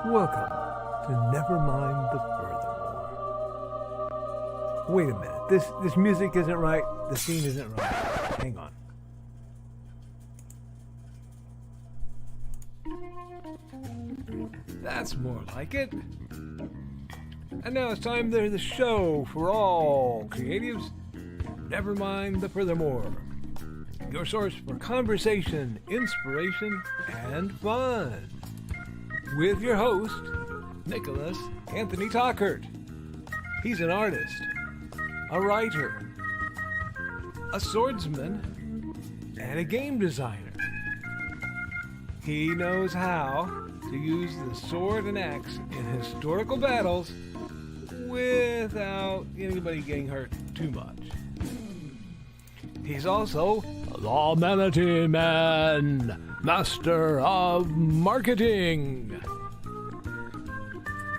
Welcome to Nevermind The Furthermore. Wait a minute, this music isn't right, the scene isn't right. Hang on. That's more like it. And now it's time for the show for all creatives. Nevermind The Furthermore. Your source for conversation, inspiration, and fun. With your host, Nicholas Anthony Tockert. He's an artist, a writer, a swordsman, and a game designer. He knows how to use the sword and axe in historical battles without anybody getting hurt too much. He's also the Manatee Man, master of marketing.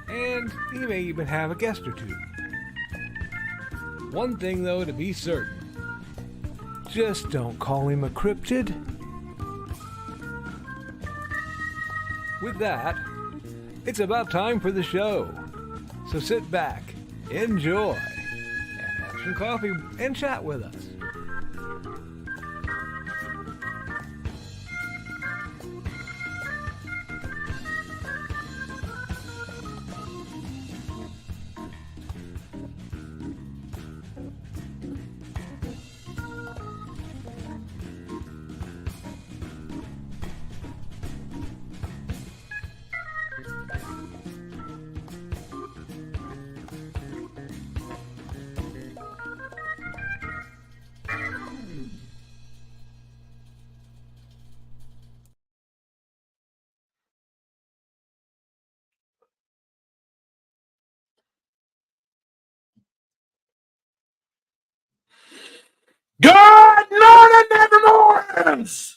And he may even have a guest or two. One thing, though, to be certain. Just don't call him a cryptid. With that, it's about time for the show. So sit back, enjoy, and have some coffee and chat with us. Good morning, Nevermorans!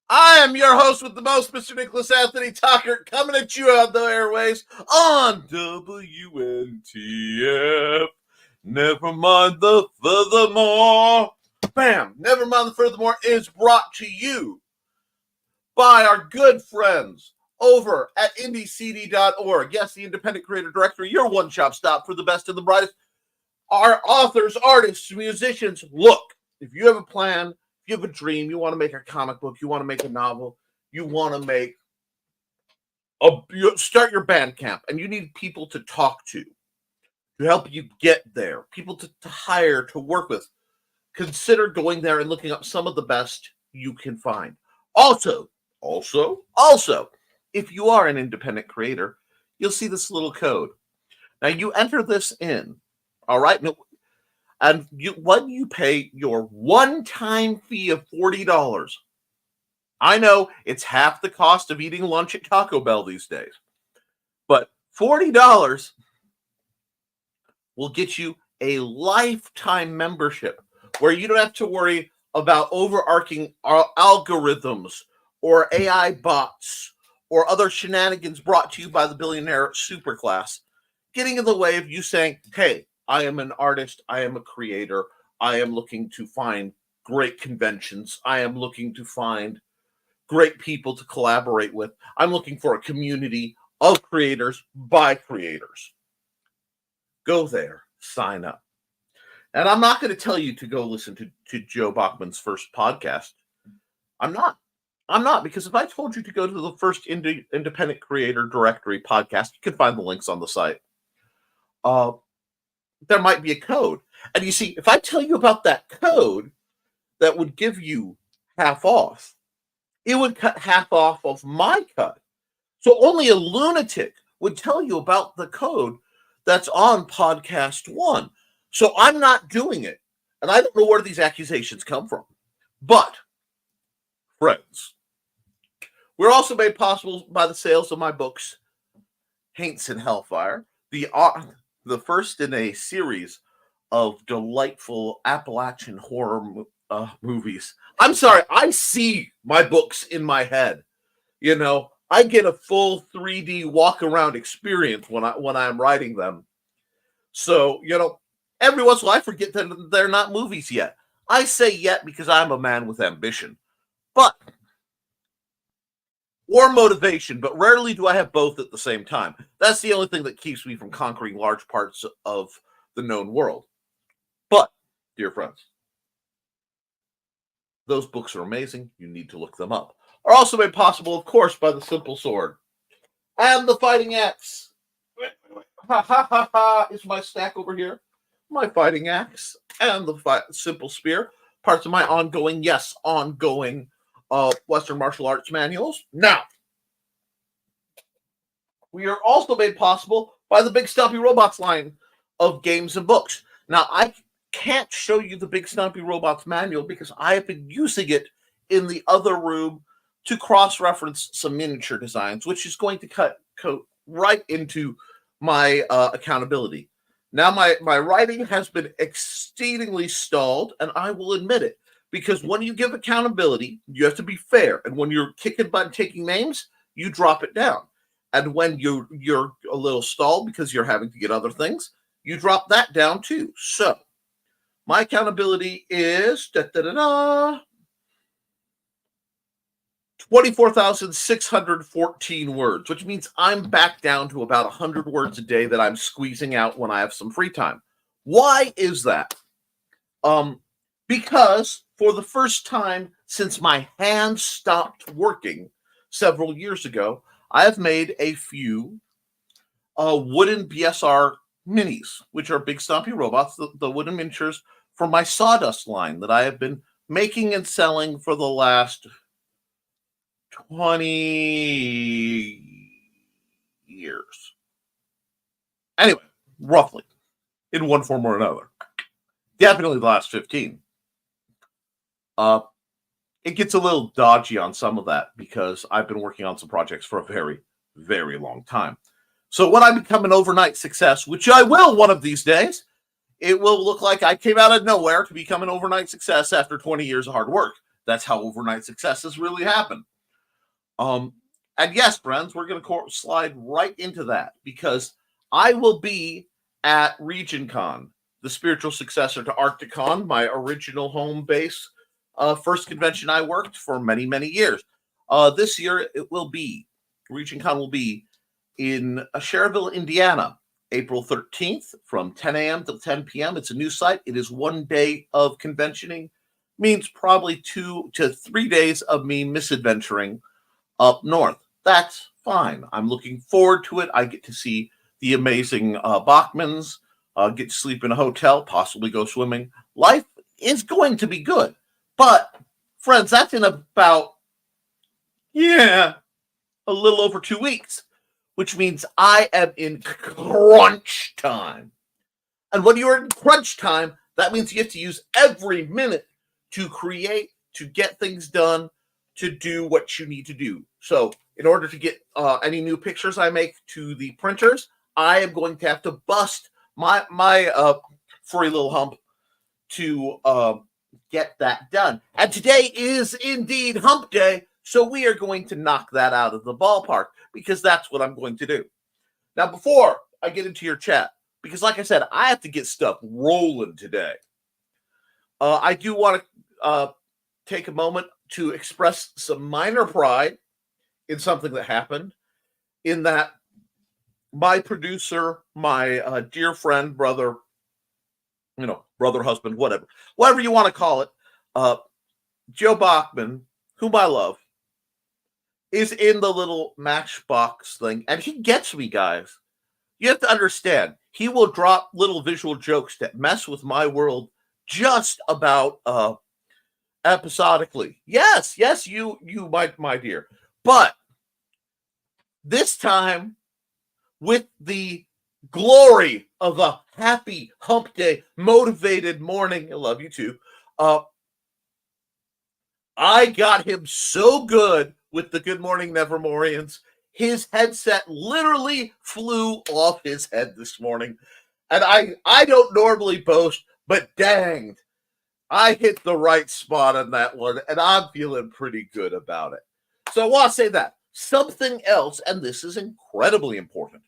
I am your host with the most, Mr. Nicholas Anthony Tockert, coming at you on the airways on WNTF. Never mind the furthermore. Bam! Never mind the furthermore is brought to you by our good friends over at indiecd.org. Yes, the Independent Creator Directory, your one-stop stop for the best and the brightest. Our authors, artists, musicians, look, if you have a plan, if you have a dream, you want to make a comic book, you want to make a novel, you want to make start your band camp, and you need people to talk to help you get there, people to hire, to work with, consider going there and looking up some of the best you can find. Also, if you are an independent creator, you'll see this little code. Now, you enter this in. All right, and when you pay your one-time fee of $40, I know it's half the cost of eating lunch at Taco Bell these days, but $40 will get you a lifetime membership where you don't have to worry about overarching algorithms or AI bots or other shenanigans brought to you by the billionaire superclass getting in the way of you saying, hey, I am an artist, I am a creator, I am looking to find great conventions, I am looking to find great people to collaborate with, I'm looking for a community of creators by creators. Go there, sign up. And I'm not going to tell you to go listen to Joe Bachman's first podcast. I'm not, because if I told you to go to the first Independent Creator Directory podcast, you can find the links on the site. There might be a code. And you see, if I tell you about that code that would give you half off, it would cut half off of my cut. So only a lunatic would tell you about the code that's on podcast 1. So I'm not doing it. And I don't know where these accusations come from. But, friends, we're also made possible by the sales of my books, Haints and Hellfire, the first in a series of delightful Appalachian horror movies. I'm sorry, I see my books in my head. You know, I get a full 3D walk-around experience when I'm writing them. So, you know, every once in a while I forget that they're not movies yet. I say yet because I'm a man with ambition. But or motivation, but rarely do I have both at the same time. That's the only thing that keeps me from conquering large parts of the known world. But, dear friends, those books are amazing. You need to look them up. Are also made possible, of course, by the simple sword and the fighting axe. Ha ha ha ha! Is my stack over here? My fighting axe and the simple spear. Parts of my ongoing Western martial arts manuals. Now, we are also made possible by the Big Stumpy Robots line of games and books. Now, I can't show you the Big Stumpy Robots manual because I have been using it in the other room to cross-reference some miniature designs, which is going to cut right into my accountability. Now, my writing has been exceedingly stalled, and I will admit it, because when you give accountability, you have to be fair, and when you're kicking butt and taking names, you drop it down. And when you're a little stalled because you're having to get other things, you drop that down too. So, my accountability is 24,614 words, which means I'm back down to about 100 words a day that I'm squeezing out when I have some free time. Why is that? Because for the first time since my hands stopped working several years ago, I have made a few wooden BSR minis, which are Big Stumpy Robots, the wooden miniatures from my Sawdust line that I have been making and selling for the last 20 years. Anyway, roughly, in one form or another. Definitely the last 15. It gets a little dodgy on some of that because I've been working on some projects for a very, very long time. So when I become an overnight success, which I will one of these days, it will look like I came out of nowhere to become an overnight success after 20 years of hard work. That's how overnight successes really happen. And yes, friends, we're going to slide right into that because I will be at RegionCon, the spiritual successor to ArcticCon, my original home base, first convention I worked for many, many years. This year, RegionCon will be in Cherville, Indiana, April 13th from 10 a.m. to 10 p.m. It's a new site. It is 1 day of conventioning, means probably 2 to 3 days of me misadventuring up north. That's fine. I'm looking forward to it. I get to see the amazing Bachmans, get to sleep in a hotel, possibly go swimming. Life is going to be good. But, friends, that's in about, a little over 2 weeks, which means I am in crunch time. And when you're in crunch time, that means you have to use every minute to create, to get things done, to do what you need to do. So in order to get any new pictures I make to the printers, I am going to have to bust my furry little hump to get that done. And today is indeed hump day, so we are going to knock that out of the ballpark because that's what I'm going to do. Now, before I get into your chat, because like I said, I have to get stuff rolling today, I do want to take a moment to express some minor pride in something that happened, in that my producer, my dear friend, brother, brother, husband, whatever you want to call it, Joe Bachman, whom I love, is in the little Matchbox thing, and he gets me, guys. You have to understand, he will drop little visual jokes that mess with my world just about episodically. Yes, you, my dear. But this time, with the glory of a happy hump day, motivated morning, I love you too, I got him so good with the Good Morning Nevermorians. His headset literally flew off his head this morning. And I don't normally boast, but dang, I hit the right spot on that one, and I'm feeling pretty good about it. So I want to say that. Something else, and this is incredibly important.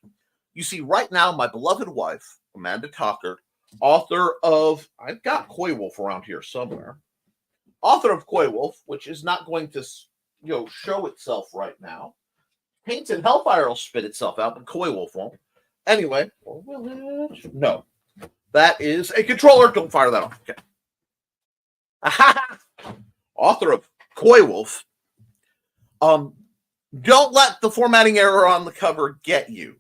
You see, right now, my beloved wife, Amanda Tockert, author of, I've got Koepp around here somewhere, author of Koepp, which is not going to show itself right now. Painted Hellfire will spit itself out, but Koi Wolf won't. Anyway, or will it? No. That is a controller. Don't fire that off. Okay. Author of Koi Wolf. Don't let the formatting error on the cover get you.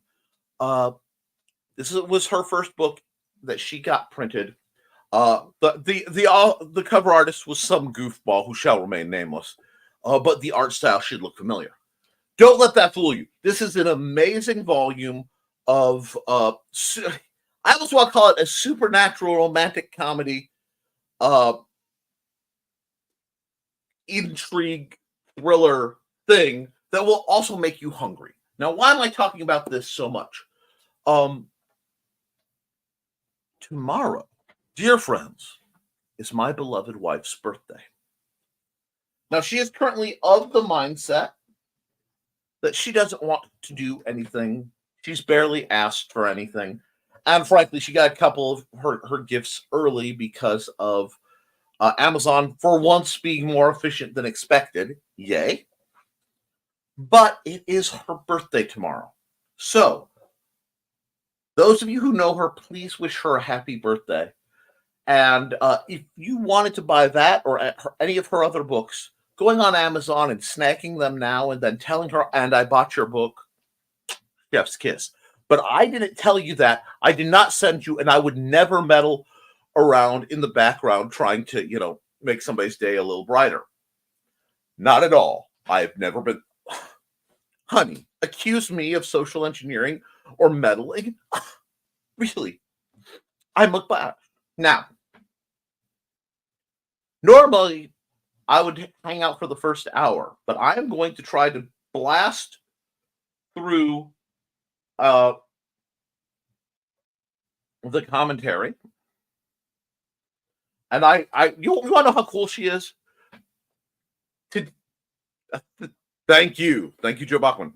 This was her first book that she got printed. The cover artist was some goofball who shall remain nameless, but the art style should look familiar. Don't let that fool you. This is an amazing volume of I almost want to call it a supernatural romantic comedy, intrigue thriller thing that will also make you hungry. Now, why am I talking about this so much? Tomorrow, dear friends, is my beloved wife's birthday. Now, she is currently of the mindset that she doesn't want to do anything. She's barely asked for anything. And frankly, she got a couple of her gifts early because of Amazon, for once, being more efficient than expected. Yay. But it is her birthday tomorrow. So, those of you who know her, please wish her a happy birthday. And if you wanted to buy that or any of her other books, going on Amazon and snacking them now and then telling her, and I bought your book, chef's kiss. But I didn't tell you that. I did not send you, and I would never meddle around in the background trying to, make somebody's day a little brighter. Not at all. I've never been... Honey, accuse me of social engineering or meddling? Really? I'm a bad. Now, normally I would hang out for the first hour, but I am going to try to blast through the commentary. And you want to know how cool she is? Thank you, Joe Bachman.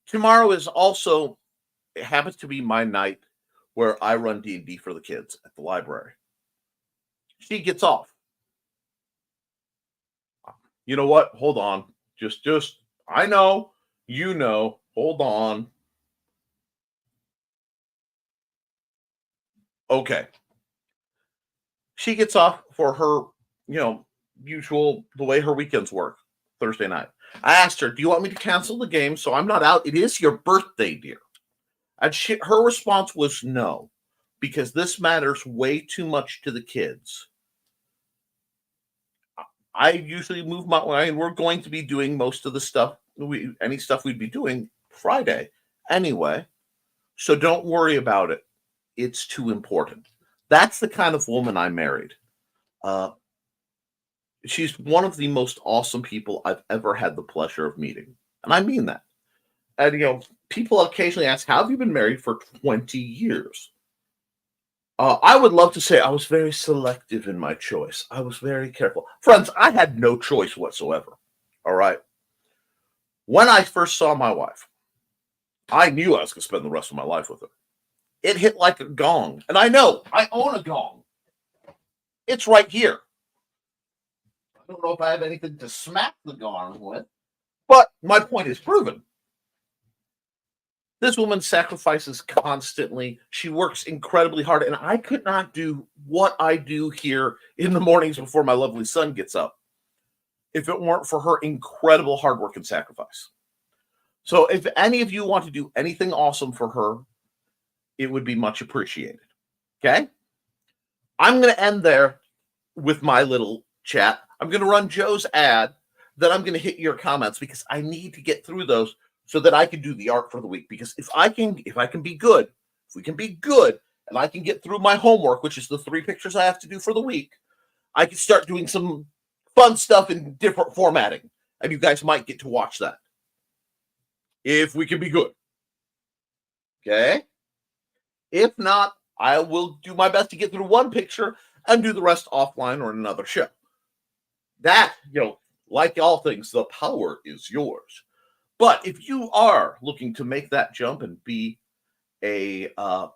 Tomorrow is also, it happens to be my night where I run D&D for the kids at the library. She gets off. You know what? Hold on. Just, I know, hold on. Okay. She gets off for her, usual, the way her weekends work, Thursday night. I asked her, do you want me to cancel the game so I'm not out? It is your birthday, dear. And her response was no, because this matters way too much to the kids. I usually move my way, and we're going to be doing most of the stuff, any stuff we'd be doing Friday anyway. So don't worry about it. It's too important. That's the kind of woman I married. She's one of the most awesome people I've ever had the pleasure of meeting. And I mean that. And, people occasionally ask, how have you been married for 20 years? I would love to say I was very selective in my choice. I was very careful. Friends, I had no choice whatsoever. All right. When I first saw my wife, I knew I was going to spend the rest of my life with her. It hit like a gong. And I know, I own a gong. It's right here. I don't know if I have anything to smack the gong with, but my point is proven. This woman sacrifices constantly. She works incredibly hard, and I could not do what I do here in the mornings before my lovely son gets up if it weren't for her incredible hard work and sacrifice. So if any of you want to do anything awesome for her, it would be much appreciated. Okay? I'm going to end there with my little chat. I'm going to run Joe's ad. Then I'm going to hit your comments because I need to get through those so that I can do the art for the week. Because if we can be good, and I can get through my homework, which is the 3 pictures I have to do for the week, I can start doing some fun stuff in different formatting. And you guys might get to watch that. If we can be good. Okay? If not, I will do my best to get through 1 picture and do the rest offline or in another show. That, like all things, the power is yours. But if you are looking to make that jump and be have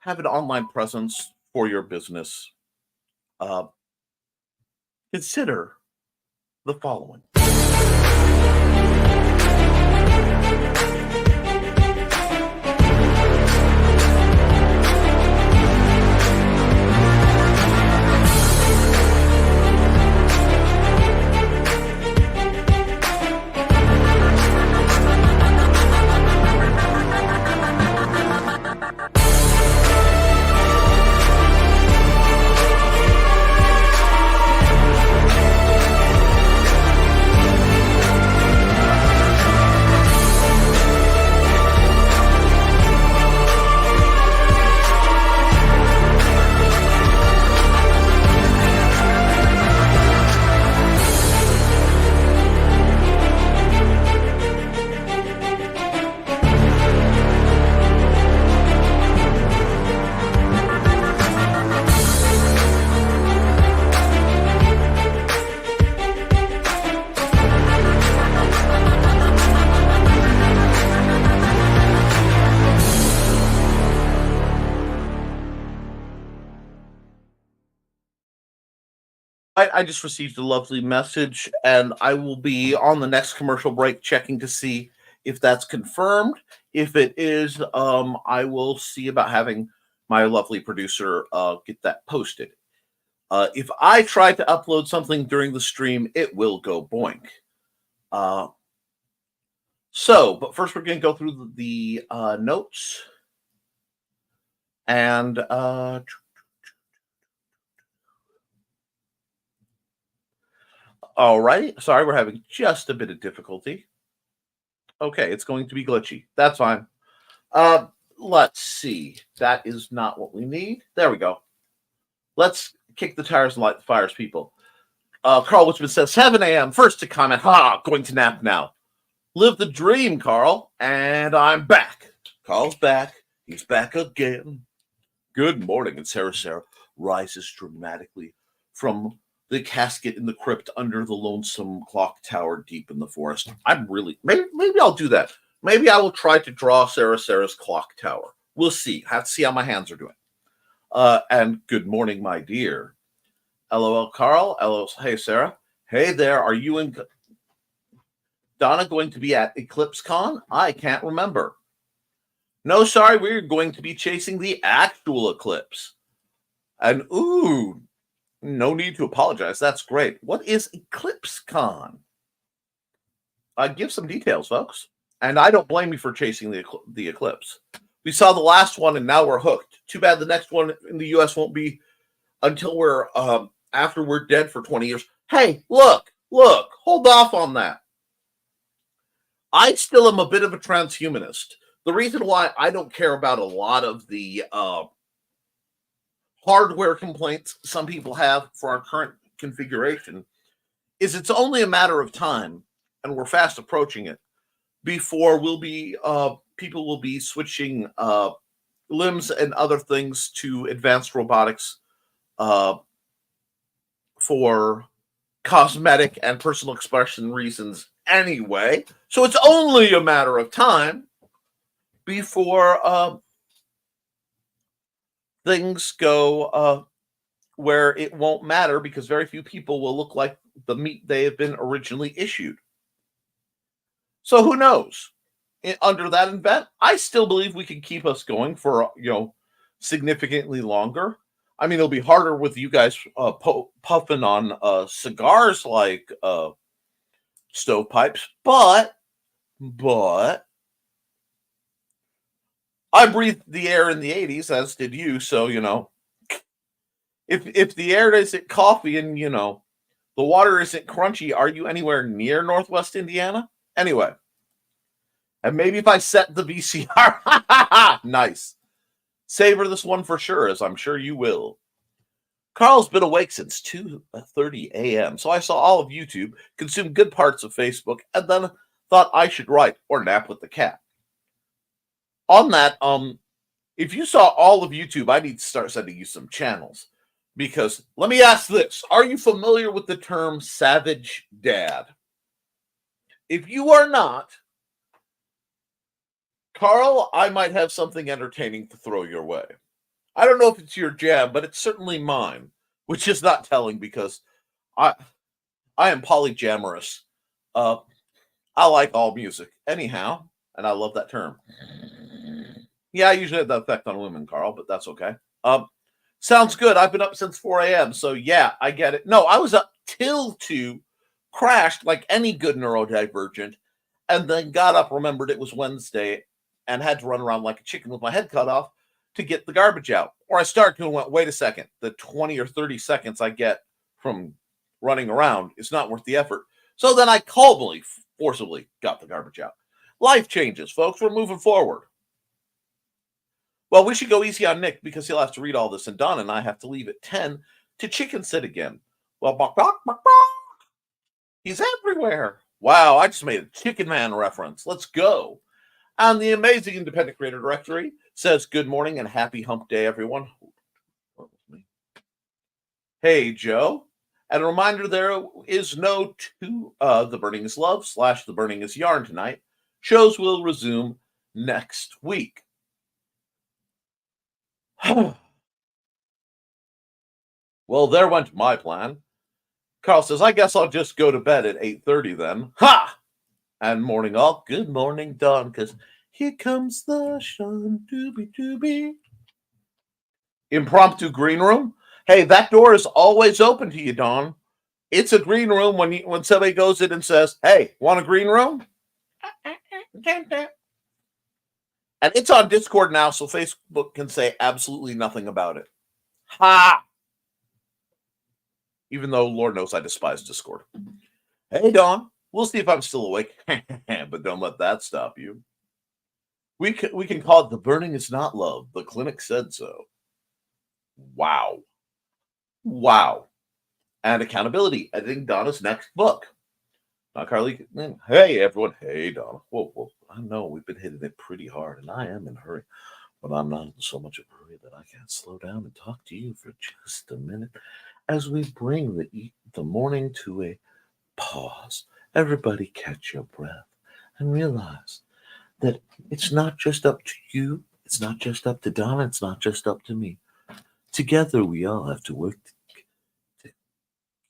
an online presence for your business, consider the following. I just received a lovely message, and I will be on the next commercial break checking to see if that's confirmed. If it is, I will see about having my lovely producer get that posted. If I try to upload something during the stream, it will go boink. But first we're going to go through the notes. And all right. Sorry, we're having just a bit of difficulty. Okay, it's going to be glitchy. That's fine. Let's see. That is not what we need. There we go. Let's kick the tires and light the fires, people. Carl Wichman says, 7 a.m. First to comment. Going to nap now. Live the dream, Carl. And I'm back. Carl's back. He's back again. Good morning. And Sarah rises dramatically from the casket in the crypt under the lonesome clock tower deep in the forest. I'm really, maybe I'll do that. Maybe I will try to draw Sarah's clock tower. We'll see. Have to see how my hands are doing. And good morning, my dear. LOL, Carl. LOL, hey, Sarah. Hey there. Are you and Donna going to be at EclipseCon? I can't remember. No, sorry. We're going to be chasing the actual eclipse. And ooh, no need to apologize. That's great. What is EclipseCon? Give some details, folks. And I don't blame you for chasing the eclipse. We saw the last one, and now we're hooked. Too bad the next one in the U.S. won't be until we're after we're dead for 20 years. Hey, look, hold off on that. I still am a bit of a transhumanist. The reason why I don't care about a lot of the hardware complaints some people have for our current configuration is it's only a matter of time, and we're fast approaching it, before people will be switching limbs and other things to advanced robotics for cosmetic and personal expression reasons anyway. So it's only a matter of time before things go where it won't matter, because very few people will look like the meat they have been originally issued. So who knows? Under that event, I still believe we can keep us going for, significantly longer. I mean, it'll be harder with you guys puffing on cigars like stovepipes, but I breathed the air in the 80s, as did you. So, if the air isn't coffee and, the water isn't crunchy, are you anywhere near Northwest Indiana? Anyway, and maybe if I set the VCR, nice. Savor this one for sure, as I'm sure you will. Carl's been awake since 2:30 a.m., so I saw all of YouTube, consumed good parts of Facebook, and then thought I should write or nap with the cat. On that, if you saw all of YouTube, I need to start sending you some channels. Because let me ask this. Are you familiar with the term savage dad? If you are not, Carl, I might have something entertaining to throw your way. I don't know if it's your jam, but it's certainly mine, which is not telling because I am polyamorous. I like all music. Anyhow, and I love that term. Yeah, I usually have that effect on women, Carl, but that's okay. Sounds good. I've been up since 4 a.m. So yeah, I get it. No, I was up till 2, crashed like any good neurodivergent, and then got up, remembered it was Wednesday, and had to run around like a chicken with my head cut off to get the garbage out. Or I started and went, wait a second, the 20 or 30 seconds I get from running around is not worth the effort. So then I calmly, forcibly got the garbage out. Life changes, folks. We're moving forward. Well, we should go easy on Nick because he'll have to read all this, and Don and I have to leave at 10 to chicken sit again. Well, bok, bok, bok, bok. He's everywhere. Wow, I just made a Chicken Man reference. Let's go. And the amazing Independent Creator Directory says, good morning and happy hump day, everyone. Hey, Joe. And a reminder, there is no The Burning is Love / The Burning is Yarn tonight. Shows will resume next week. Well, there went my plan. Carl says, I guess I'll just go to bed at 8:30 then. Ha! And morning all. Good morning, Dawn, because here comes the sun. Doobie doobie. Impromptu green room. Hey, that door is always open to you, Dawn. It's a green room when somebody goes in and says, hey, want a green room? And it's on Discord now, so Facebook can say absolutely nothing about it. Ha! Even though Lord knows I despise Discord. Hey, Dawn. We'll see if I'm still awake. But don't let that stop you. We can call it The Burning is Not Love. The clinic said so. Wow. Wow. And accountability. Editing Donna's next book. Now, Carly. Hey, everyone. Hey, Donna. Whoa. I know we've been hitting it pretty hard, and I am in a hurry. But I'm not in so much of a hurry that I can't slow down and talk to you for just a minute as we bring the morning to a pause. Everybody catch your breath and realize that it's not just up to you. It's not just up to Donna. It's not just up to me. Together, we all have to work to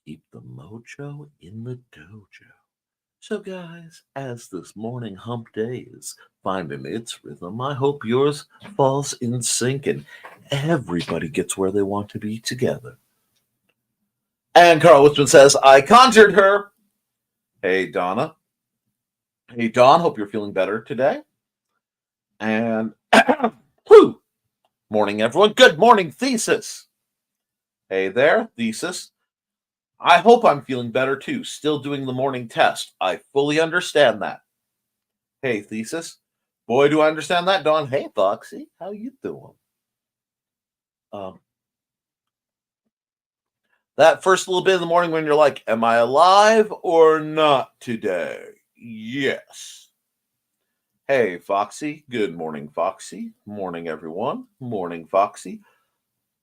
keep the mojo in the dojo. So, guys, as this morning hump day is finding its rhythm, I hope yours falls in sync and everybody gets where they want to be together. And Carl Wichman says, I conjured her. Hey, Donna. Hey, Dawn. Hope you're feeling better today. And whew, morning, everyone. Good morning, Thesis. Hey there, Thesis. I hope I'm feeling better too. Still doing the morning test. I fully understand that. Hey, Thesis. Boy, do I understand that, Dawn. Hey, Foxy. How you doing? That first little bit in the morning when you're like, am I alive or not today? Yes. Hey, Foxy. Good morning, Foxy. Morning, everyone. Morning, Foxy.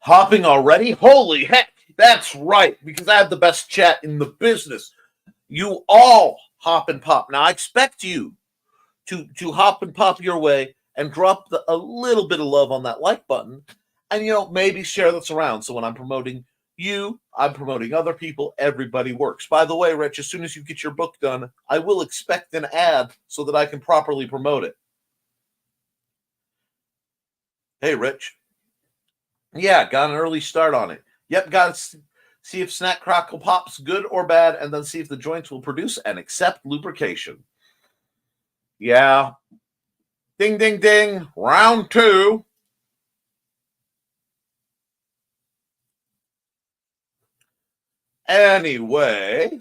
Hopping already? Holy heck. That's right, because I have the best chat in the business. You all hop and pop. Now, I expect you to hop and pop your way and drop a little bit of love on that like button and, maybe share this around. So when I'm promoting you, I'm promoting other people, everybody works. By the way, Rich, as soon as you get your book done, I will expect an ad so that I can properly promote it. Hey, Rich. Yeah, got an early start on it. Yep, got to see if Snack Crackle Pop's good or bad, and then see if the joints will produce and accept lubrication. Yeah. Ding, ding, ding. Round 2. Anyway.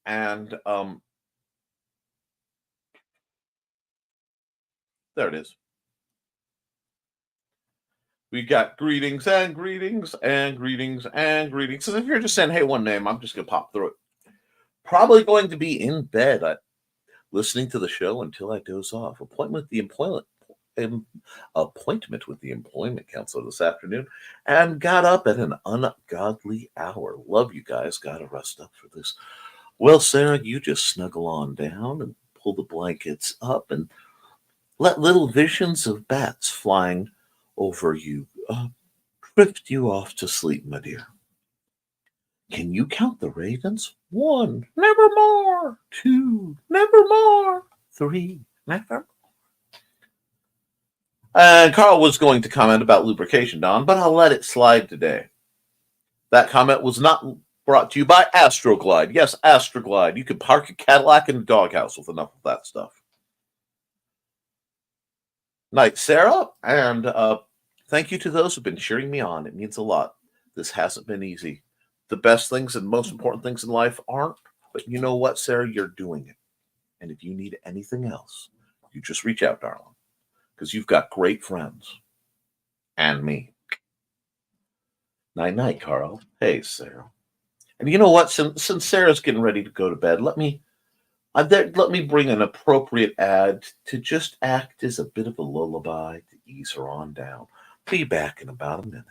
And, there it is. We got greetings and greetings and greetings and greetings. So if you're just saying, hey, one name, I'm just going to pop through it. Probably going to be in bed listening to the show until I doze off. Appointment with the employment counselor this afternoon and got up at an ungodly hour. Love you guys. Got to rest up for this. Well, Sarah, you just snuggle on down and pull the blankets up and let little visions of bats flying over you drift you off to sleep, my dear. Can you count the ravens? 1, nevermore. 2, nevermore. 3, nevermore. And Carl was going to comment about lubrication, Don, but I'll let it slide today. That comment was not brought to you by Astroglide. Yes, Astroglide. You could park a Cadillac in a doghouse with enough of that stuff. Night, Sarah, and thank you to those who've been cheering me on. It means a lot. This hasn't been easy. The best things and most important things in life aren't, but you know what, Sarah? You're doing it. And if you need anything else, you just reach out, darling, because you've got great friends. And me. Night-night, Carl. Hey, Sarah. And you know what? Since Sarah's getting ready to go to bed, let me bring an appropriate ad to just act as a bit of a lullaby to ease her on down. Be back in about a minute.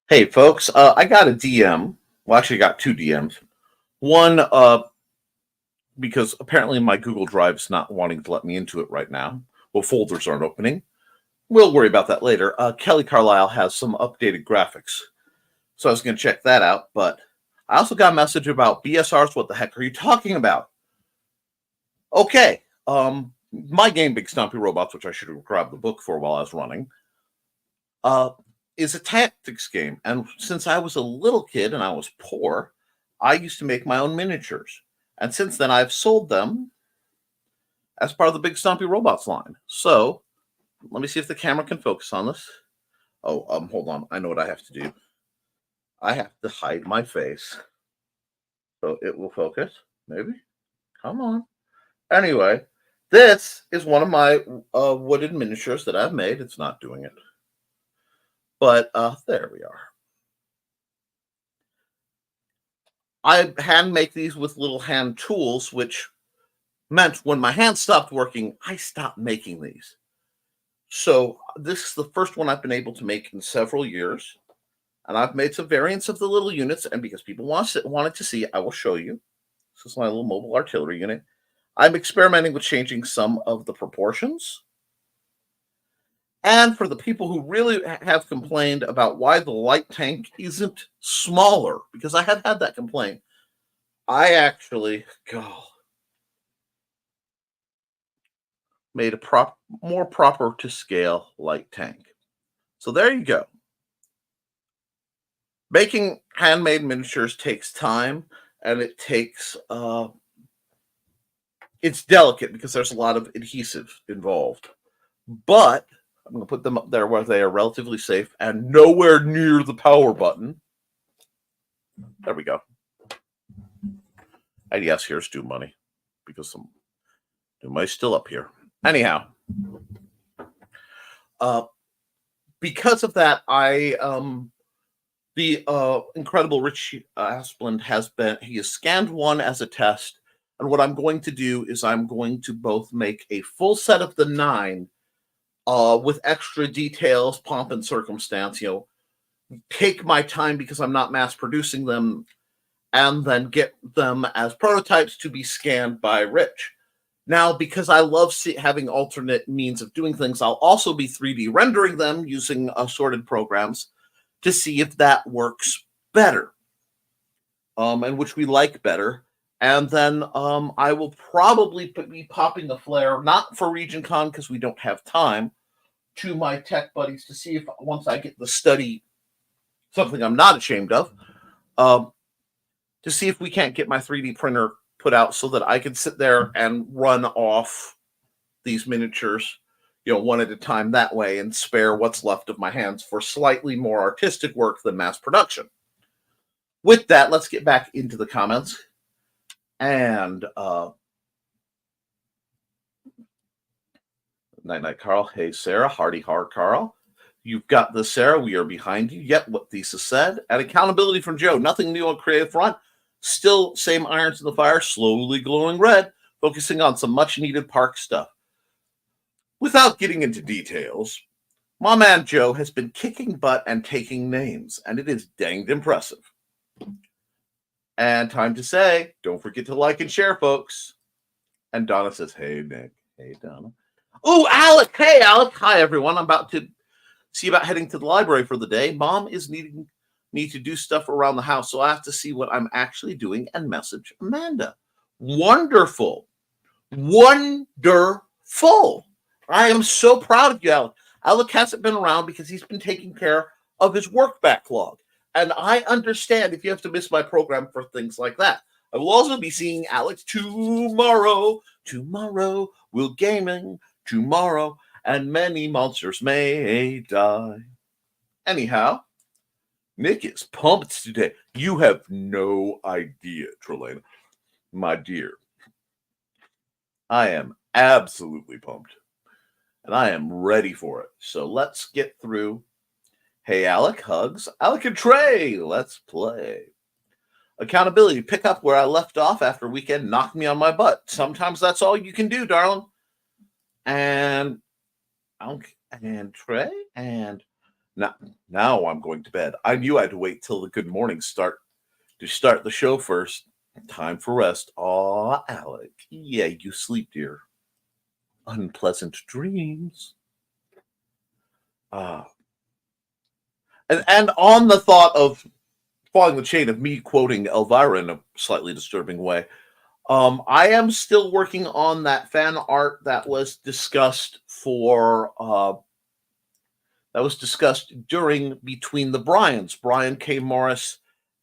Hey, folks, I got a DM. Well, actually, I got 2 DMs. One, because apparently my Google Drive's not wanting to let me into it right now. Well, folders aren't opening. We'll worry about that later. Kelly Carlisle has some updated graphics. So I was going to check that out. But I also got a message about BSRs. What the heck are you talking about? Okay. My game, Big Stompy Robots, which I should have grabbed the book for while I was running, is a tactics game. And since I was a little kid and I was poor, I used to make my own miniatures. And since then, I've sold them as part of the Big Stompy Robots line. So let me see if the camera can focus on this. Oh, hold on. I know what I have to do. I have to hide my face so it will focus. Maybe. Come on. Anyway, this is one of my wooden miniatures that I've made. It's not doing it. But there we are. I hand make these with little hand tools, which meant when my hand stopped working, I stopped making these. So this is the first one I've been able to make in several years. And I've made some variants of the little units. And because people wanted to see, I will show you. This is my little mobile artillery unit. I'm experimenting with changing some of the proportions. And for the people who really have complained about why the light tank isn't smaller, because I have had that complaint, I actually made a more proper to scale light tank. So there you go. Making handmade miniatures takes time, and it takes it's delicate because there's a lot of adhesive involved. But I'm going to put them up there where they are relatively safe and nowhere near the power button. There we go. And yes, here's Doom Money, because some Doom Money's still up here. Anyhow, because of that, the incredible Rich Asplund he has scanned one as a test. And what I'm going to do is I'm going to both make a full set of the 9 with extra details, pomp and circumstance, take my time because I'm not mass producing them, and then get them as prototypes to be scanned by Rich. Now, because I love having alternate means of doing things, I'll also be 3D rendering them using assorted programs to see if that works better, and which we like better. And then I will probably be popping the flare, not for Region Con because we don't have time, to my tech buddies to see if once I get the study, something I'm not ashamed of, to see if we can't get my 3D printer put out so that I can sit there and run off these miniatures, one at a time that way and spare what's left of my hands for slightly more artistic work than mass production. With that, let's get back into the comments. And night, Carl. Hey, Sarah. Hardy hard, Carl. You've got this, Sarah. We are behind you. Yet, what Thesis said. And accountability from Joe. Nothing new on Creative Front. Still same irons in the fire, slowly glowing red, focusing on some much-needed park stuff. Without getting into details, my man Joe has been kicking butt and taking names, and it is danged impressive. And time to say, don't forget to like and share, folks. And Donna says, hey, Nick. Hey, Donna. Oh, Alec. Hey, Alec. Hi, everyone. I'm about to see about heading to the library for the day. Mom is needing me to do stuff around the house, so I have to see what I'm actually doing and message Amanda. Wonderful. Wonderful. I am so proud of you, Alec. Alec hasn't been around because he's been taking care of his work backlog. And I understand if you have to miss my program for things like that. I will also be seeing Alex tomorrow. Tomorrow we'll gaming. Tomorrow, and many monsters may die. Anyhow, Nick is pumped today. You have no idea, Trelena. My dear. I am absolutely pumped. And I am ready for it. So let's get through. Hey, Alec, hugs. Alec and Trey, let's play. Accountability, pick up where I left off after weekend knocked me on my butt. Sometimes that's all you can do, darling. And Trey, and now I'm going to bed. I knew I had to wait till the good morning start to start the show first. Time for rest. Aw, Alec. Yeah, you sleep, dear. Unpleasant dreams. And on the thought of following the chain of me quoting Elvira in a slightly disturbing way, I am still working on that fan art that was discussed during Between the Bryans, Brian K. Morris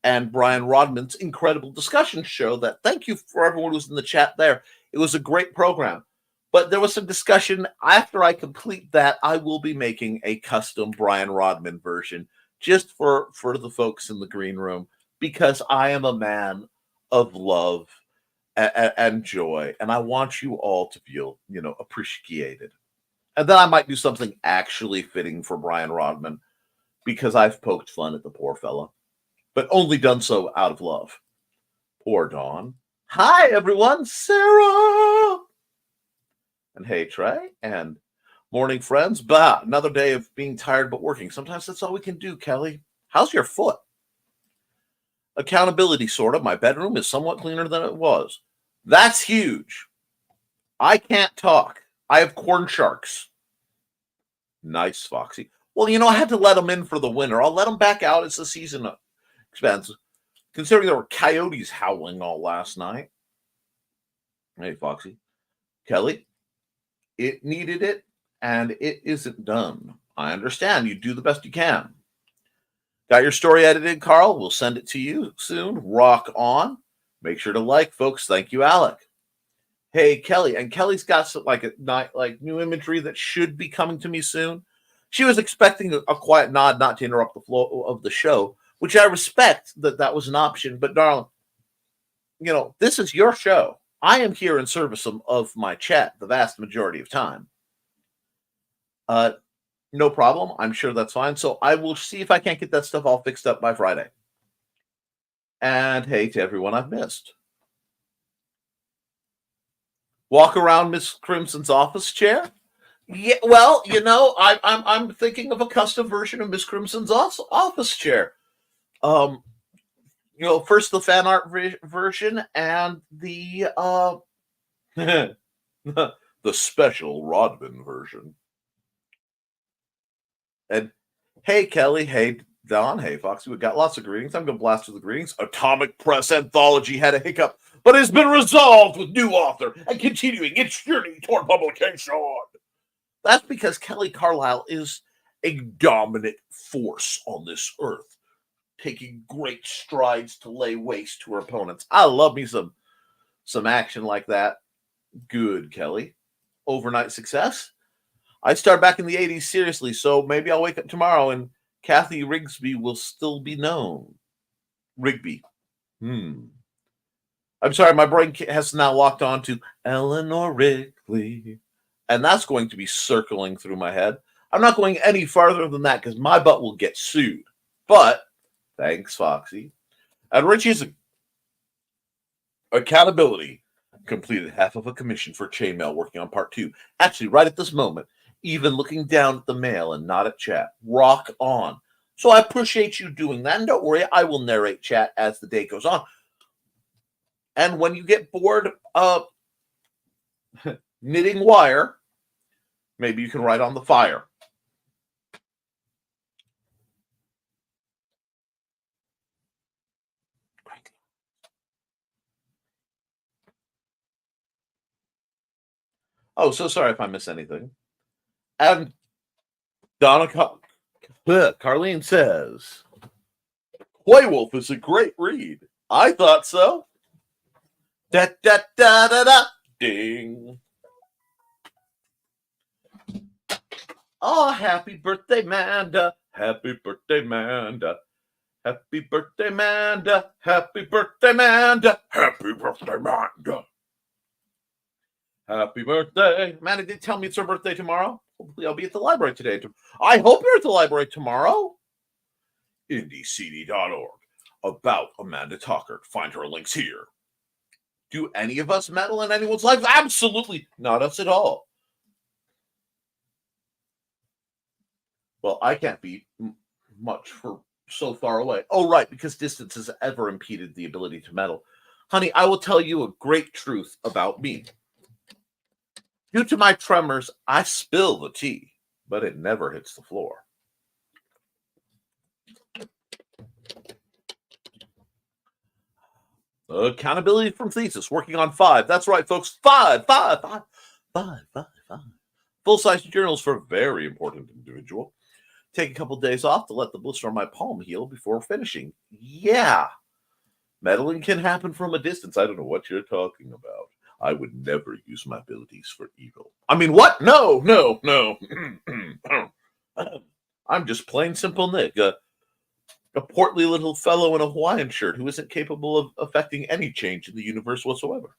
and Brian Rodman's incredible discussion show. That thank you for everyone who's in the chat there. It was a great program. But there was some discussion. After I complete that, I will be making a custom Brian Rodman version just for the folks in the green room, because I am a man of love and joy, and I want you all to feel, appreciated. And then I might do something actually fitting for Brian Rodman, because I've poked fun at the poor fella, but only done so out of love. Poor Dawn. Hi, everyone. Sarah. And hey, Trey. And morning, friends. Bah, another day of being tired but working. Sometimes that's all we can do, Kelly. How's your foot? Accountability, sort of. My bedroom is somewhat cleaner than it was. That's huge. I can't talk. I have corn sharks. Nice, Foxy. Well, I had to let them in for the winter. I'll let them back out as the season expands, considering there were coyotes howling all last night. Hey, Foxy. Kelly, it needed it, and it isn't done. I understand. You do the best you can. Got your story edited, Carl? We'll send it to you soon. Rock on. Make sure to like, folks. Thank you, Alec. Hey, Kelly. And Kelly's got some, new imagery that should be coming to me soon. She was expecting a quiet nod not to interrupt the flow of the show, which I respect that was an option. But, darling, this is your show. I am here in service of my chat the vast majority of time. No problem. I'm sure that's fine. So I will see if I can't get that stuff all fixed up by Friday. And hey to everyone I've missed. Walk around Miss Crimson's office chair? Yeah, well, I'm thinking of a custom version of Miss Crimson's office chair. First the fan art version and the the special Rodman version. And hey, Kelly, hey, Don, hey, Foxy, we got lots of greetings. I'm going to blast through the greetings. Atomic Press Anthology had a hiccup. but has been resolved with new author and continuing its journey toward publication. That's because Kelly Carlisle is a dominant force on this earth, taking great strides to lay waste to her opponents. I love me some action like that. Good, Kelly. Overnight success. I start back in the 80s seriously, so maybe I'll wake up tomorrow and Kathy Rigsby will still be known. Rigby. I'm sorry, my brain has now locked on to Eleanor Rigby. And that's going to be circling through my head. I'm not going any farther than that because my butt will get sued. But, thanks, Foxy. And Richie's accountability completed half of a commission for chainmail working on part 2. Actually, right at this moment, even looking down at the mail and not at chat. Rock on. So I appreciate you doing that. And don't worry, I will narrate chat as the day goes on. And when you get bored of knitting wire, maybe you can write on the fire. Oh, so sorry if I miss anything. And Donna Carlene says, Playwolf is a great read. I thought so. Da da da da da. Ding. Oh, happy birthday, Manda. Happy birthday, Manda. Happy birthday, Manda. Happy birthday, Manda. Happy birthday, Manda. Happy birthday. Amanda did tell me it's her birthday tomorrow. Hopefully I'll be at the library today. I hope you're at the library tomorrow. IndieCD.org. About Amanda Tockert. Find her links here. Do any of us meddle in anyone's life? Absolutely not us at all. Well, I can't be much for so far away. Oh, right, because distance has ever impeded the ability to meddle. Honey, I will tell you a great truth about me. Due to my tremors, I spill the tea, but it never hits the floor. Accountability from thesis, working on 5. That's right, folks. 5. Full-size journals for a very important individual. Take a couple days off to let the blister on my palm heal before finishing. Yeah. Meddling can happen from a distance. I don't know what you're talking about. I would never use my abilities for evil. I mean, what? No. I'm just plain simple Nick, a portly little fellow in a Hawaiian shirt who isn't capable of affecting any change in the universe whatsoever.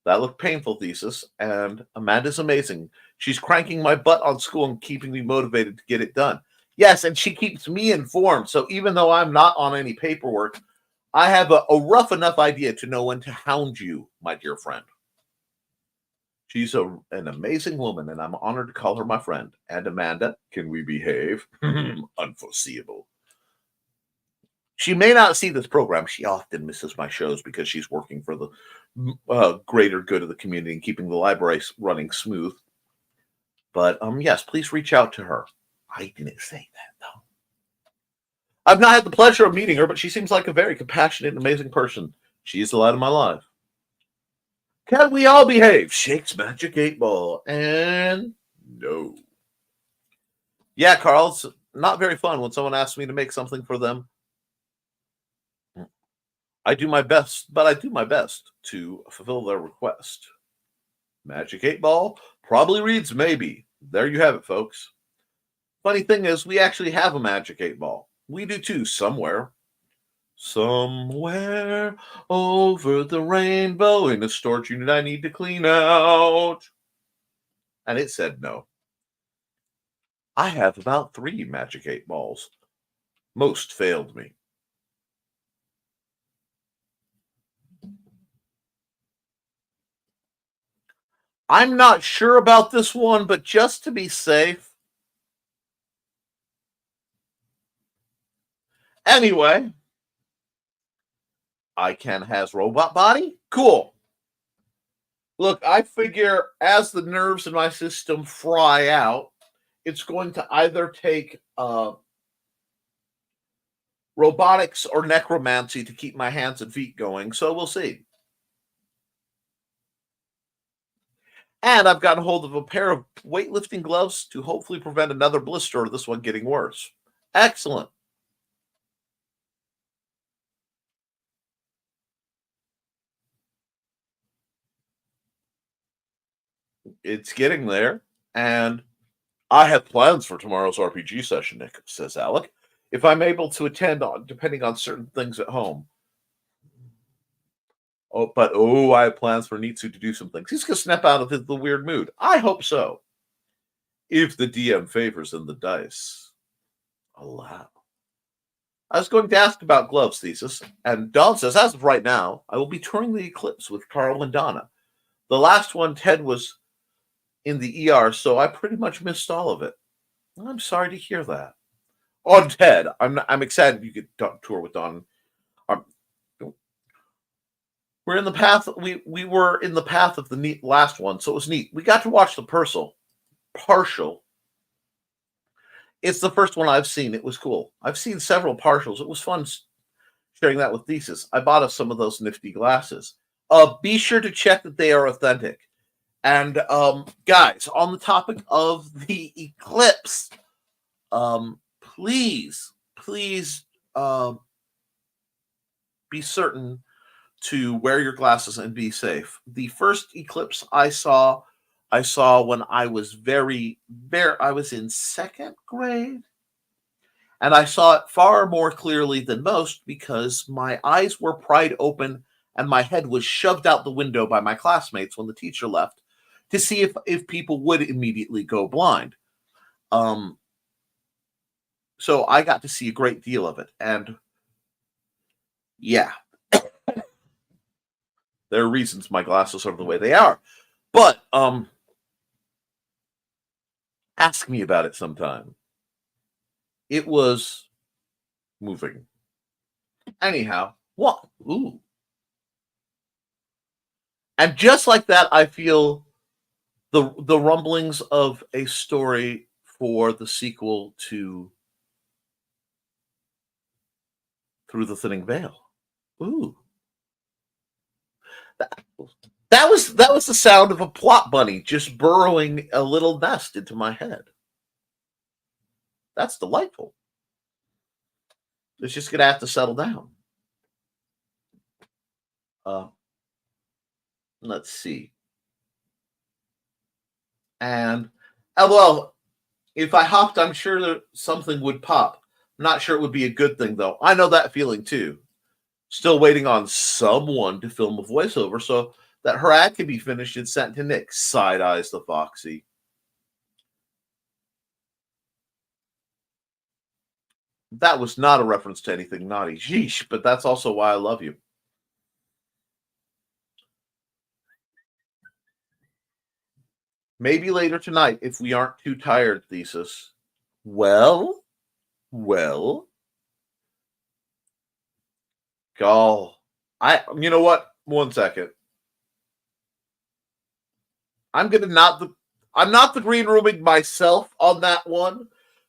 That looked painful, thesis, and Amanda's amazing. She's cranking my butt on school and keeping me motivated to get it done. Yes, and she keeps me informed, so even though I'm not on any paperwork, I have a rough enough idea to know when to hound you, my dear friend. She's an amazing woman, and I'm honored to call her my friend. And Amanda, can we behave? Unforeseeable. She may not see this program. She often misses my shows because she's working for the greater good of the community and keeping the library running smooth. But yes, please reach out to her. I didn't say that, though. I've not had the pleasure of meeting her, but she seems like a very compassionate and amazing person. She's the light of my life. Can we all behave? Shakes Magic 8-Ball. And no. Yeah, Carl, it's not very fun when someone asks me to make something for them. I do my best, but I do my best to fulfill their request. Magic 8-Ball probably reads maybe. There you have it, folks. Funny thing is, we actually have a Magic 8-Ball. We do too, somewhere. Somewhere over the rainbow in a storage unit I need to clean out. And it said no. I have about 3 Magic 8-Balls. Most failed me. I'm not sure about this one, but just to be safe. Anyway, ICANN has robot body? Cool. Look, I figure as the nerves in my system fry out, it's going to either take robotics or necromancy to keep my hands and feet going, so we'll see. And I've gotten hold of a pair of weightlifting gloves to hopefully prevent another blister or this one getting worse. Excellent. It's getting there. And I have plans for tomorrow's RPG session, Nick, says Alec. If I'm able to attend, depending on certain things at home. I have plans for Nitsu to do some things. He's going to snap out of the weird mood. I hope so. If the DM favors and the dice allow. I was going to ask about gloves, Thesis, and Don says, as of right now, I will be touring the Eclipse with Carl and Donna. The last one, Ted was in the ER, so I pretty much missed all of it. I'm sorry to hear that. On Ted, I'm excited you could tour with Don. We're in the path. We were in the path of the last one, so it was neat. We got to watch the partial. It's the first one I've seen. It was cool. I've seen several partials. It was fun sharing that with Thesis. I bought us some of those nifty glasses. Be sure to check that they are authentic. And guys, on the topic of the Eclipse, please be certain to wear your glasses and be safe. The first Eclipse I saw when I was I was in second grade. And I saw it far more clearly than most because my eyes were pried open and my head was shoved out the window by my classmates when the teacher left to see if people would immediately go blind. So I got to see a great deal of it. And yeah, there are reasons my glasses are the way they are. But ask me about it sometime. It was moving. Anyhow, what? Ooh. And just like that, I feel the rumblings of a story for the sequel to Through the Thinning Veil. Ooh. That was the sound of a plot bunny just burrowing a little nest into my head. That's delightful. It's just gonna have to settle down. Let's see. And well, if I hopped, I'm sure that something would pop. I'm not sure it would be a good thing though. I know that feeling too. Still waiting on someone to film a voiceover so that her ad can be finished and sent to Nick. Side eyes the Foxy. That was not a reference to anything naughty. Sheesh, but that's also why I love you. Maybe later tonight if we aren't too tired, Thesis. Well. Oh, you know what? 1 second. I'm not the green rooming myself on that one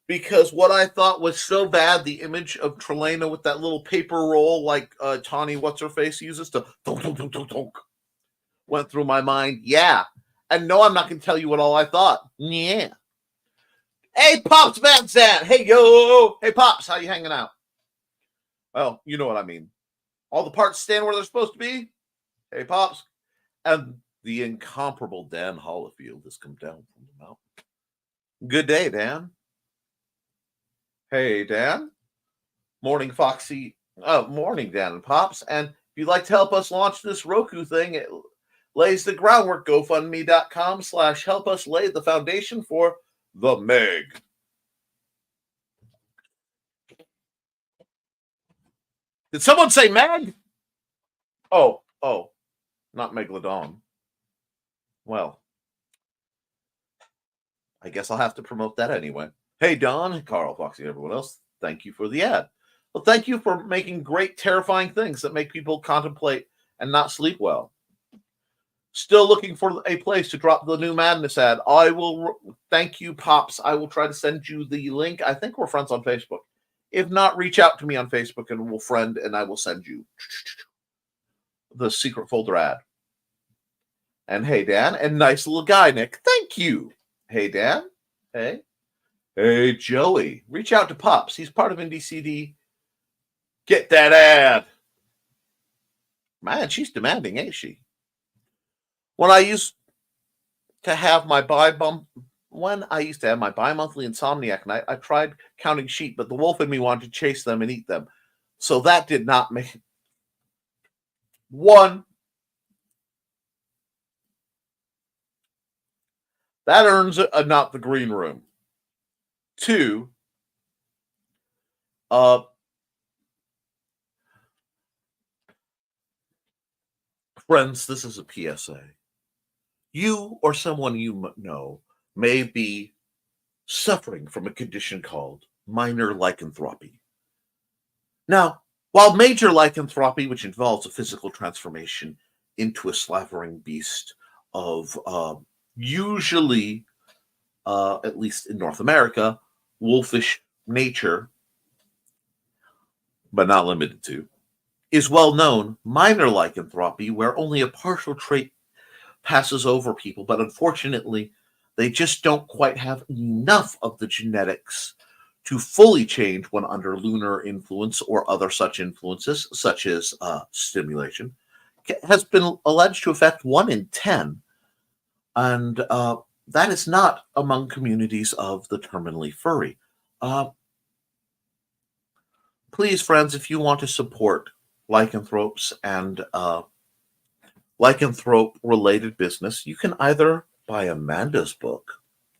because what I thought was so bad, the image of Trelena with that little paper roll like Tawny What's-Her-Face uses to went through my mind. Yeah. And no, I'm not going to tell you what all I thought. Yeah. Hey, Pops Van Zandt. Hey, yo. Hey, Pops. How you hanging out? Well, you know what I mean. All the parts stand where they're supposed to be. Hey, Pops. And the incomparable Dan Hollifield has come down from the mountain. Good day, Dan. Hey, Dan. Morning, Foxy. Morning, Dan and Pops. And if you'd like to help us launch this Roku thing, it lays the groundwork. GoFundMe.com/help us lay the foundation for the Meg. Did someone say Meg? Oh, not Megalodon. Well, I guess I'll have to promote that anyway. Hey, Don, Carl, Foxy, and everyone else, thank you for the ad. Well, thank you for making great, terrifying things that make people contemplate and not sleep well. Still looking for a place to drop the new Madness ad. I will thank you, Pops. I will try to send you the link. I think we're friends on Facebook. If not, reach out to me on Facebook and we'll friend, and I will send you the secret folder ad. And hey, Dan, and nice little guy, Nick. Thank you. Hey, Dan. Hey. Hey, Joey. Reach out to Pops. He's part of NDCD. Get that ad. Man, she's demanding, ain't she? When I used to have my bi-monthly insomniac night, I tried counting sheep, but the wolf in me wanted to chase them and eat them. So that did not make... 1. That earns a not the green room. 2. Friends, this is a PSA. You or someone you know may be suffering from a condition called minor lycanthropy. Now, while major lycanthropy, which involves a physical transformation into a slavering beast of usually, at least in North America, wolfish nature, but not limited to, is well known, minor lycanthropy, where only a partial trait passes over people, but unfortunately, they just don't quite have enough of the genetics to fully change when under lunar influence or other such influences, such as stimulation, has been alleged to affect 1 in 10. And that is not among communities of the terminally furry. Please, friends, if you want to support lycanthropes and lycanthrope-related business, you can either buy Amanda's book,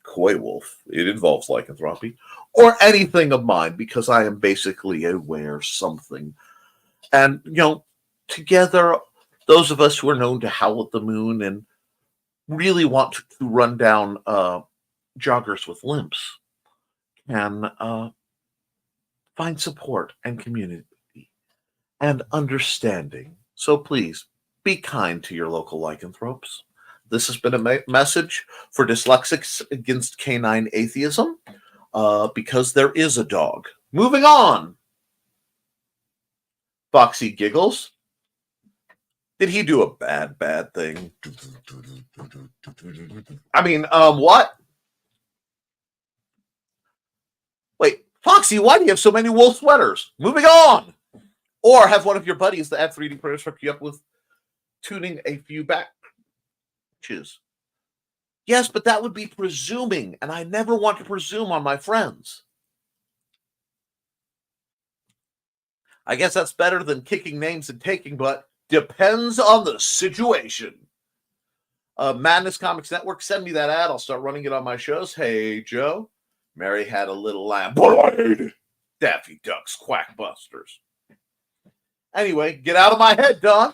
Koi Wolf, it involves lycanthropy, or anything of mine, because I am basically aware something. And, together, those of us who are known to howl at the moon and really want to run down joggers with limps can find support and community and understanding. So please, be kind to your local lycanthropes. This has been a message for dyslexics against canine atheism, because there is a dog. Moving on. Foxy giggles. Did he do a bad thing? I mean, what? Wait, Foxy, why do you have so many wool sweaters? Moving on. Or have one of your buddies that have 3D printers hook you up with tuning a few batches. Yes, but that would be presuming, and I never want to presume on my friends. I guess that's better than kicking names and taking, but depends on the situation. Madness Comics Network, send me that ad. I'll start running it on my shows. Hey, Joe. Mary had a little lamb. But I hate it. Daffy Duck's Quackbusters. Anyway, get out of my head, Don.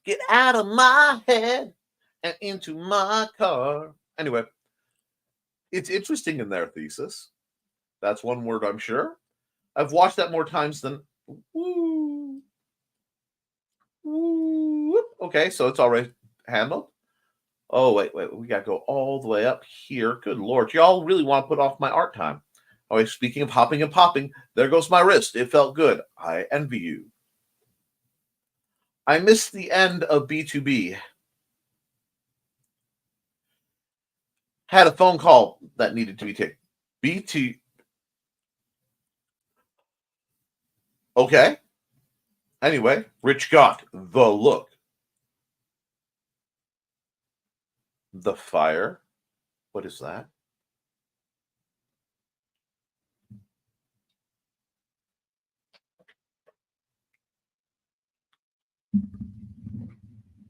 Get out of my head and into my car. Anyway, it's interesting in their thesis. That's one word, I'm sure. I've watched that more times than... Woo. Woo. Okay, so it's already handled. Oh, wait. We got to go all the way up here. Good Lord. Y'all really want to put off my art time. Oh, speaking of hopping and popping, there goes my wrist. It felt good. I envy you. I missed the end of B2B. Had a phone call that needed to be taken. B2... Okay. Anyway, Rich got the look. The fire. What is that?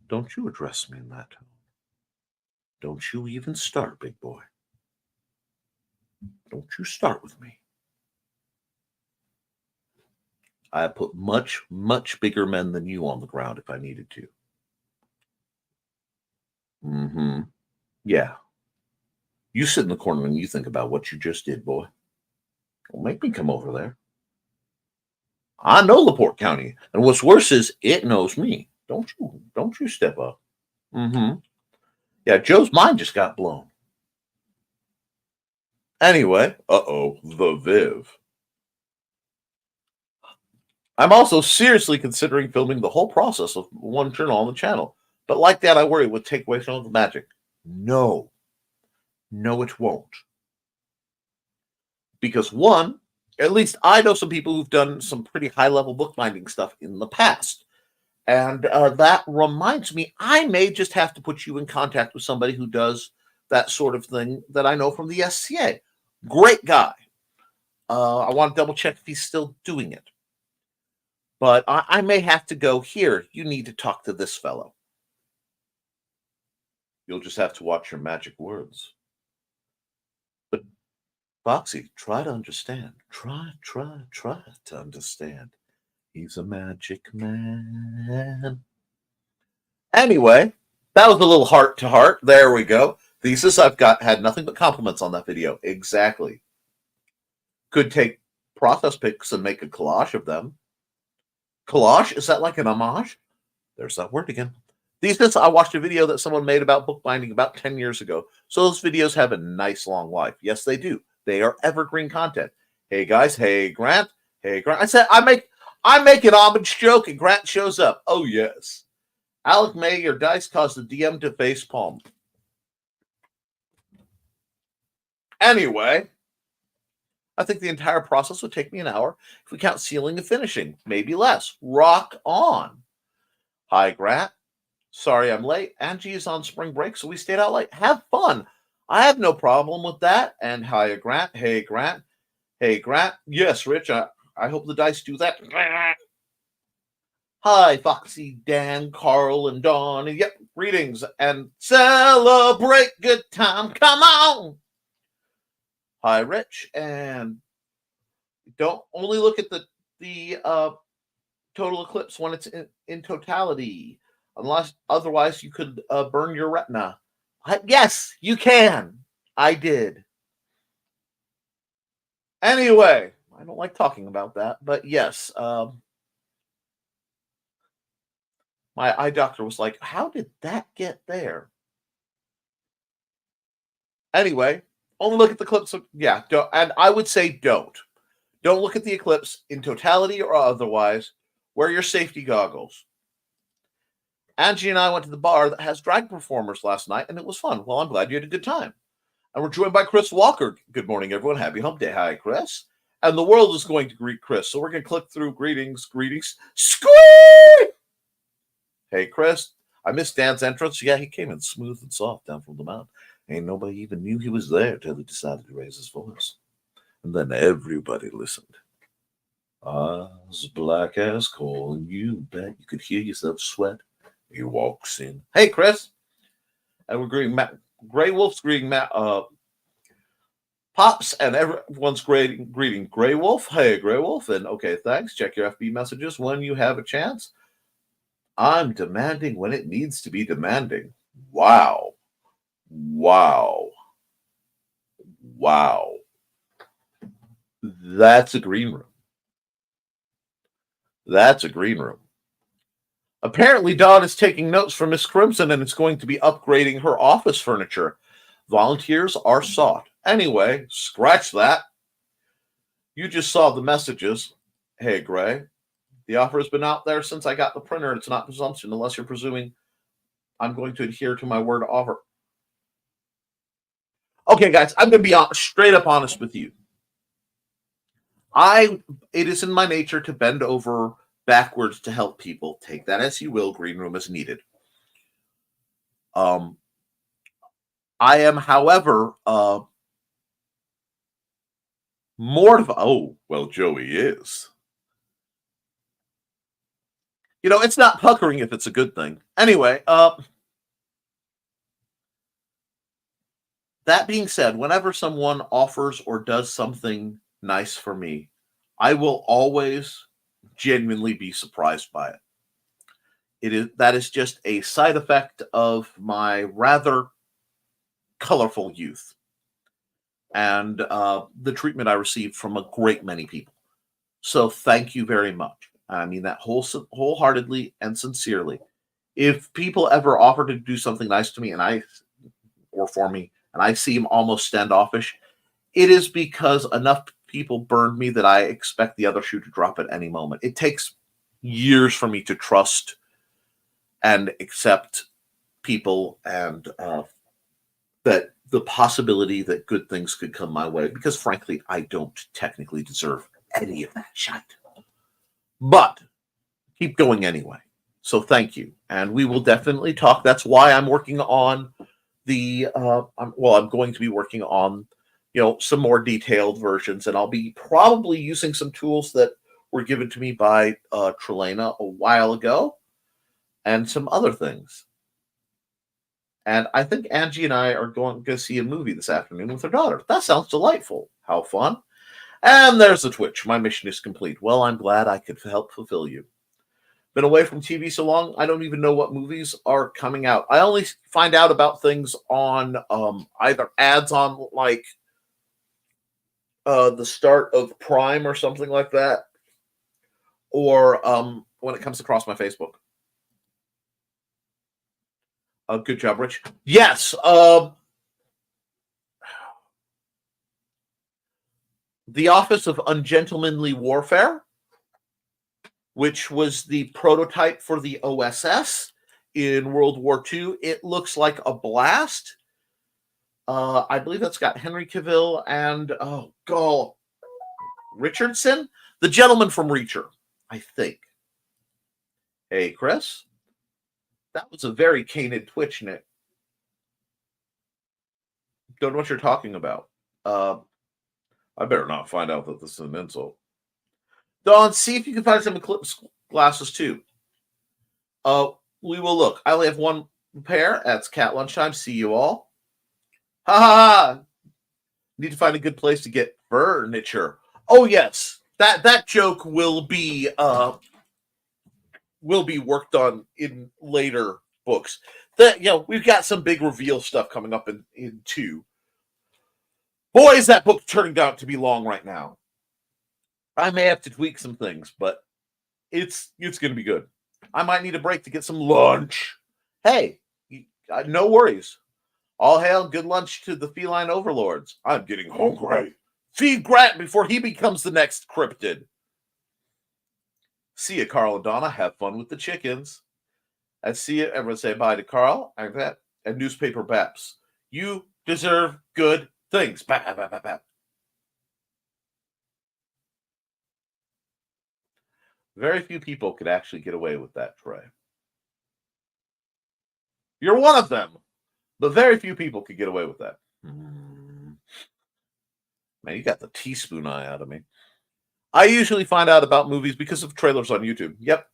Don't you address me in that tone. Don't you even start, big boy. Don't you start with me. I put much, much bigger men than you on the ground if I needed to. Mm-hmm. Yeah. You sit in the corner and you think about what you just did, boy. Don't make me come over there. I know LaPorte County, and what's worse is it knows me. Don't you step up. Mm-hmm. Yeah, Joe's mind just got blown. Anyway, the Viv. I'm also seriously considering filming the whole process of one journal on the channel. But like that, I worry it would take away some of the magic. No. No, it won't. Because one, at least I know some people who've done some pretty high-level bookbinding stuff in the past. And that reminds me, I may just have to put you in contact with somebody who does that sort of thing that I know from the SCA. Great guy. I want to double check if he's still doing it. But I may have to go here. You need to talk to this fellow. You'll just have to watch your magic words. But Foxy, try to understand. Try to understand. He's a magic man. Anyway, that was a little heart to heart. There we go. Thesis, had nothing but compliments on that video. Exactly. Could take process pics and make a collage of them. Collage? Is that like an homage? There's that word again. Thesis, I watched a video that someone made about bookbinding about 10 years ago. So those videos have a nice long life. Yes, they do. They are evergreen content. Hey guys, hey Grant, hey Grant. I said I make an homage joke and Grant shows up. Oh yes. Alec May, your dice caused the DM to face palm. Anyway, I think the entire process would take me an hour if we count sealing and finishing, maybe less. Rock on. Hi, Grant. Sorry I'm late. Angie is on spring break, so we stayed out late. Have fun. I have no problem with that. And hi, Grant. Hey, Grant. Hey, Grant. Yes, Rich, I hope the dice do that. Hi, Foxy, Dan, Carl, and Dawn. And yep, greetings and celebrate good time. Come on. Hi, Rich, and don't only look at the total eclipse when it's in totality, unless otherwise you could burn your retina. Yes, you can. I did. Anyway, I don't like talking about that, but yes, my eye doctor was like, "How did that get there?" Anyway. Only look at the eclipse. Yeah, don't, and I would say don't. Don't look at the eclipse in totality or otherwise. Wear your safety goggles. Angie and I went to the bar that has drag performers last night, and it was fun. Well, I'm glad you had a good time. And we're joined by Chris Walker. Good morning, everyone. Happy Hump Day. Hi, Chris. And the world is going to greet Chris, so we're going to click through greetings. Squee! Hey, Chris. I missed Dan's entrance. Yeah, he came in smooth and soft down from the mountain. Ain't nobody even knew he was there till he decided to raise his voice. And then everybody listened. As black as coal, and you bet you could hear yourself sweat. He walks in. Hey, Chris. And we're greeting Matt. Grey Wolf's greeting Matt. Pops, and everyone's greeting Grey Wolf. Hey, Grey Wolf. And okay, thanks. Check your FB messages when you have a chance. I'm demanding when it needs to be demanding. Wow. Wow. Wow. That's a green room. That's a green room. Apparently, Dawn is taking notes from Miss Crimson and is going to be upgrading her office furniture. Volunteers are sought. Anyway, scratch that. You just saw the messages. Hey, Gray. The offer has been out there since I got the printer. It's not presumption unless you're presuming I'm going to adhere to my word offer. Okay, guys, I'm going to be straight up honest with you. It is in my nature to bend over backwards to help people. Take that as you will. Green room is needed. I am, however, mortified. Oh, well, Joey is. You know, it's not puckering if it's a good thing. Anyway, that being said, whenever someone offers or does something nice for me, I will always genuinely be surprised by it. That is just a side effect of my rather colorful youth and the treatment I received from a great many people. So thank you very much. I mean that wholeheartedly and sincerely. If people ever offer to do something nice to me or for me, and I seem almost standoffish, it is because enough people burned me that I expect the other shoe to drop at any moment. It takes years for me to trust and accept people and that the possibility that good things could come my way, because frankly, I don't technically deserve any of that shit. But keep going anyway. So thank you. And we will definitely talk. That's why I'm working on I'm going to be working on, some more detailed versions, and I'll be probably using some tools that were given to me by Trelena a while ago and some other things. And I think Angie and I are going to go see a movie this afternoon with her daughter. That sounds delightful. How fun. And there's the Twitch. My mission is complete. Well, I'm glad I could help fulfill you. Been away from TV so long, I don't even know what movies are coming out. I only find out about things on either ads on like the start of Prime or something like that, or when it comes across my Facebook. Good job, Rich. Yes. The Office of Ungentlemanly Warfare, which was the prototype for the OSS in World War II. It looks like a blast. I believe that's got Henry Cavill and Richardson, the gentleman from Reacher, I think. Hey, Chris. That was a very canid twitch, Nick. Don't know what you're talking about. I better not find out that this is an insult. Don, see if you can find some Eclipse glasses too. We will look. I only have one pair. That's cat lunchtime. See you all. Ha ha ha! Need to find a good place to get furniture. Oh yes, that joke will be worked on in later books. We've got some big reveal stuff coming up in 2. Boy, is that book turning out to be long right now. I may have to tweak some things, but it's going to be good. I might need a break to get some lunch. Hey, no worries. All hail, good lunch to the feline overlords. I'm getting hungry. Feed Grant before he becomes the next cryptid. See you, Carl and Donna. Have fun with the chickens. And see you. Everyone say bye to Carl and Newspaper Baps. You deserve good things. Bap, bap, bap, bap. Very few people could actually get away with that, Trey. You're one of them, but very few people could get away with that. Man, you got the teaspoon eye out of me. I usually find out about movies because of trailers on YouTube. Yep.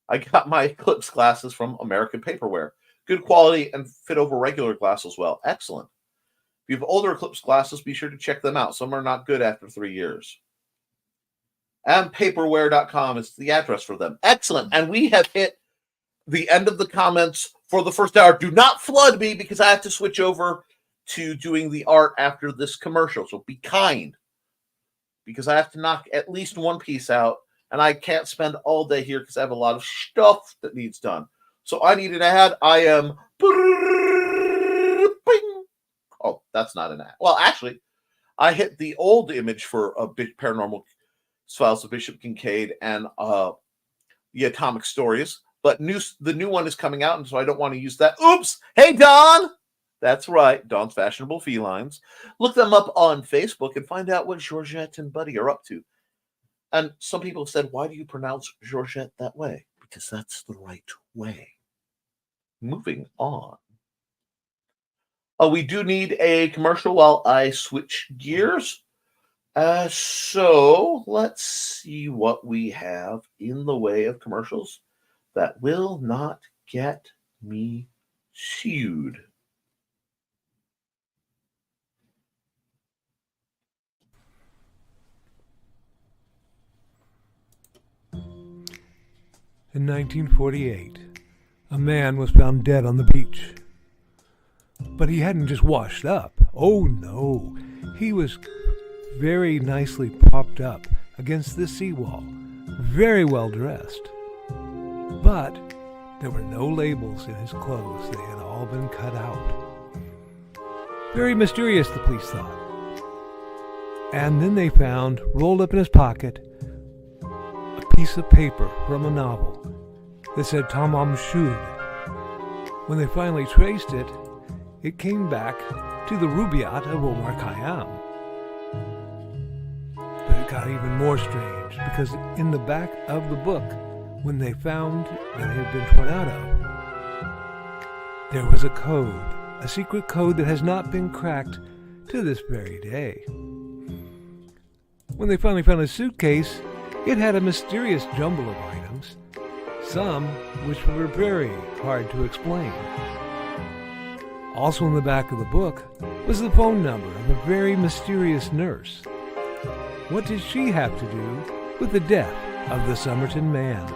I got my Eclipse glasses from American Paperware. Good quality and fit over regular glasses well. Excellent. If you have older Eclipse glasses, be sure to check them out. Some are not good after 3 years. And paperware.com is the address for them. Excellent. And we have hit the end of the comments for the first hour. Do not flood me because I have to switch over to doing the art after this commercial. So be kind, because I have to knock at least one piece out, and I can't spend all day here because I have a lot of stuff that needs done. So I need an ad. I am... Oh, that's not an ad. Well, actually, I hit the old image for a big Paranormal Files of Bishop Kincaid and the Atomic Stories, but the new one is coming out, and so I don't want to use that. Oops! Hey, Don! That's right, Dawn's Fashionable Felines. Look them up on Facebook and find out what Georgette and Buddy are up to. And some people said, why do you pronounce Georgette that way? Because that's the right way. Moving on. We do need a commercial while I switch gears. So let's see what we have in the way of commercials that will not get me sued. In 1948, a man was found dead on the beach. But he hadn't just washed up. Oh no, he was very nicely propped up against the seawall, very well dressed. But there were no labels in his clothes. They had all been cut out. Very mysterious, the police thought. And then they found, rolled up in his pocket, a piece of paper from a novel that said Tamam Shud. When they finally traced it, it came back to the Rubaiyat of Omar Khayyam. But it got even more strange, because in the back of the book, when they found that it had been torn out of, there was a code, a secret code that has not been cracked to this very day. When they finally found a suitcase, it had a mysterious jumble of items, some which were very hard to explain. Also in the back of the book was the phone number of a very mysterious nurse. What did she have to do with the death of the Somerton man?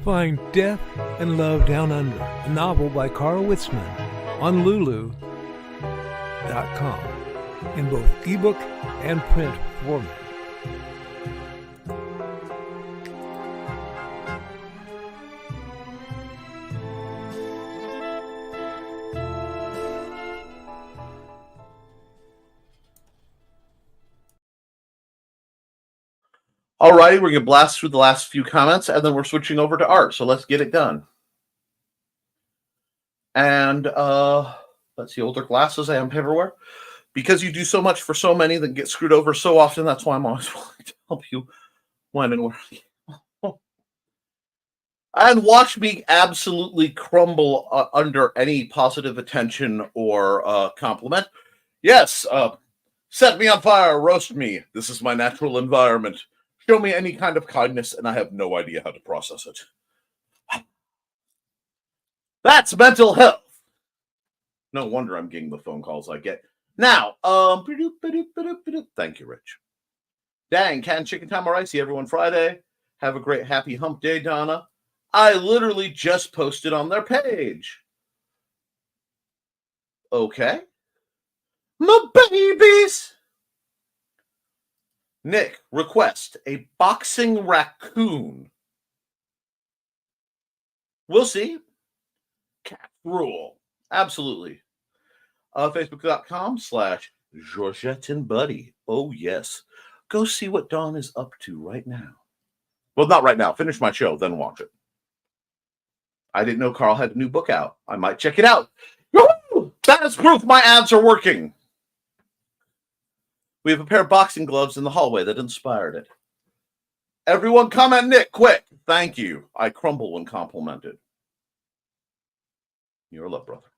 Find Death and Love Down Under, a novel by Carl Witzman, on Lulu.com in both ebook and print format. All righty, we're going to blast through the last few comments, and then we're switching over to art. So let's get it done. And let's see, older glasses, I am everywhere. Because you do so much for so many that get screwed over so often, that's why I'm always willing to help you when and where. And watch me absolutely crumble under any positive attention or compliment. Yes, set me on fire, roast me. This is my natural environment. Show me any kind of kindness, and I have no idea how to process it. That's mental health. No wonder I'm getting the phone calls I get. Now, thank you, Rich. Dang, canned chicken tamaraisi everyone Friday. Have a great happy hump day, Donna. I literally just posted on their page. Okay. My babies. Nick, request a boxing raccoon. We'll see. Cat rule. Absolutely. Facebook.com/Georgette and Buddy. Oh, yes. Go see what Dawn is up to right now. Well, not right now. Finish my show, then watch it. I didn't know Carl had a new book out. I might check it out. Woo! That is proof my ads are working. We have a pair of boxing gloves in the hallway that inspired it. Everyone comment Nick, quick. Thank you. I crumble when complimented. You're a love brother.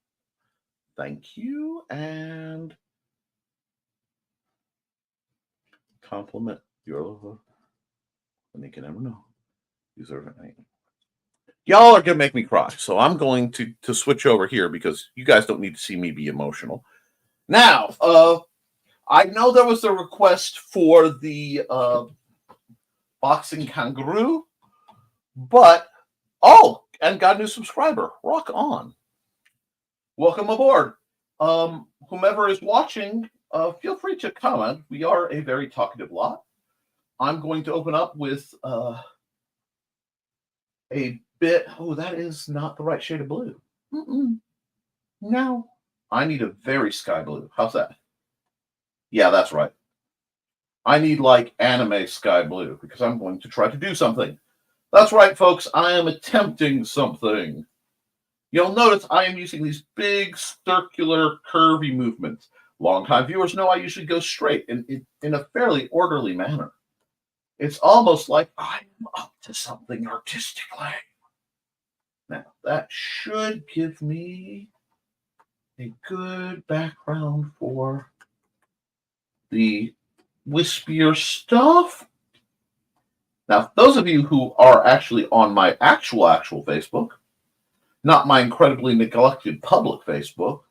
Thank you. And compliment your love brother. And you can never know. These are y'all are going to make me cry. So I'm going to switch over here because you guys don't need to see me be emotional. Now, I know there was a request for the boxing kangaroo, but and got a new subscriber. Rock on. Welcome aboard. Whomever is watching, feel free to comment. We are a very talkative lot. I'm going to open up with a bit. Oh, that is not the right shade of blue. No. I need a very sky blue. How's that? Yeah, that's right. I need like anime sky blue because I'm going to try to do something. That's right, folks. I am attempting something. You'll notice I am using these big circular curvy movements. Longtime viewers know I usually go straight in a fairly orderly manner. It's almost like I'm up to something artistically. Now, that should give me a good background for the wispier stuff. Now, those of you who are actually on my actual Facebook, not my incredibly neglected public Facebook,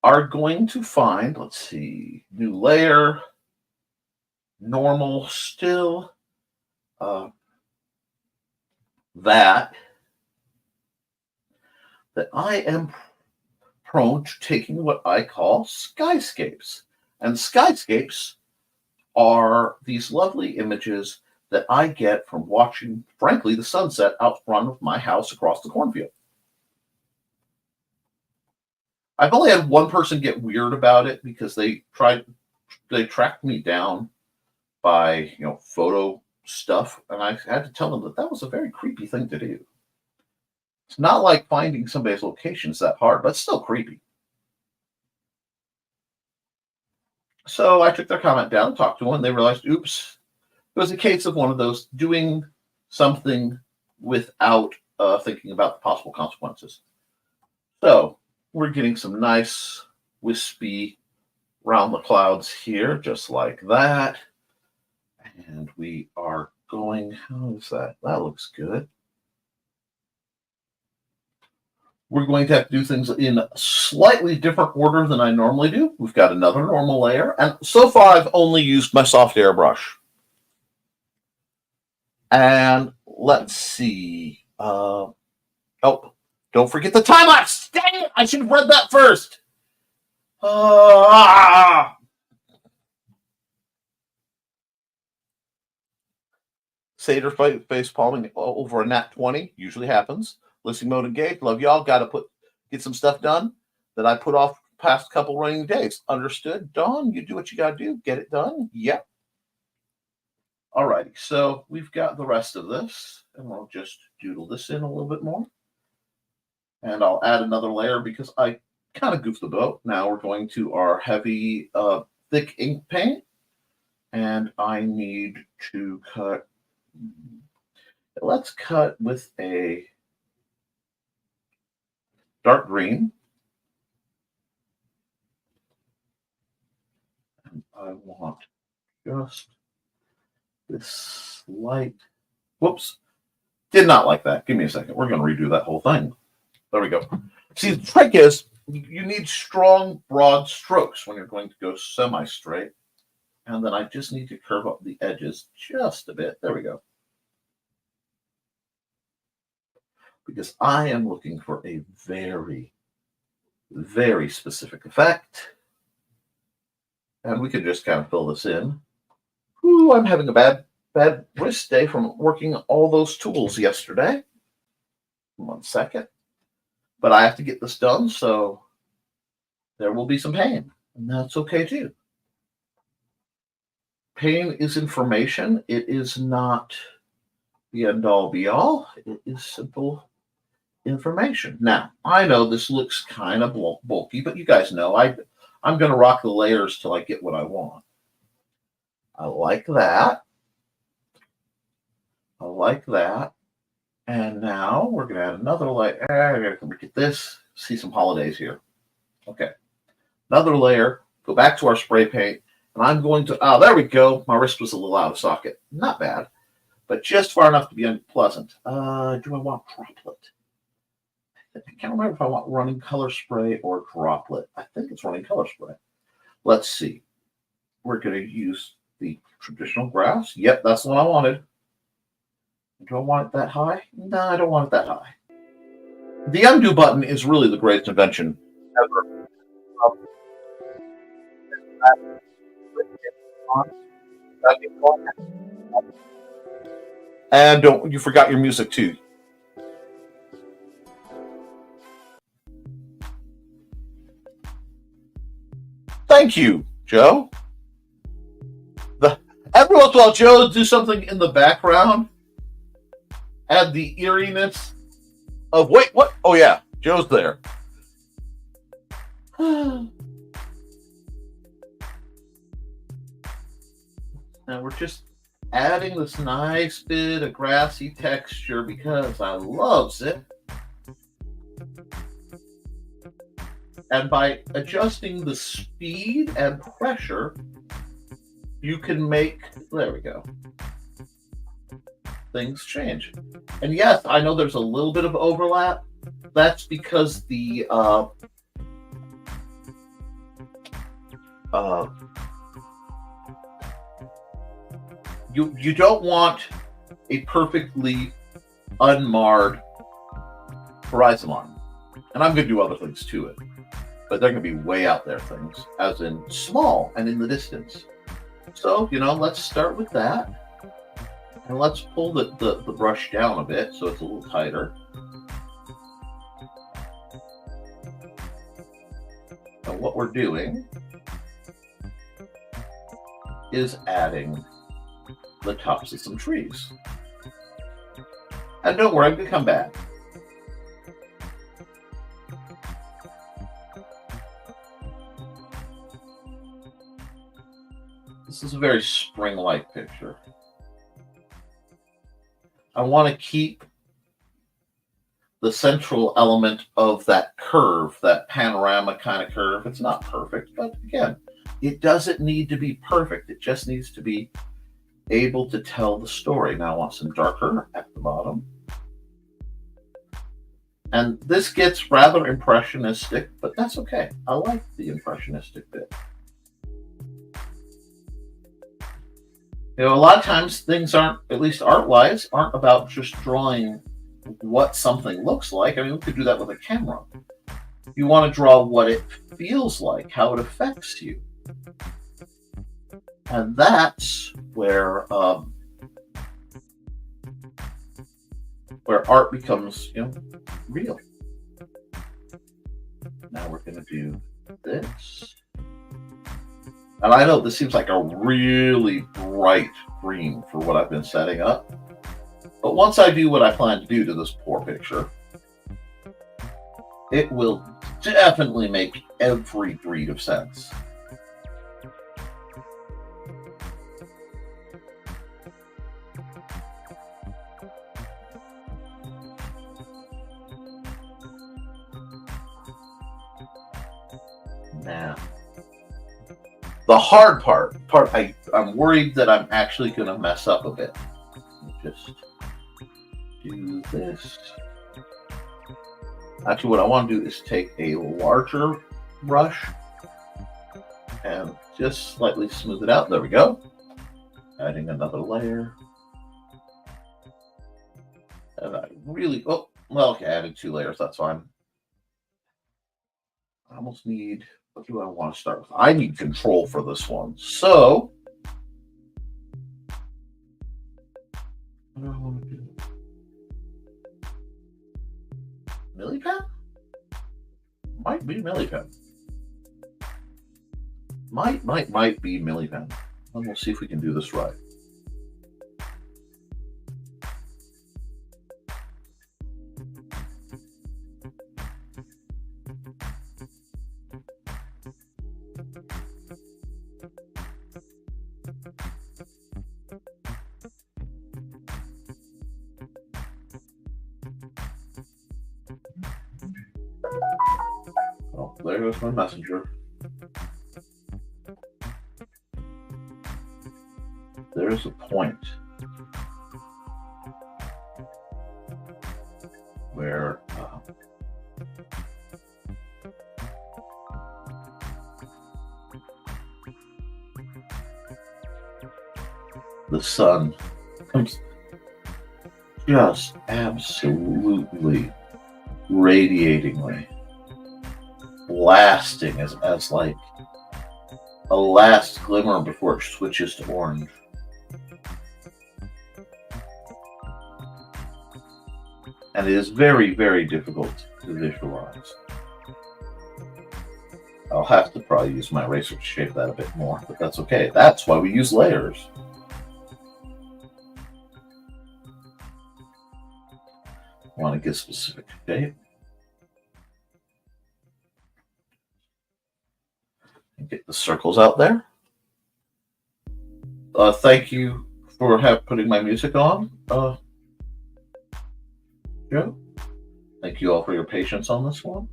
are going to find, let's see, new layer, normal still, that I am prone to taking what I call skyscapes. And skyscapes are these lovely images that I get from watching, frankly, the sunset out front of my house across the cornfield. I've only had one person get weird about it because they tracked me down by, photo stuff. And I had to tell them that was a very creepy thing to do. It's not like finding somebody's location is that hard, but it's still creepy. So I took their comment down, talked to them, and they realized, oops, it was a case of one of those doing something without thinking about the possible consequences. So we're getting some nice wispy round the clouds here, just like that. And we are going, how is that? That looks good. We're going to have to do things in a slightly different order than I normally do. We've got another normal layer. And so far, I've only used my soft airbrush. And let's see. Oh, don't forget the time lapse. Dang it! I should have read that first. Seder face palming over a nat 20 usually happens. Listening mode engaged. Love y'all. Got to get some stuff done that I put off past couple running days. Understood. Dawn, you do what you got to do. Get it done. Yep. All righty. So we've got the rest of this, and we'll just doodle this in a little bit more. And I'll add another layer because I kind of goofed the boat. Now we're going to our heavy, thick ink paint, and I need to cut. Let's cut with a dark green. And I want just this light. Whoops. Did not like that. Give me a second. We're going to redo that whole thing. There we go. See, the trick is you need strong, broad strokes when you're going to go semi-straight. And then I just need to curve up the edges just a bit. There we go. Because I am looking for a very, very specific effect. And we can just kind of fill this in. Ooh, I'm having a bad wrist day from working all those tools yesterday. 1 second. But I have to get this done, so there will be some pain. And that's okay too. Pain is information. It is not the end-all be-all. It is simple information. Now, I know this looks kind of bulky, but you guys know I'm going to rock the layers till I get what I want. I like that. I like that. And now we're going to add another layer. I got to get this. See some holidays here. Okay. Another layer. Go back to our spray paint. And I'm going to, there we go. My wrist was a little out of socket. Not bad, but just far enough to be unpleasant. Do I want droplet? I can't remember if I want running color spray or droplet. I think it's running color spray. Let's see. We're going to use the traditional grass. Yep, that's the one I wanted. Do I want it that high? No, I don't want it that high. The undo button is really the greatest invention ever. And you forgot your music too. Thank you, Joe. Every once in a while, Joe will do something in the background. Add the eeriness of, wait, what? Oh, yeah, Joe's there. Now we're just adding this nice bit of grassy texture because I loves it. And by adjusting the speed and pressure, you can make, there we go, things change. And yes, I know there's a little bit of overlap. That's because the you don't want a perfectly unmarred horizon line. And I'm going to do other things to it. But they're going to be way out there things, as in small and in the distance. So, let's start with that. And let's pull the brush down a bit so it's a little tighter. And what we're doing is adding the tops of some trees. And don't worry, I'm going to come back. This is a very spring-like picture. I want to keep the central element of that curve, that panorama kind of curve. It's not perfect, but again, it doesn't need to be perfect. It just needs to be able to tell the story. Now I want some darker at the bottom. And this gets rather impressionistic, but that's okay. I like the impressionistic bit. You know, a lot of times things aren't, at least art-wise, aren't about just drawing what something looks like. I mean, we could do that with a camera. You want to draw what it feels like, how it affects you. And that's where art becomes, you know, real. Now we're going to do this. And I know this seems like a really bright green for what I've been setting up. But once I do what I plan to do to this poor picture, it will definitely make every breed of sense. Now, the hard part I'm worried that I'm actually going to mess up a bit. Just do this. Actually, what I want to do is take a larger brush and just slightly smooth it out. There we go. Adding another layer. And I really, oh, well, okay, I added 2 layers. That's fine. I almost need, what do I want to start with? I need control for this one. So, what do I want to do? Millipen? Might be Millipen. Might be Millipen. And we'll see if we can do this right. Oh, there goes my messenger. There's a point where the sun comes just absolutely radiatingly blasting as like a last glimmer before it switches to orange. And it is very, very difficult to visualize. I'll have to probably use my eraser to shape that a bit more, but that's okay. That's why we use layers. I want to get specific shape. And get the circles out there. Thank you for putting my music on, Joe. Thank you all for your patience on this one.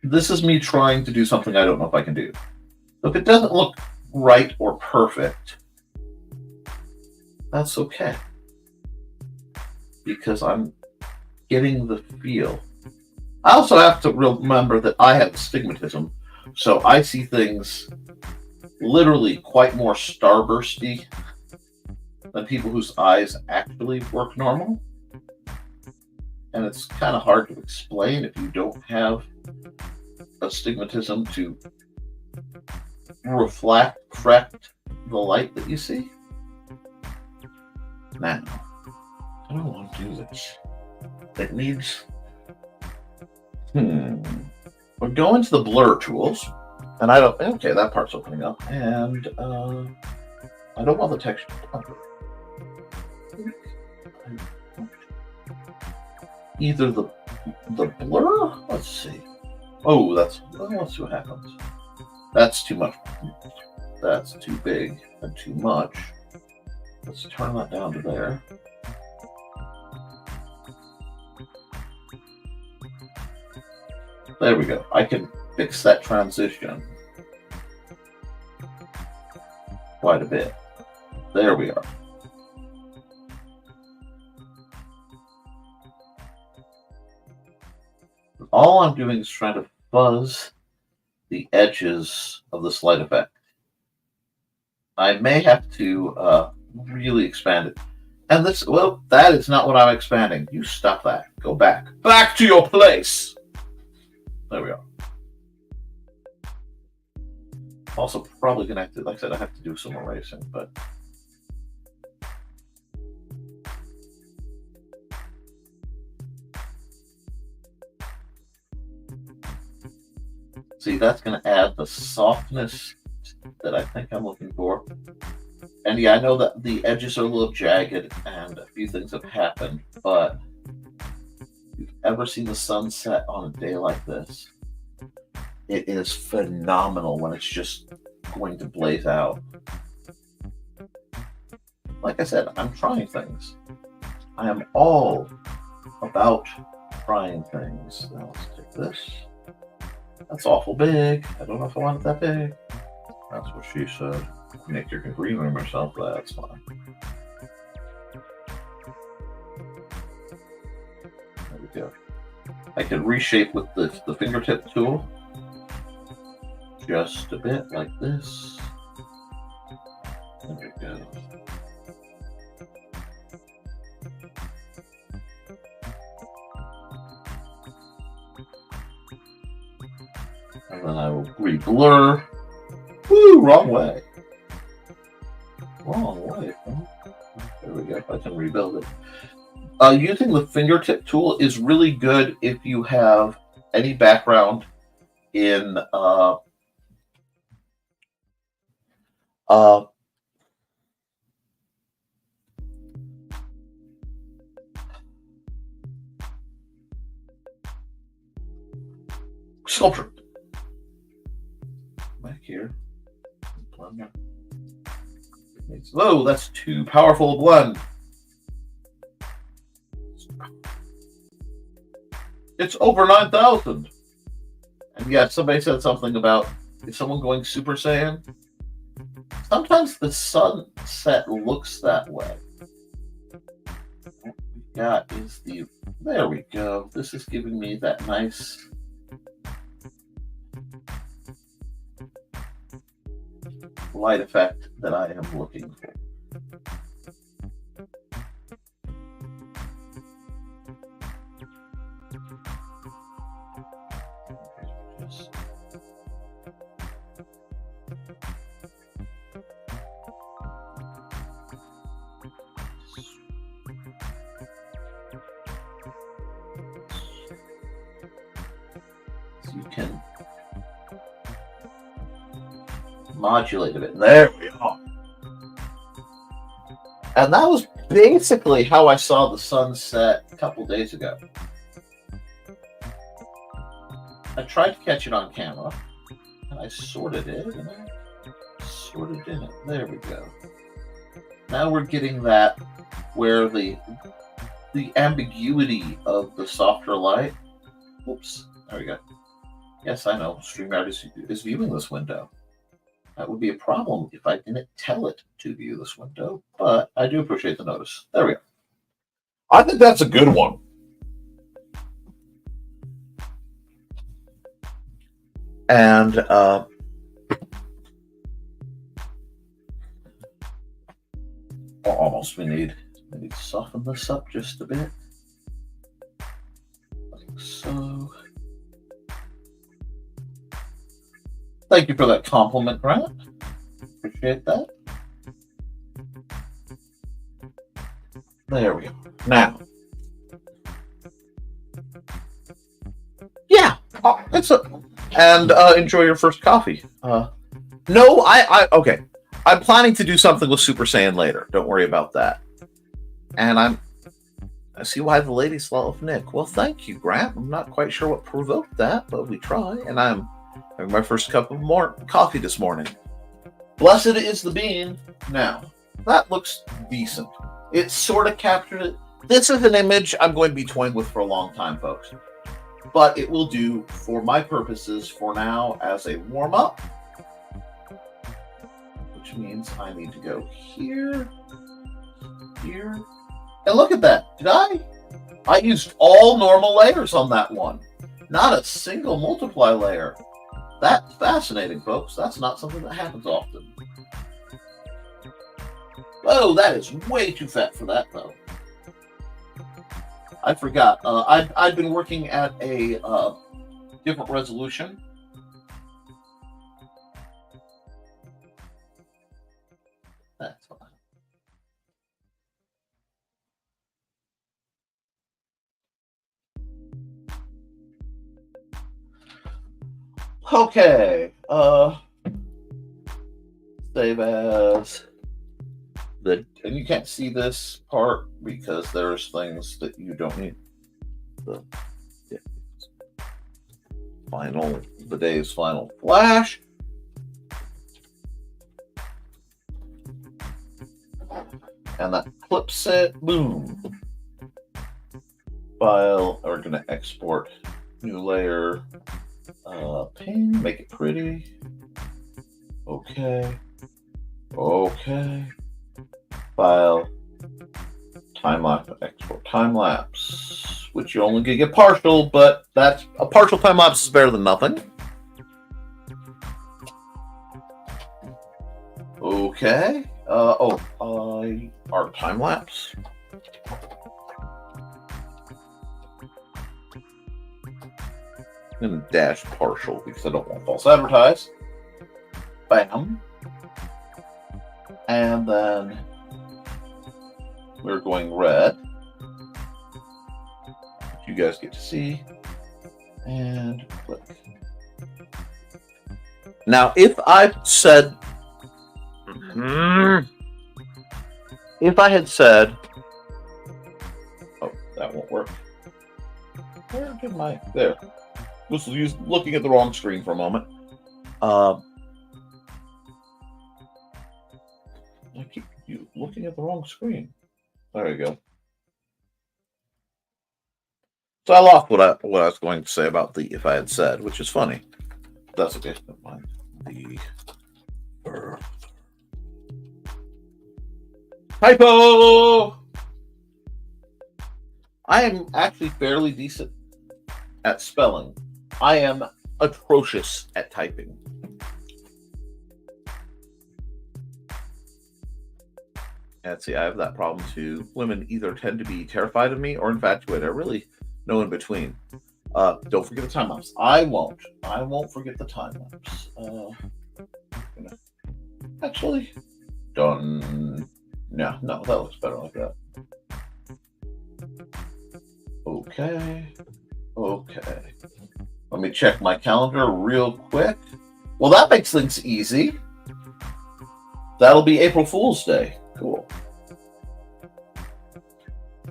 This is me trying to do something I don't know if I can do. So if it doesn't look right or perfect, that's okay. Because I'm getting the feel. I also have to remember that I have astigmatism, so I see things literally quite more starbursty than people whose eyes actually work normal. And it's kind of hard to explain if you don't have astigmatism to reflect the light that you see. Now, I don't want to do this. It needs... we're going to the blur tools, and I don't. Okay, that part's opening up, and I don't want the texture. Either the blur. Let's see. Oh, let's see what happens. That's too much. That's too big and too much. Let's turn that down to there. There we go. I can fix that transition quite a bit. There we are. All I'm doing is trying to fuzz the edges of the slight effect. I may have to really expand it. And this, well, that is not what I'm expanding. You stop that. Go back. Back to your place. There we are. Also, probably going to have to, like I said, I have to do some erasing, but. See, that's going to add the softness that I think I'm looking for. And yeah, I know that the edges are a little jagged and a few things have happened, but if you've ever seen the sunset on a day like this, it is phenomenal when it's just going to blaze out. Like I said, I'm trying things. I am all about trying things. Now let's take this. That's awful big. I don't know if I want it that big. That's what she said. Nick, you can green room yourself. That's fine. There we go. I can reshape with the fingertip tool. Just a bit like this. There we go. And then I will re-blur. Woo, wrong way. Wrong way. There we go. I can rebuild it. Using the fingertip tool is really good if you have any background in sculpture. Back here. Whoa, that's too powerful a blend. It's over 9,000. And yeah, somebody said something about, is someone going Super Saiyan? Sometimes the sunset looks that way. What we got is the, there we go. This is giving me that nice light effect that I am looking for. So you can modulate a bit. There we are. And that was basically how I saw the sunset a couple days ago. I tried to catch it on camera, and I sorted it, and I sorted in it. There we go. Now we're getting that where the ambiguity of the softer light. Oops, there we go. Yes, I know, StreamYard is viewing this window. That would be a problem if I didn't tell it to view this window, but I do appreciate the notice. There we go. I think that's a good one. And almost we need to soften this up just a bit. Like so. Thank you for that compliment, Grant. Appreciate that. There we go. Now, yeah, it's a and enjoy your first coffee. No, okay. I'm planning to do something with Super Saiyan later. Don't worry about that. And I see why the ladies love Nick. Well, thank you, Grant. I'm not quite sure what provoked that, but we try. And I'm having my first cup of coffee this morning. Blessed is the bean. Now, that looks decent. It sort of captured it. This is an image I'm going to be toying with for a long time, folks. But it will do for my purposes for now as a warm-up. Which means I need to go here, here. And look at that. Did I used all normal layers on that one. Not a single multiply layer. That's fascinating, folks. That's not something that happens often. Oh, that is way too fat for that, though. I forgot. I'd been working at a different resolution. That's fine. Okay. Save as. And you can't see this part because there's things that you don't need. The day's final flash. And that clips it. Boom. File. We're going to export new layer. Ping. Make it pretty. Okay. Okay. File. Time-lapse. Export time-lapse. Which you only can get partial, but that's a partial time-lapse is better than nothing. Okay. Our time lapse. I'm gonna dash partial because I don't want false advertise. Bam. And then we're going red. You guys get to see. And click. Now, if I said if I had said, oh, that won't work. Where did my, there. This was looking at the wrong screen for a moment. I keep looking at the wrong screen. There you go. So I lost what I was going to say about the if I had said, which is funny. That's okay. Never mind. The typo! I am actually fairly decent at spelling. I am atrocious at typing. And see, I have that problem too. Women either tend to be terrified of me or infatuated. I really no in between. Don't forget the time lapse. I won't forget the time lapse. Actually, done. No, that looks better like that. Okay. Let me check my calendar real quick. Well, that makes things easy. That'll be April Fool's Day. Cool.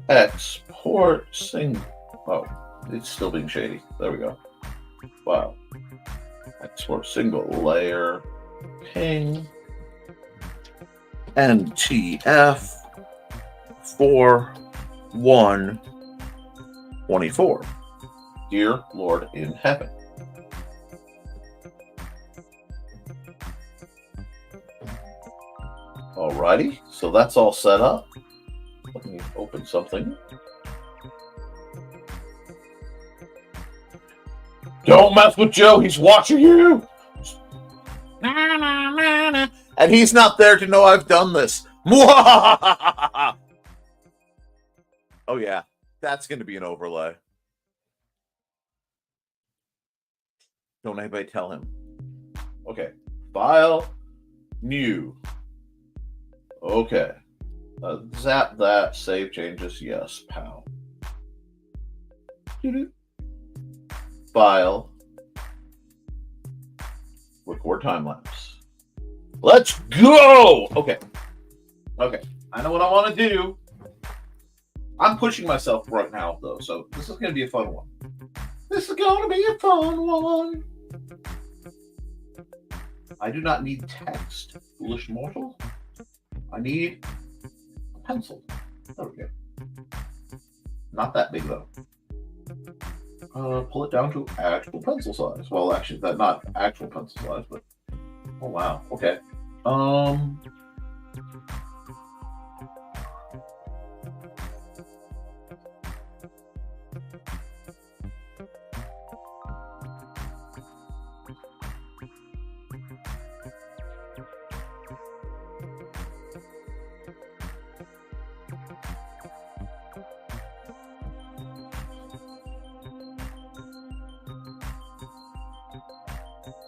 Export single. Oh, it's still being shady. There we go. Wow. Export single layer. Ping. NTF 4124. Dear Lord in heaven. Alrighty, so that's all set up. Let me open something. Don't mess with Joe, he's watching you! And he's not there to know I've done this. Oh yeah, that's going to be an overlay. Don't anybody tell him. Okay, file, new. Okay, zap that, save changes, yes, pow. File, Record time lapse. Let's go! Okay. I know what I want to do. I'm pushing myself right now, though, so this is going to be a fun one. I do not need text, foolish mortal. I need a pencil. There we go. Not that big, though. Pull it down to actual pencil size. Well, actually, that's not actual pencil size, but oh wow. Okay.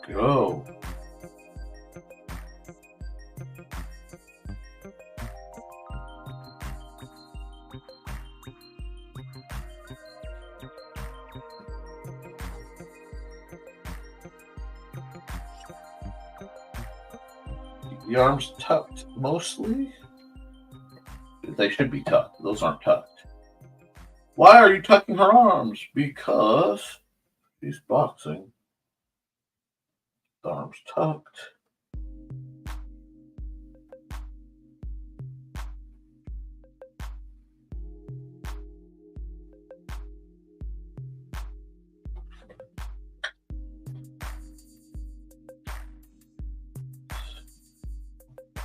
Go. Keep the arms tucked mostly. They should be tucked. Those aren't tucked. Why are you tucking her arms? Because she's boxing. Arms tucked.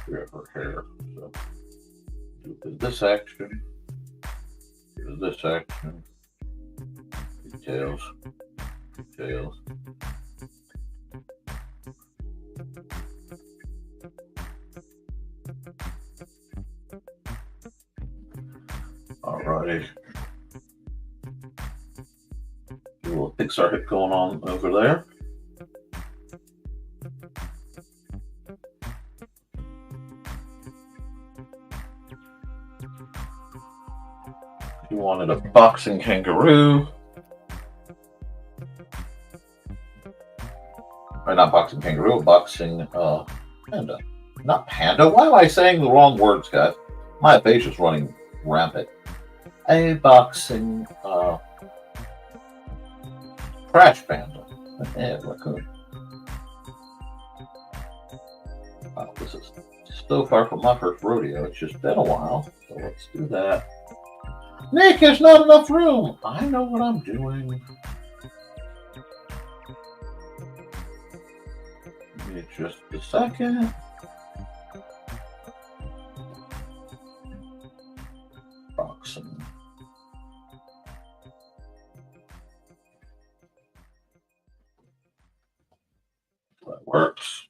Here her hair. So do this action. Here's this action. Details. Details. Alrighty. A little Pixar hit going on over there. You wanted a boxing kangaroo. Or not boxing kangaroo, boxing panda. Not panda. Why am I saying the wrong words, guys? My aphasia is running rampant. A boxing trash panda. Yeah, raccoon. Wow, this is so far from my first rodeo. It's just been a while. So let's do that. Nick, there's not enough room. I know what I'm doing. Give me just a second. Boxing. That works.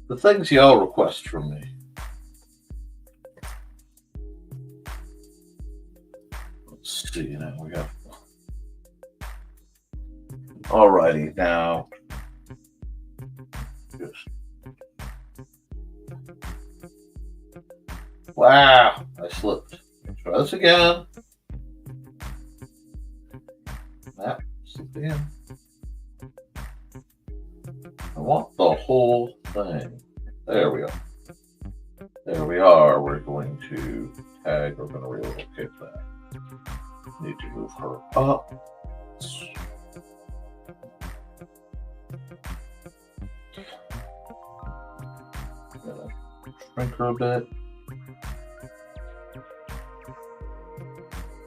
The things y'all request from me. Let's see, now we have. Alrighty, now. Just. Wow, I slipped. Try this again. That slipped again. I want the whole thing. There we are. There we are. We're going to tag. We're going to relocate that. Need to move her up. Gonna shrink her a bit.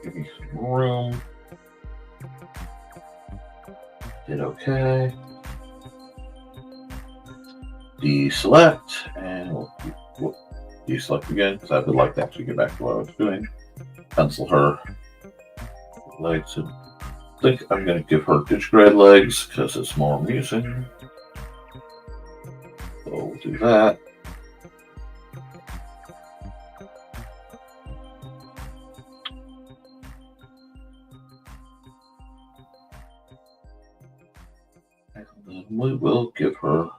Give me some room. Did okay. Deselect, and we'll deselect again because I would like to actually get back to what I was doing. Pencil her legs. And I think I'm going to give her digitigrade legs because it's more amusing. So we'll do that. And then we will give her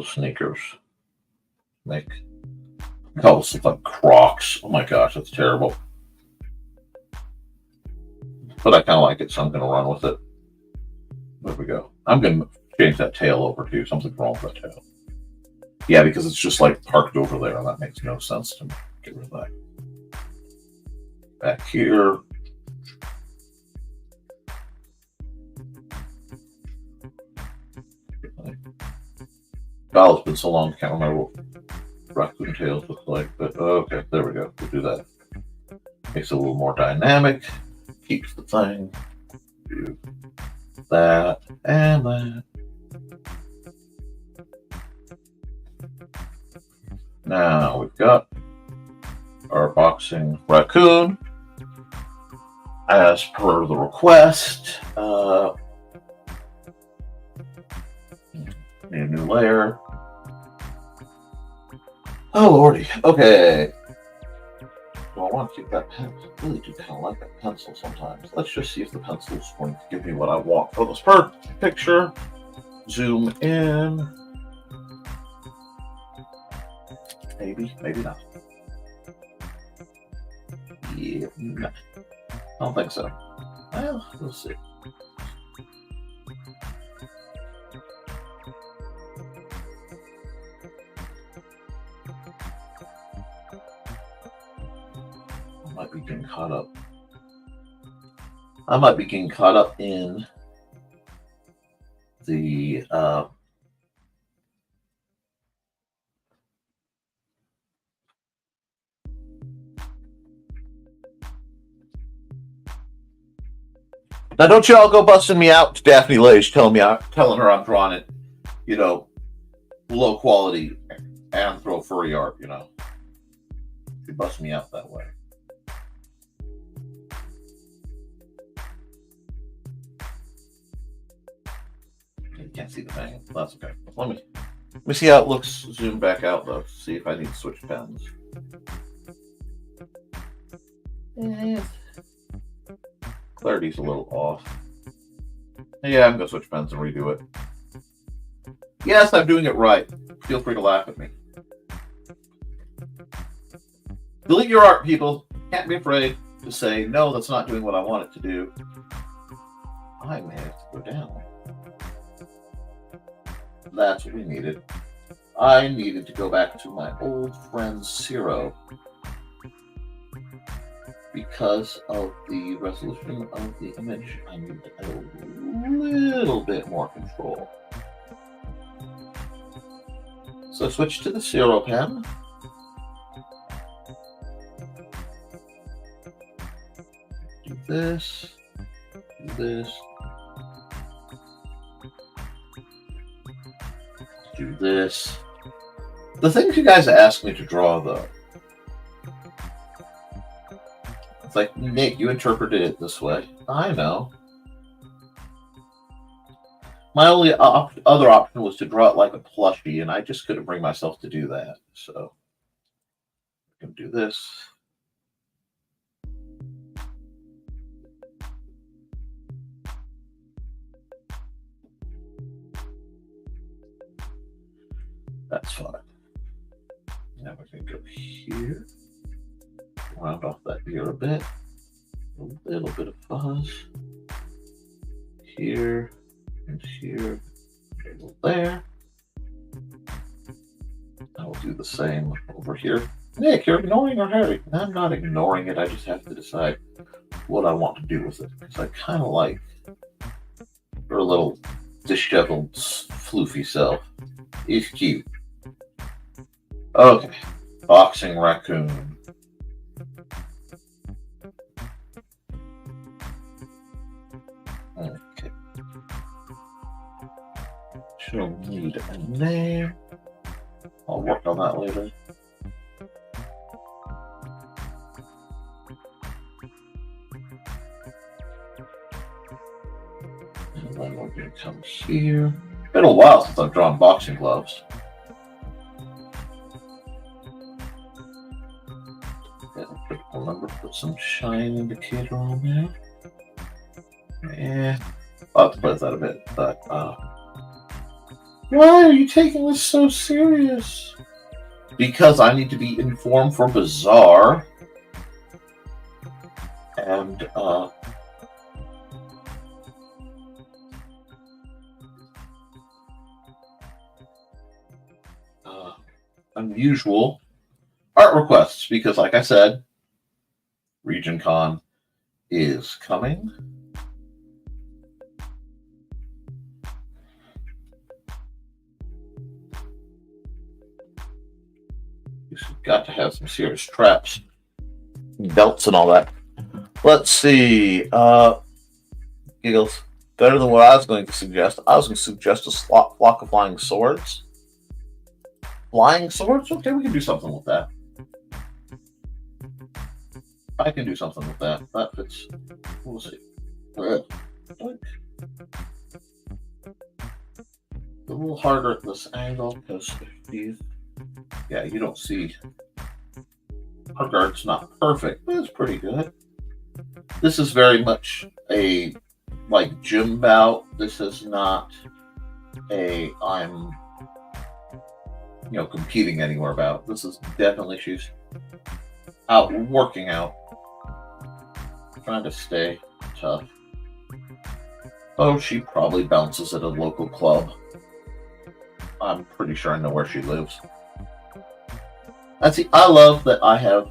those sneakers. Make those look like Crocs. Oh my gosh, that's terrible. But I kind of like it, so I'm going to run with it. There we go. I'm going to change that tail over too. Something's wrong with that tail. Yeah, because it's just like parked over there, and that makes no sense to me. Get rid of that. Back here. God, it's been so long, I can't remember what raccoon tails look like, but okay, there we go. We'll do that. Makes it a little more dynamic. Keeps the thing. Do that and that. Now we've got our boxing raccoon as per the request. Need a new layer. Oh lordy. Okay. Well, I want to keep that pencil. I really do kind of like that pencil sometimes. Let's just see if the pencil is going to give me what I want for this picture. Zoom in. Maybe, maybe not. Yeah, no. I don't think so. Well, we'll see. I might be getting caught up. I might be getting caught up in the now don't you all go busting me out to Daphne Lage telling her I'm drawing it, low quality anthro furry art, You bust me out that way. You can't see the thing. That's okay. Let me see how it looks. Zoom back out though. See if I need to switch pens. Clarity's a little off. Yeah, I'm gonna switch pens and redo it. Yes, I'm doing it right. Feel free to laugh at me. Delete your art, people. Can't be afraid to say, no, that's not doing what I want it to do. I may have to go down. That's what we needed. I needed to go back to my old friend Zero because of the resolution of the image. I need a little bit more control. So switch to the Zero pen. Do this. Do this. Do this. The things you guys ask me to draw, though, it's like, Nick, you interpreted it this way. I know. My only other option was to draw it like a plushie, and I just couldn't bring myself to do that. So, I can do this. That's fine. Now we're going to go here. Round off that ear a bit. A little bit of fuzz. Here and here. A little there. I will do the same over here. Nick, you're ignoring our Harry. I'm not ignoring it. I just have to decide what I want to do with it. Because I kind of like her little disheveled, floofy self. He's cute. Okay. Boxing raccoon. Okay. She'll need a name. I'll work on that later. And then we're going to come here. It's been a while since I've drawn boxing gloves. Remember to put some shine indicator on there. Yeah, I'll have to play with that a bit, but Why are you taking this so serious? Because I need to be informed for Bazaar. And, unusual art requests. Because, like I said, Region Con is coming. You've got to have some serious traps, belts, and all that. Let's see. Giggles. Better than what I was going to suggest. I was going to suggest a flock of flying swords. Flying swords? Okay, we can do something with that. I can do something with that. That fits. We'll see. A little harder at this angle because these. Yeah, you don't see. Our guard's not perfect, but it's pretty good. This is very much a gym bout. This is not a I'm competing anywhere bout. This is definitely she's out working out, trying to stay tough. Oh, she probably bounces at a local club. I'm pretty sure I know where she lives. I love that I have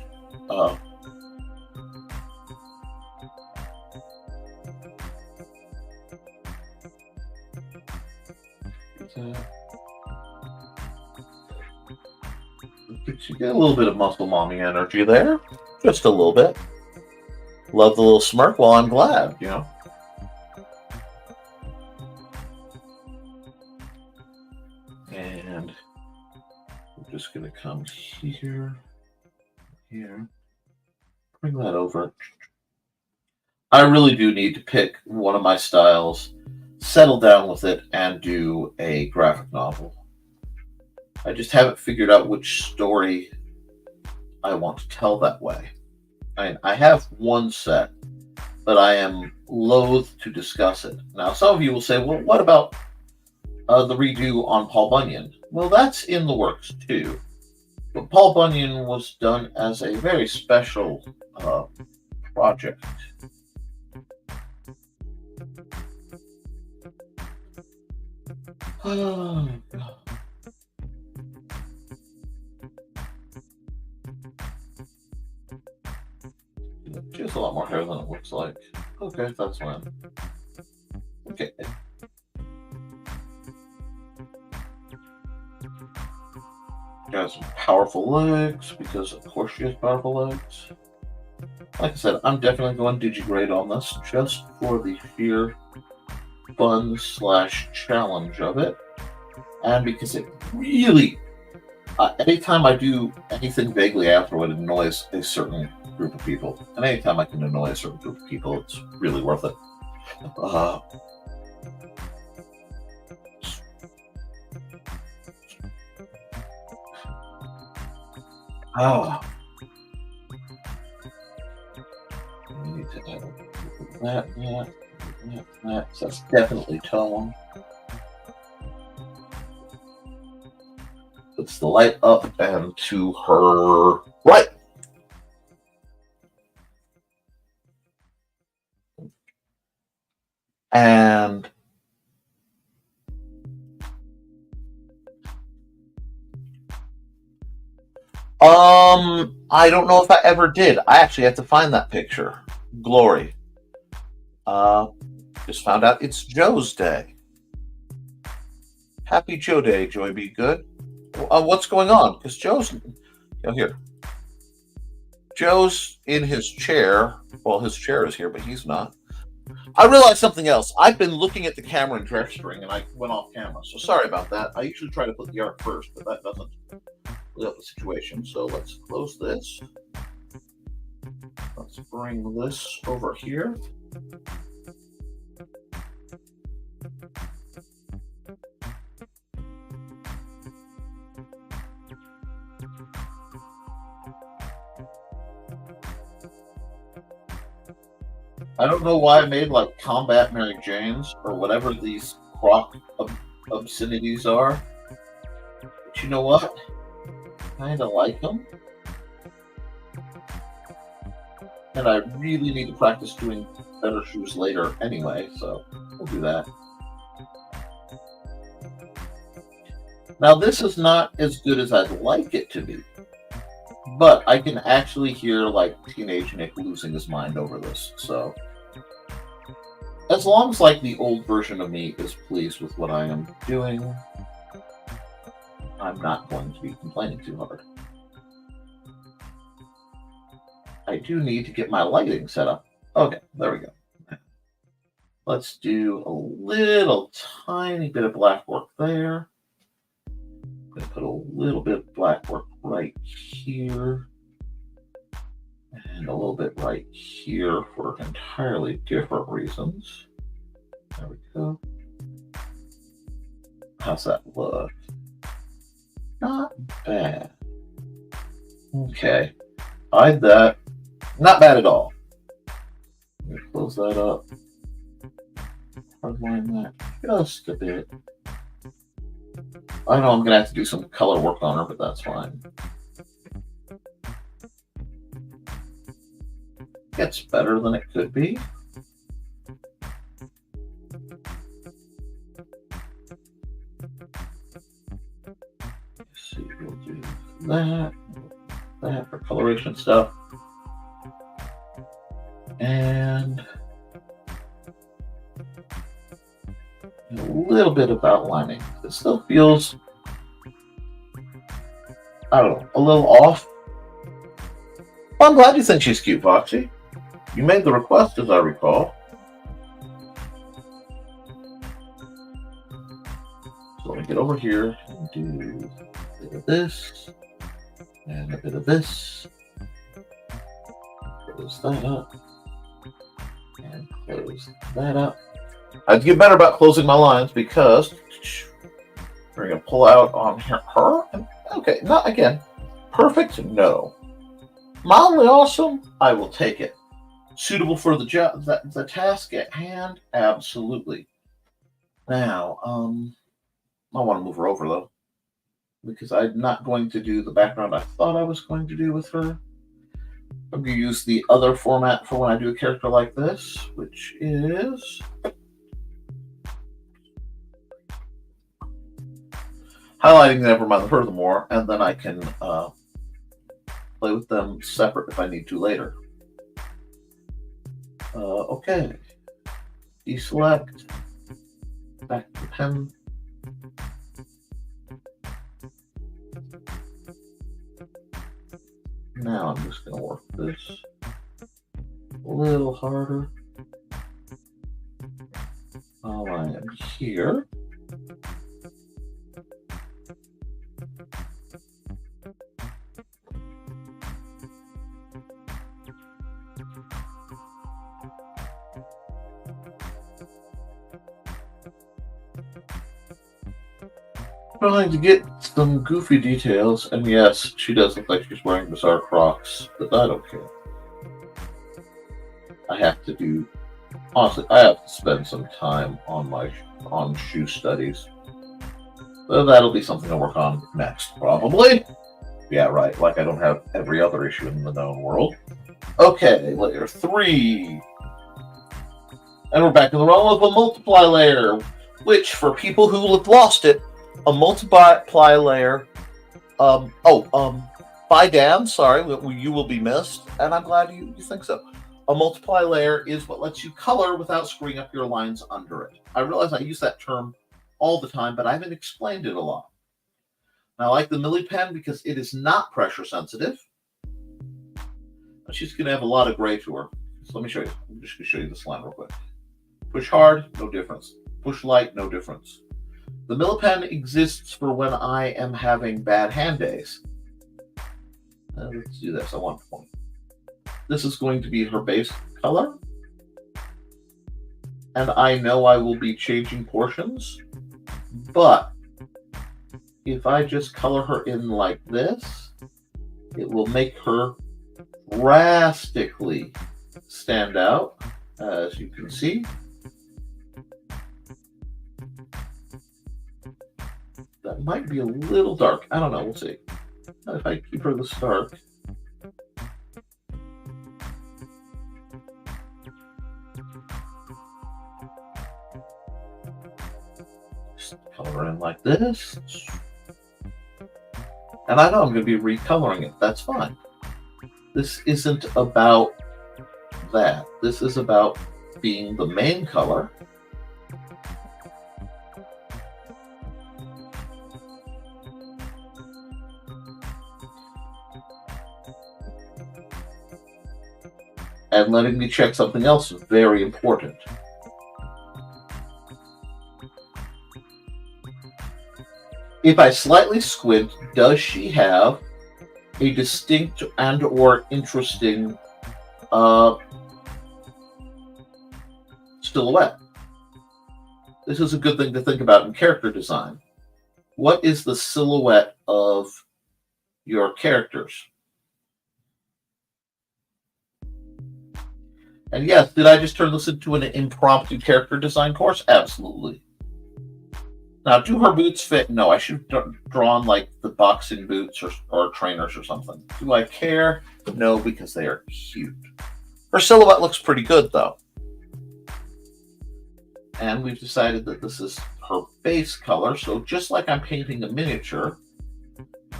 you get a little bit of muscle mommy energy there. Just a little bit. Love the little smirk. Well, I'm glad, And we're just going to come here. Bring that over. I really do need to pick one of my styles, settle down with it, and do a graphic novel. I just haven't figured out which story I want to tell that way. I have one set, but I am loath to discuss it. Now, some of you will say, well, what about the redo on Paul Bunyan? Well, that's in the works, too. But Paul Bunyan was done as a very special project. Oh, God. She has a lot more hair than it looks like. Okay, that's fine. Okay. She has some powerful legs, because of course she has powerful legs. Like I said, I'm definitely going digigrade on this, just for the sheer fun / challenge of it. And because it really, anytime I do anything vaguely after, it annoys a certain group of people. And anytime I can annoy a certain group of people, it's really worth it. We need to add that. So that's definitely tone. Puts the light up and to her right. And I don't know if I ever did. I actually had to find that picture. Glory. Just found out it's Joe's day. Happy Joe Day, Joy Be Good. What's going on? Because Joe's here. Joe's in his chair. Well, his chair is here, but he's not. I realized something else. I've been looking at the camera and gesturing, and I went off camera. So sorry about that. I usually try to put the art first, but that doesn't really help the situation. So let's close this. Let's bring this over here. I don't know why I made like Combat Mary Janes or whatever these croc obscenities are. But you know what? Kind of like them. And I really need to practice doing better shoes later anyway, so we'll do that. Now, this is not as good as I'd like it to be, but I can actually hear, like, teenage Nick losing his mind over this, so as long as, like, the old version of me is pleased with what I am doing, I'm not going to be complaining too hard. I do need to get my lighting set up. Okay, there we go. Let's do a little tiny bit of black work there. I'm going to put a little bit of black work right here. And a little bit right here for entirely different reasons. There we go. How's that look? Not bad. Okay. Hide that. Not bad at all. Let me close that up. Hardline that just a bit. I know I'm going to have to do some color work on her, but that's fine. It's better than it could be. Let's see, we'll do that for coloration stuff. And a little bit of outlining. It still feels, I don't know, a little off. Well, I'm glad you think she's cute, Foxy. You made the request, as I recall. So let me get over here and do a bit of this and a bit of this. Close that up. And close that up. I have to get better about closing my lines because we're going to pull out on her. Okay, not again. Perfect? No. Mildly awesome? I will take it. Suitable for the job, the task at hand? Absolutely. Now, I want to move her over though, because I'm not going to do the background I thought I was going to do with her. I'm going to use the other format for when I do a character like this, which is highlighting Nevermind The Furthermore, and then I can play with them separate if I need to later. Okay. Deselect. Back to the pen. Now I'm just going to work this a little harder while I am here. Trying to get some goofy details, and yes, she does look like she's wearing bizarre Crocs, but I don't care. I have to do, honestly, I have to spend some time on shoe studies. So that'll be something I'll work on next, probably. Yeah, right, like I don't have every other issue in the known world. Okay, layer 3. And we're back in the realm of a multiply layer, which, for people who have lost it, a multiply layer. Bye, Dan. Sorry, you will be missed, and I'm glad you think so. A multiply layer is what lets you color without screwing up your lines under it. I realize I use that term all the time, but I haven't explained it a lot. And I like the Milli pen because it is not pressure sensitive. But she's going to have a lot of gray to her. So let me show you. I'm just going to show you this line real quick. Push hard, no difference. Push light, no difference. The Milli pen exists for when I am having bad hand days. Let's do this. I want point. This is going to be her base color. And I know I will be changing portions. But if I just color her in like this, it will make her drastically stand out, as you can see. That might be a little dark. I don't know. We'll see. If I keep her this dark. Just color in like this. And I know I'm going to be recoloring it. That's fine. This isn't about that. This is about being the main color. And letting me check something else very important. If I slightly squint, does she have a distinct and or interesting silhouette? This is a good thing to think about in character design. What is the silhouette of your characters? And yes, did I just turn this into an impromptu character design course? Absolutely. Now, do her boots fit? No, I should have drawn like the boxing boots or trainers or something. Do I care? No, because they are cute. Her silhouette looks pretty good, though. And we've decided that this is her base color. So just like I'm painting a miniature,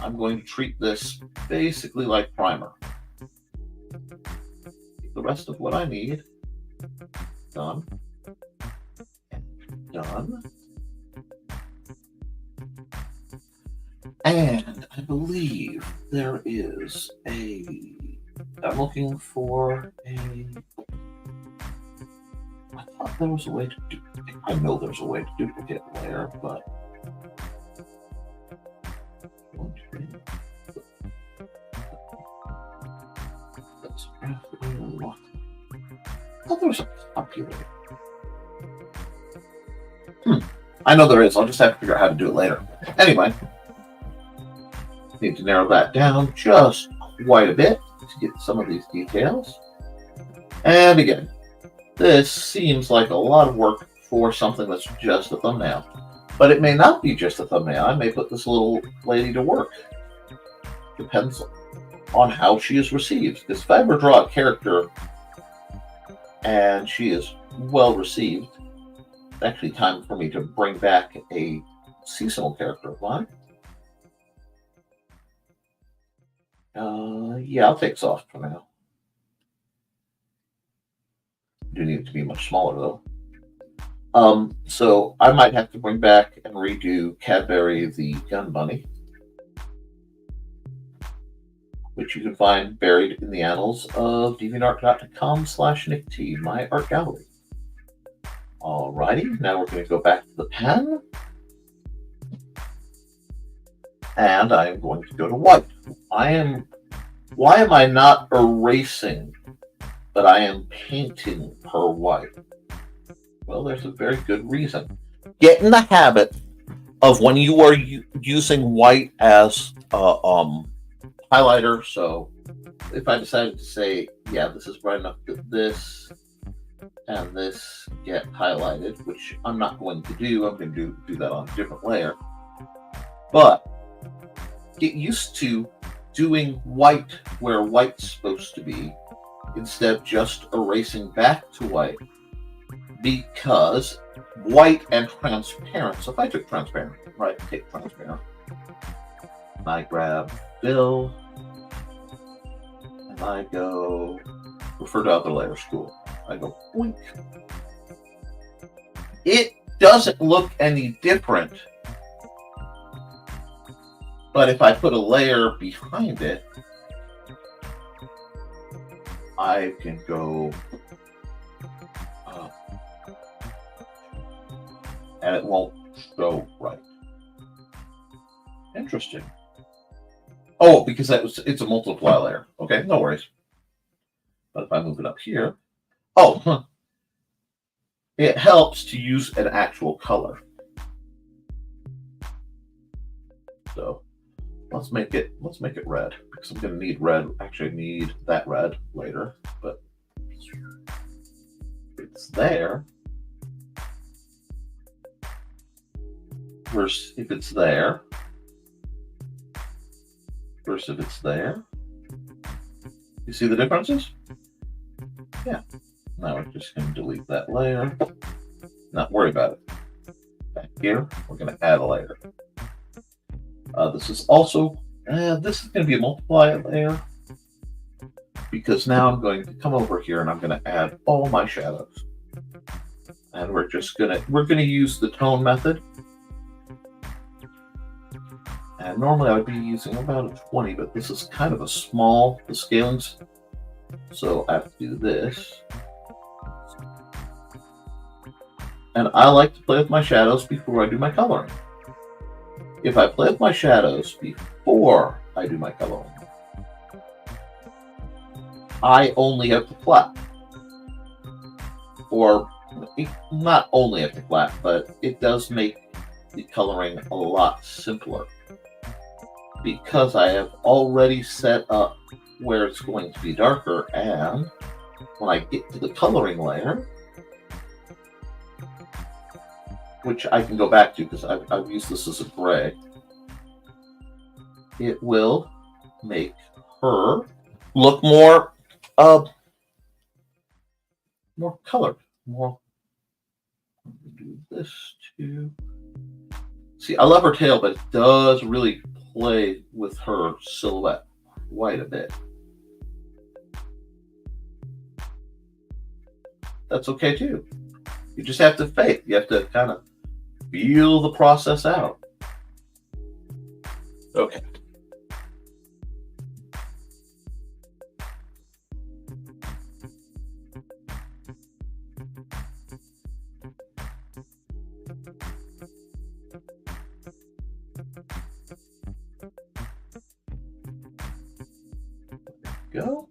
I'm going to treat this basically like primer. The rest of what I need done and done. And I believe there is I'm looking for I thought there was a way to do, I know there's a way to duplicate layer, but I thought there was a popular. I know there is. I'll just have to figure out how to do it later. Anyway, need to narrow that down just quite a bit to get some of these details. And again, this seems like a lot of work for something that's just a thumbnail. But it may not be just a thumbnail. I may put this little lady to work. Depends on how she is received. Because if I ever draw a character and she is well received, it's actually time for me to bring back a seasonal character of mine. Yeah, I'll take soft for now. Do need it to be much smaller though. So I might have to bring back and redo Cadbury the Gun Bunny, which you can find buried in the annals of deviantart.com/NickT, my art gallery. Alrighty, now we're going to go back to the pen. And I'm going to go to white. Why am I not erasing, but I am painting her white? Well, there's a very good reason. Get in the habit of when you are using white as highlighter. So if I decided to say, yeah, this is bright enough that this and this get highlighted, which I'm not going to do. I'm going to do that on a different layer. But get used to doing white where white's supposed to be instead of just erasing back to white, because white and transparent. So if I took transparent, right, take transparent, and I grab fill, and I go refer to other layer school. I go blink. It doesn't look any different. But if I put a layer behind it, I can go and it won't go right. Interesting. Oh, because it's a multiply layer. Okay, no worries. But if I move it up here, it helps to use an actual color. So let's make it red, because I'm going to need red. Actually, I need that red later, but it's there. versus if it's there, versus if it's there. You see the differences? Yeah. Now we're just going to delete that layer. Not worry about it. Back here, we're going to add a layer. This is also, this is going to be a multiply layer, because now I'm going to come over here and I'm going to add all my shadows. And we're going to use the tone method. And normally I would be using about a 20, but this is kind of a small, the scaling's, so I have to do this. And I like to play with my shadows before I do my coloring. If I play with my shadows before I do my coloring, I only have to flat. Or not only have to flat, but it does make the coloring a lot simpler, because I have already set up where it's going to be darker, and when I get to the coloring layer, which I can go back to because I've used this as a gray, it will make her look more more colored. More. Do this too. See, I love her tail, but it does really play with her silhouette quite a bit. That's okay too. You just have to fake. You have to kind of feel the process out. Okay. Go.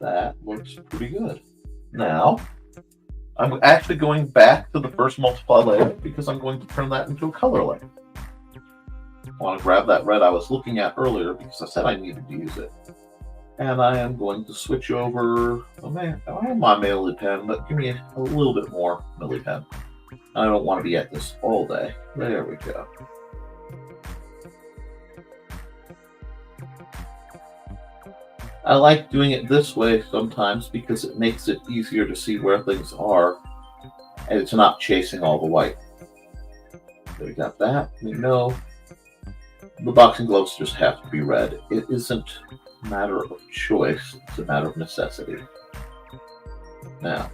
That looks pretty good. Now, I'm actually going back to the first multiply layer because I'm going to turn that into a color layer. I want to grab that red I was looking at earlier because I said I needed to use it. And I am going to switch over. Oh man, I have my Milli pen, but give me a little bit more Milli pen. I don't want to be at this all day. There we go. I like doing it this way sometimes because it makes it easier to see where things are, and it's not chasing all the white. So we got that. We know the boxing gloves just have to be red. It isn't a matter of choice, it's a matter of necessity. Now,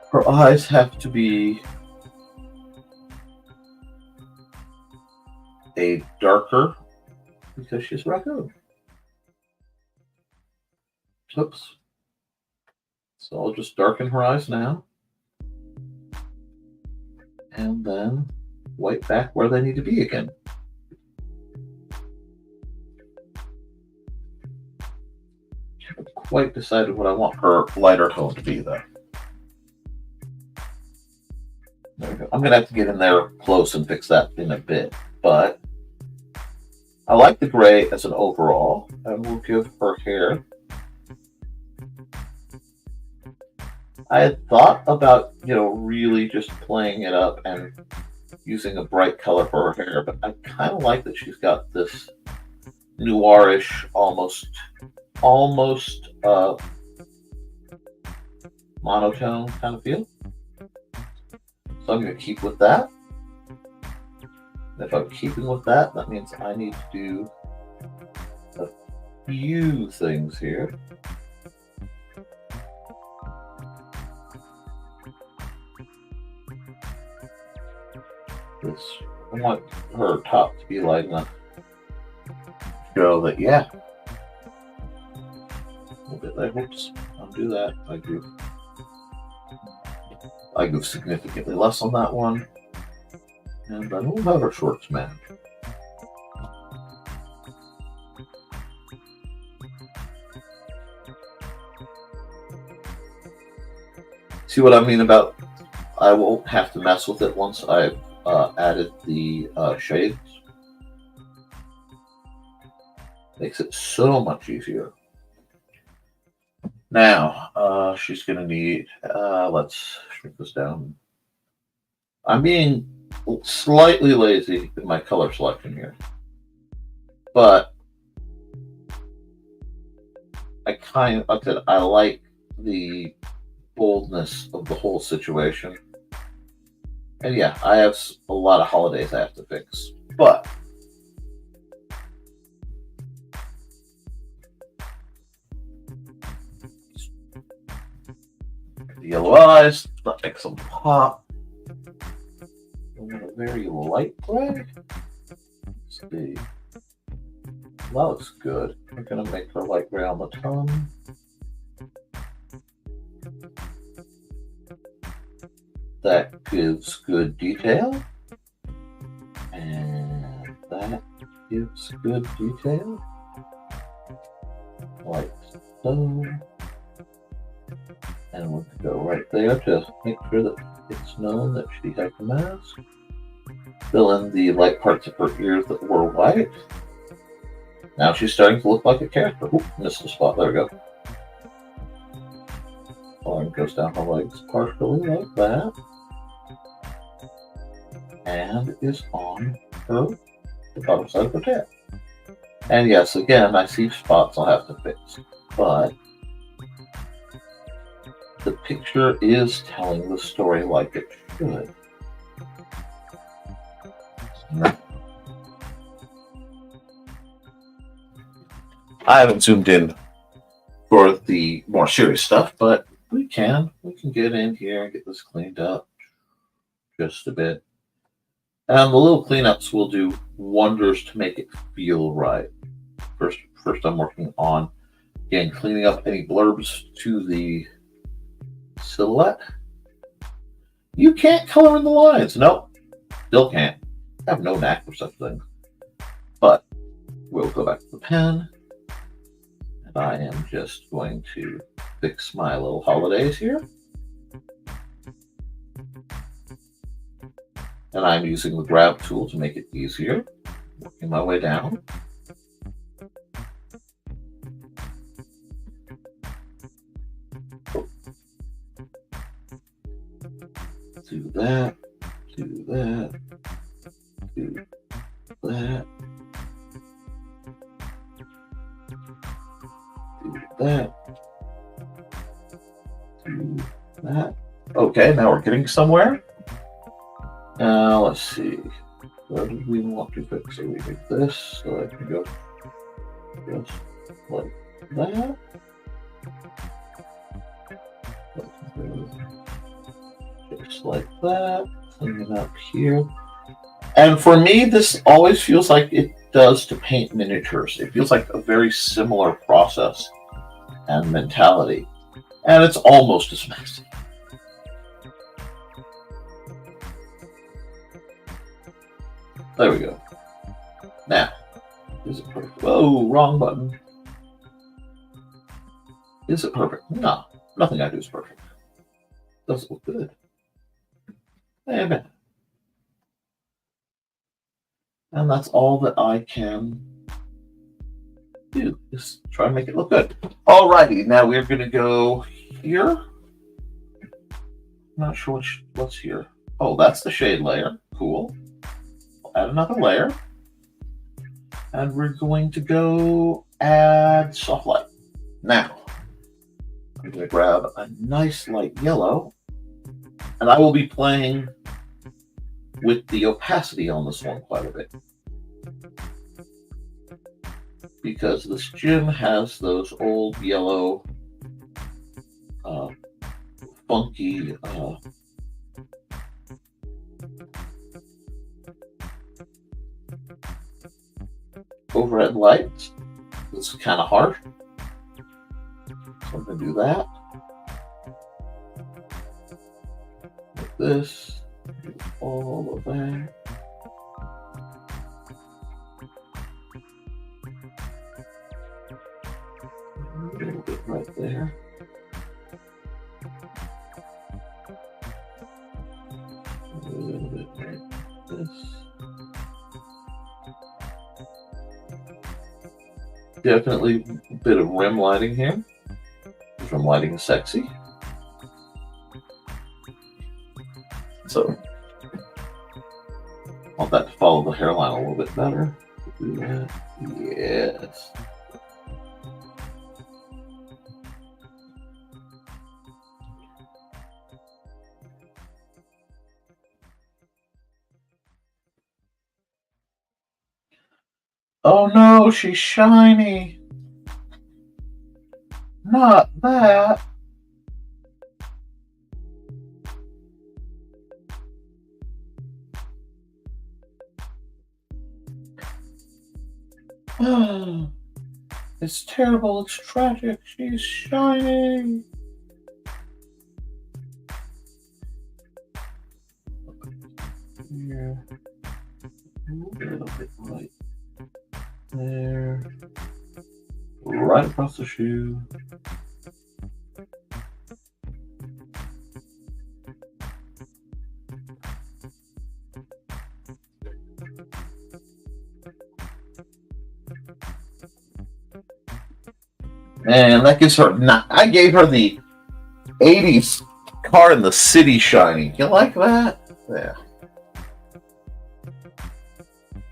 her eyes have to be a darker, because she's a raccoon. Oops. So I'll just darken her eyes now. And then white back where they need to be again. Haven't quite decided what I want her lighter tone to be though. There we go. I'm gonna have to get in there close and fix that in a bit, but I like the gray as an overall, and we'll give her hair. I had thought about, really just playing it up and using a bright color for her hair, but I kind of like that she's got this noirish, almost monotone kind of feel. So I'm going to keep with that. If I'm keeping with that, that means I need to do a few things here. I want her top to be light enough to show that, yeah. A little bit there. Whoops. I'll do that. I go significantly less on that one. And then we'll have our shorts match. See what I mean about I won't have to mess with it once I've added the shades. Makes it so much easier. Now, she's going to need, let's shrink this down. I'm being slightly lazy in my color selection here, but I like the boldness of the whole situation. And yeah, I have a lot of holidays I have to fix, but the yellow eyes, that makes them pop. I'm going a very light gray. Let's see. That looks good. We're going to make her light gray on the tongue. That gives good detail. And that gives good detail. Like so. And we'll go right there to make sure that it's known that she has a mask. Fill in the light parts of her ears that were white. Now she's starting to look like a character. Oop, missed the spot. There we go. Arm goes down her legs partially like that. And is on the bottom side of her tail. And yes, again, I see spots I'll have to fix. But the picture is telling the story like it should. I haven't zoomed in for the more serious stuff, but we can get in here and get this cleaned up just a bit. And the little cleanups will do wonders to make it feel right. First I'm working on, again, cleaning up any blurbs to the silhouette. You can't color in the lines. Nope, still can't. I have no knack for such things. But we'll go back to the pen. And I am just going to fix my little holidays here. And I'm using the grab tool to make it easier. Working my way down. Do that, do that, do that, do that, do that. Okay, now we're getting somewhere. Now let's see. Where did we want to fix it? We make this so I can go just like that. Just like that. Clean it up here. And for me, this always feels like it does to paint miniatures. It feels like a very similar process and mentality. And it's almost as messy. There we go. Now, is it perfect? Whoa, wrong button. Is it perfect? No, nothing I do is perfect. Doesn't look good. Amen. And that's all that I can do. Just try and make it look good. Alrighty, now we're going to go here. Not sure what's here. Oh, that's the shade layer. Cool. Add another layer, and we're going to go add soft light. Now, I'm going to grab a nice light yellow, and I will be playing with the opacity on this one quite a bit, because this gym has those old yellow, funky, overhead lights. This is kind of harsh, so I'm going to do that. Like this, all of that. A little bit right there. A little bit like this. Definitely a bit of rim lighting here. from Lighting Sexy. So, I want that to follow the hairline a little bit better. Do that. Yes. Oh no, she's shiny. Not that. Oh, it's terrible. It's tragic. She's shiny. Here. A little bit right there. Right across the shoe. And that gives her. I gave her the 80s car in the city shiny. You like that? Yeah.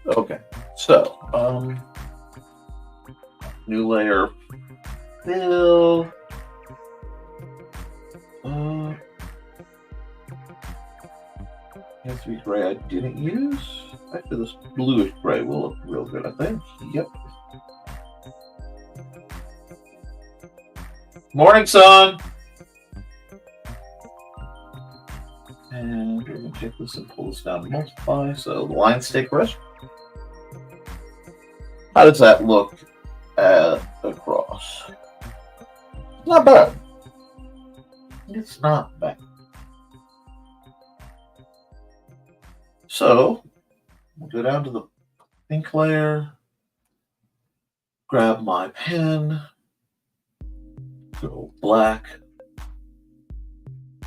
Okay. So, new layer fill. Has to be gray I didn't use. Actually, this bluish gray will look real good, I think. Yep. Morning, son. And we're going to take this and pull this down to multiply. So the lines stay crisp. How does that look across? Not bad. It's not bad. So we'll go down to the pink layer, grab my pen, go black.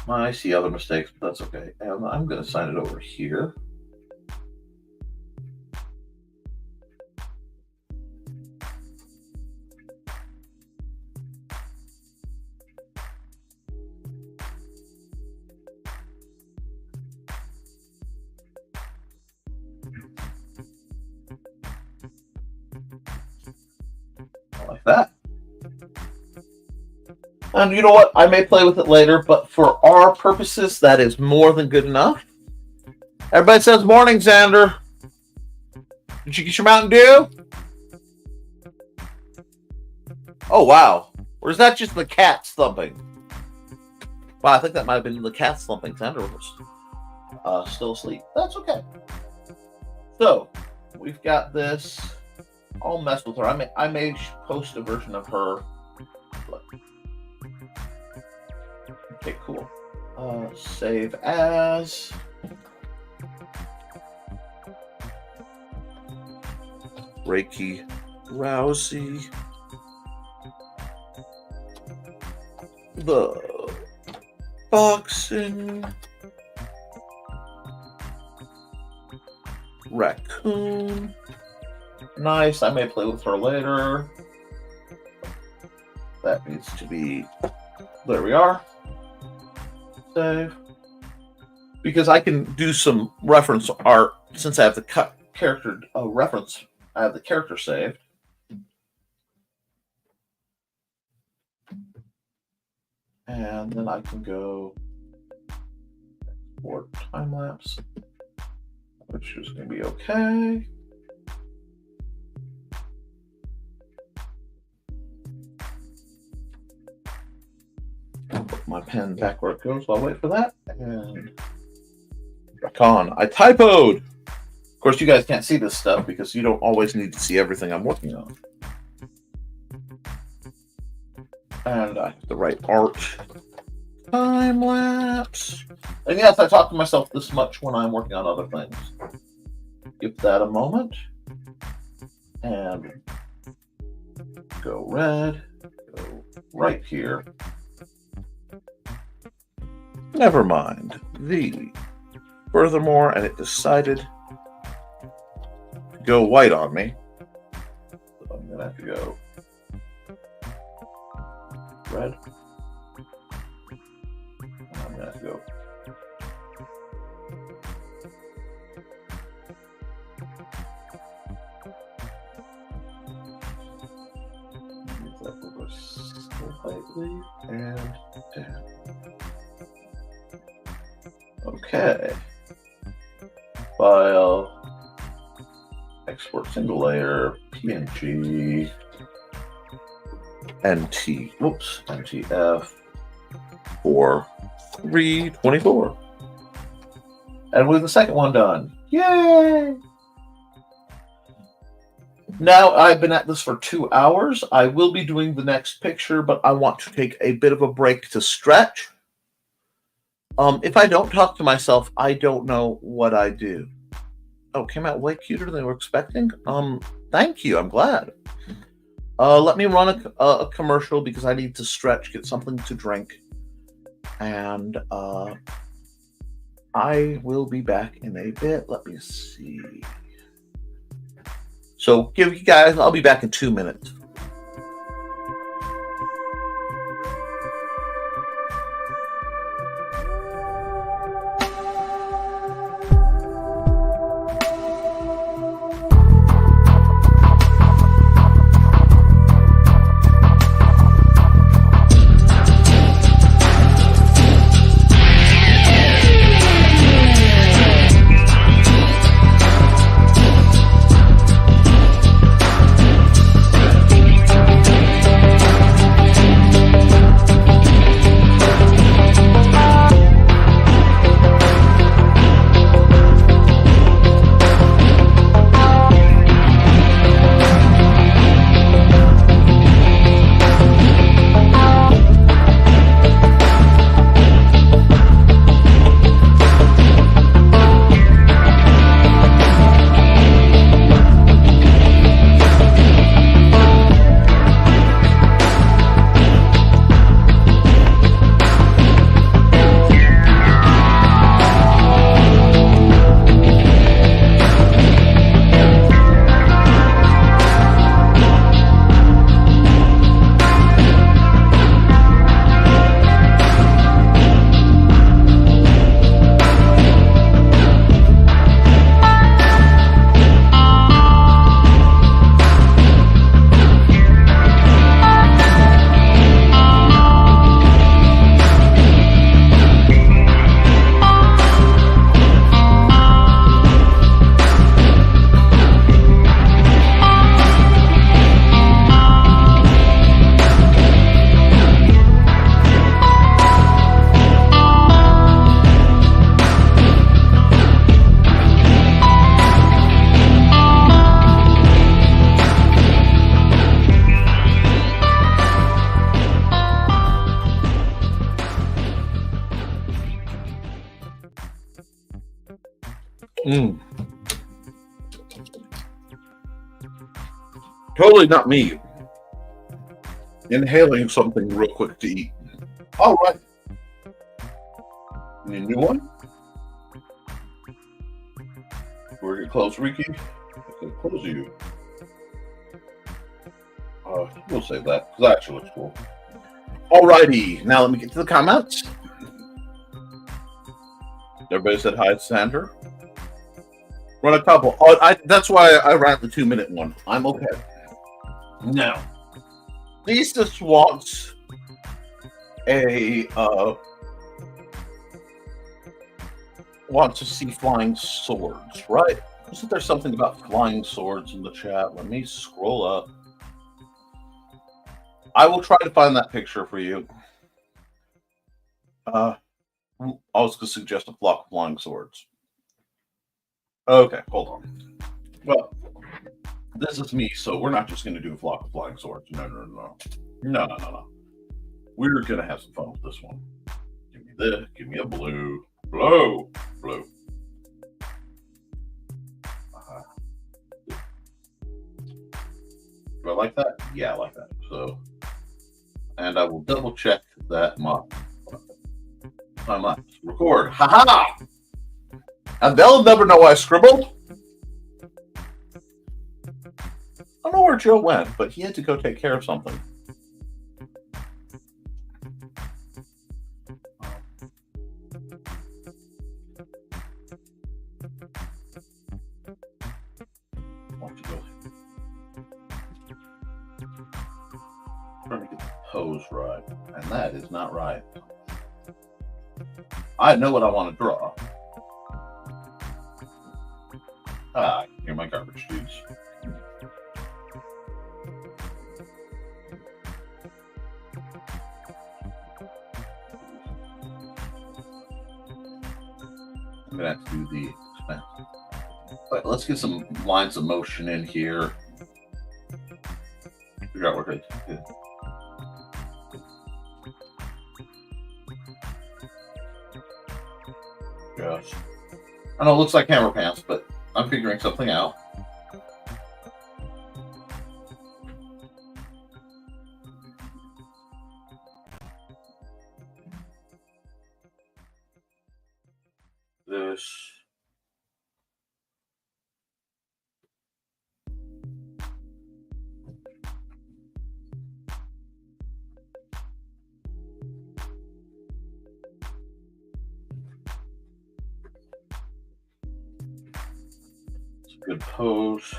I see other mistakes, but that's okay. And I'm going to sign it over here. Like that. And you know what? I may play with it later, but for our purposes, that is more than good enough. Everybody says morning, Xander. Did you get your Mountain Dew? Oh, wow. Or is that just the cats thumping? Wow, I think that might have been the cats thumping. Xander was still asleep. That's okay. So, we've got this. I'll mess with her. I may post a version of her. Okay, cool. Save as. Reiki Rousey. The boxing. Raccoon. Nice. I may play with her later. That needs to be. There we are. Save. Because I can do some reference art since I have the character reference. I have the character saved. And then I can go export time lapse, which is going to be okay. I'll put my pen back where it goes. I'll wait for that. And back on. I typoed. Of course, you guys can't see this stuff because you don't always need to see everything I'm working on. And I have to write art time lapse. And yes, I talk to myself this much when I'm working on other things. Give that a moment. And go red. Go right here. Nevermind the Furthermore, and it decided to go white on me. So I'm going to have to go red. to go. Move that over slightly and down. Okay. File. Export single layer. PNG. NT. Whoops. NTF. 4.324. And with the second one done. Yay! Now I've been at this for 2 hours. I will be doing the next picture, but I want to take a bit of a break to stretch. If I don't talk to myself, I don't know what I do. Oh, it came out way cuter than they were expecting. Thank you. I'm glad. Let me run a commercial because I need to stretch, get something to drink, and I will be back in a bit. Let me see. So give you guys, I'll be back in 2 minutes. Totally not me. Inhaling something real quick to eat. All right. Any new one? We're gonna close Ricky. Okay, close you. We'll save that because that actually looks cool. Alrighty, now let me get to the comments. Everybody said hi to Sandra. Run a couple. That's why I ran the 2-minute one. I'm okay. Now, Thesis wants wants to see flying swords, right? Isn't there something about flying swords in the chat? Let me scroll up. I will try to find that picture for you. I was going to suggest a flock of flying swords. Okay, hold on. Well, this is me, so we're not just going to do a flock of flying swords. No. We're going to have some fun with this one. Give me this. Give me a blue. Blue. Do I like that? Yeah, I like that. So, and I will double check that time lapse. Record. Haha! And they'll never know I scribbled. I don't know where Joe went, but he had to go take care of something. pose right, and that is not right. I know what I want to draw. Here are my garbage dudes. I'm gonna have to do the expense. But let's get some lines of motion in here. Figure out what I do. Gosh. I know it looks like hammer pants, but I'm figuring something out. This. Good pose.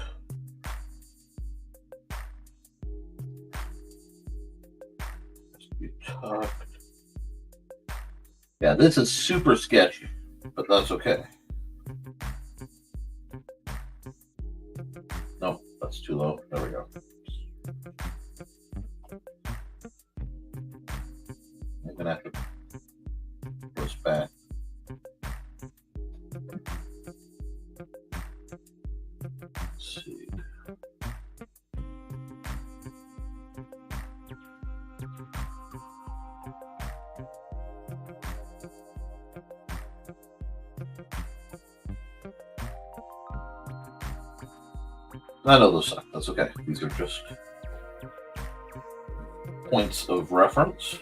Be tucked. Yeah, this is super sketchy, but that's okay. No, that's too low. There we go. I'm gonna have to put this back. Let's see. I know those suck. That's okay. These are just points of reference.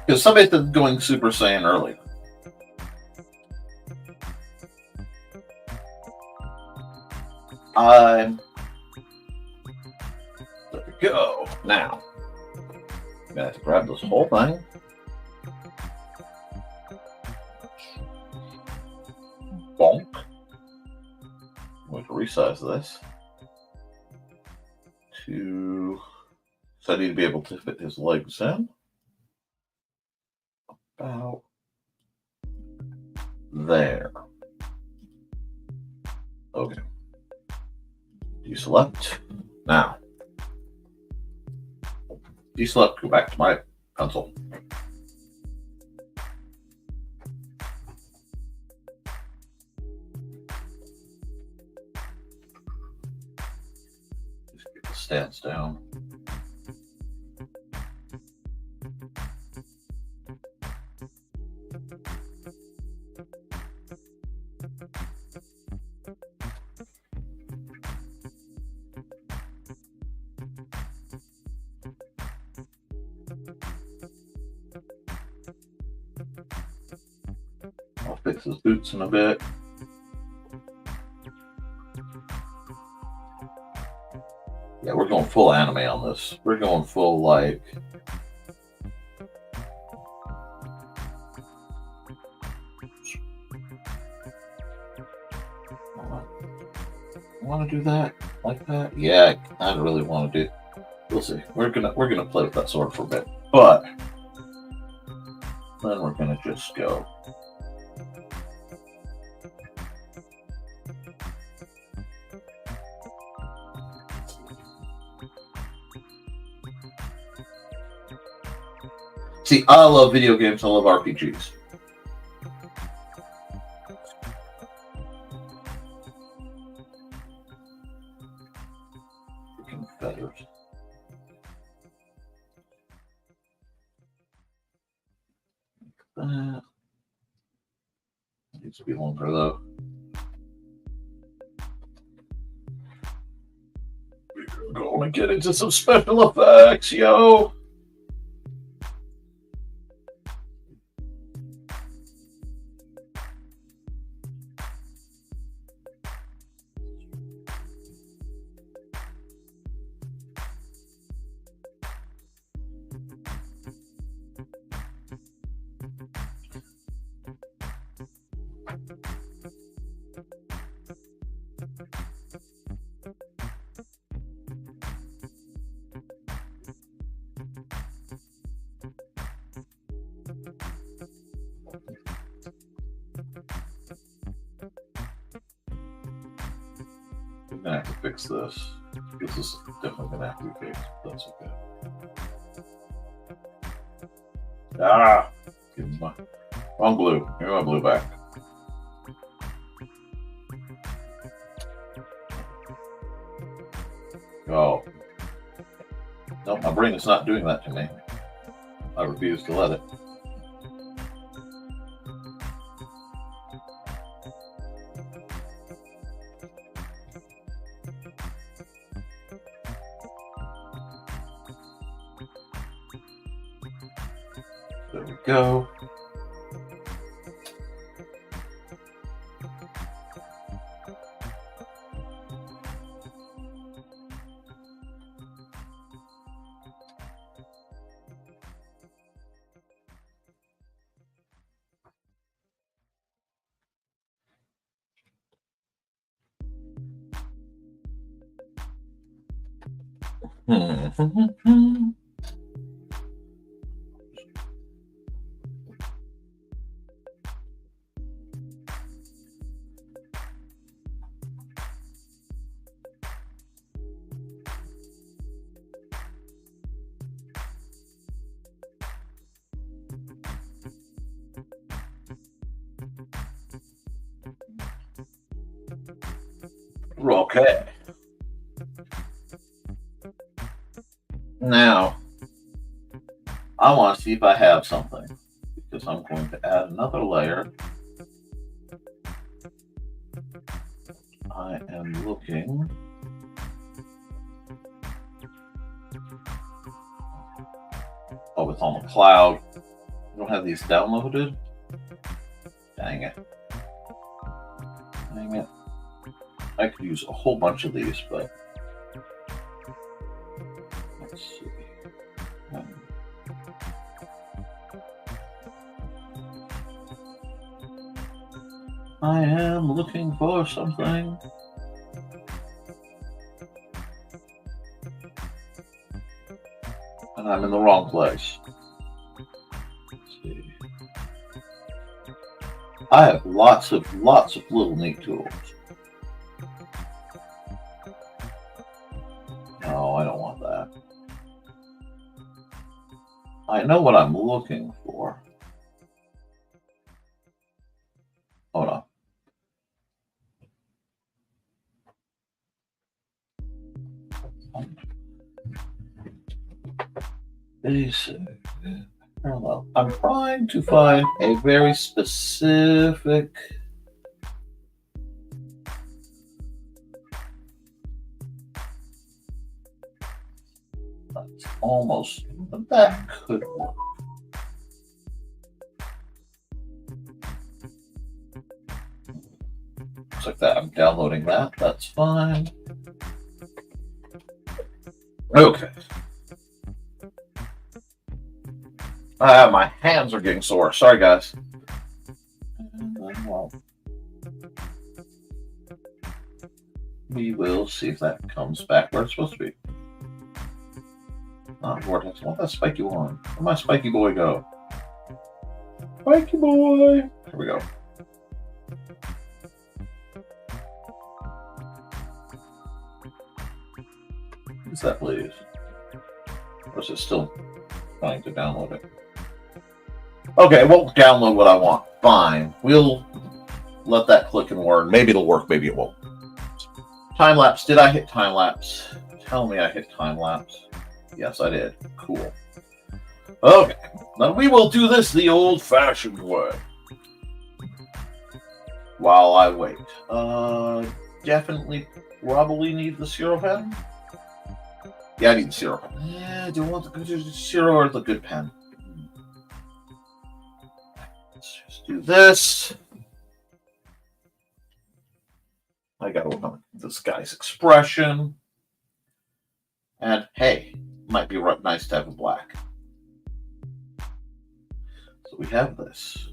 Because somebody's been going Super Saiyan early. There we go. Now, I'm gonna have to grab this whole thing. Bonk. I'm going to resize this to, so I need to be able to fit his legs in. About there. Okay. Deselect. Now. Deselect, go back to my pencil. Just get the stance down. I'll fix his boots in a bit. Yeah, we're going full anime on this. We're going full, like... I want to do that like that. Yeah, I really want to do. We'll see. We're gonna play with that sword for a bit, but then we're gonna just go. See, I love video games. I love RPGs. Freaking feathers. That needs to be longer though. We're going to get into some special effects, yo. gonna have to fix this. This is definitely gonna have to be fixed. That's okay. Ah! Give me my wrong blue. Give me my blue back. Oh. Nope, my brain is not doing that to me. I refuse to let it. There we go. Okay. Now, I want to see if I have something, because I'm going to add another layer. I am looking. Oh, it's on the cloud. I don't have these downloaded. Dang it. Dang it. I could use a whole bunch of these, but let's see. I am looking for something. And I'm in the wrong place. Let's see. I have lots of little neat tools. No, I don't want that. I know what I'm looking for. Hold on. Basic parallel. I'm trying to find a very specific that's almost, but that could work. Looks like that. I'm downloading that. That's fine. Okay. My hands are getting sore. Sorry, guys. We will see if that comes back where it's supposed to be. Not vortex. I want that spiky one. Where'd my spiky boy go? Spiky boy. Here we go. What's that, please? Or is it still trying to download it? Okay, it won't download what I want. Fine. We'll let that click and learn. Maybe it'll work, maybe it won't. Time lapse. Did I hit time lapse? Tell me I hit time lapse. Yes, I did. Cool. Okay. Now we will do this the old-fashioned way. While I wait. Definitely probably need the zero pen. Yeah, I need the zero pen. Yeah, do I want the zero or the good pen? Let's just do this. I gotta work on this guy's expression. And hey, might be right nice to have a black. So we have this.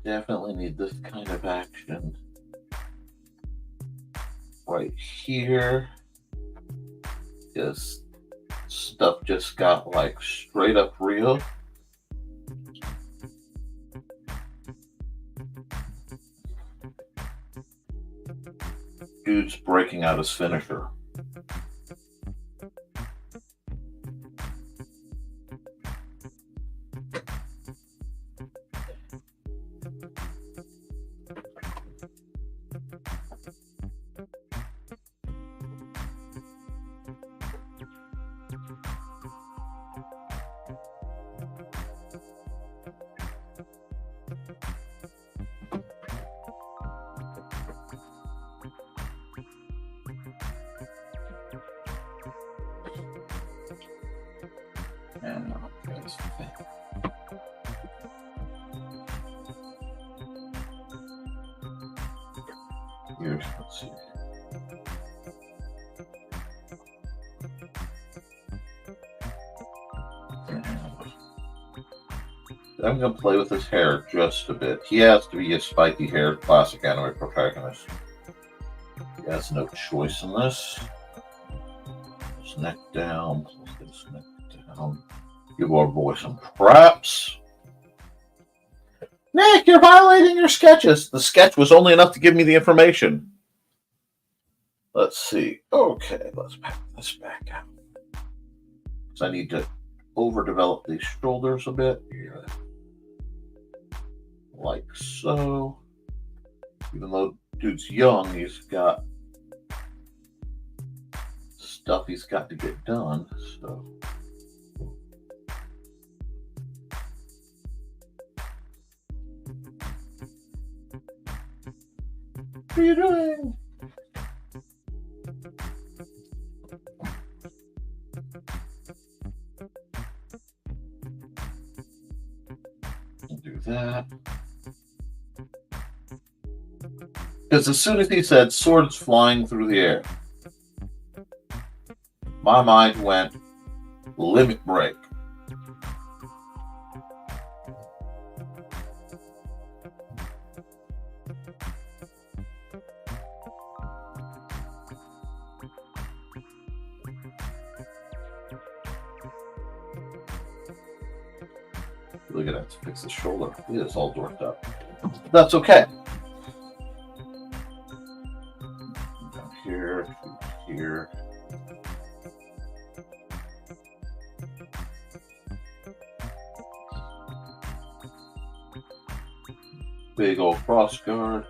Definitely need this kind of action right here. Because stuff just got like straight up real. Dude's breaking out his finisher. And that's the thing. Here's, let's see. I'm going to play with his hair just a bit. He has to be a spiky-haired classic anime protagonist. He has no choice in this. His neck down. Let's get his neck down. Give our boy some props. Nick, you're violating your sketches. The sketch was only enough to give me the information. Let's see. Okay, let's pack this back out. Because I need to overdevelop these shoulders a bit. Here. Like so. Even though dude's young, he's got stuff he's got to get done. So. What are you doing? I'll do that. Because as soon as he said swords flying through the air, my mind went limit break. Look at that, to fix the shoulder. It is all dorked up. That's okay. Down here, here. Big old cross guard.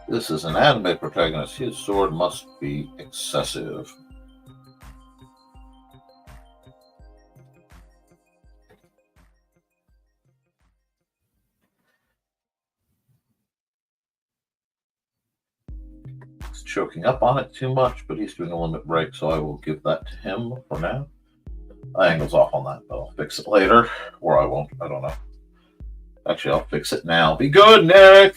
This is an anime protagonist. His sword must be excessive. Choking up on it too much, but he's doing a limit break, so I will give that to him for now. My angle's off on that, but I'll fix it later, or I won't. I don't know. Actually, I'll fix it now. Be good, Nick!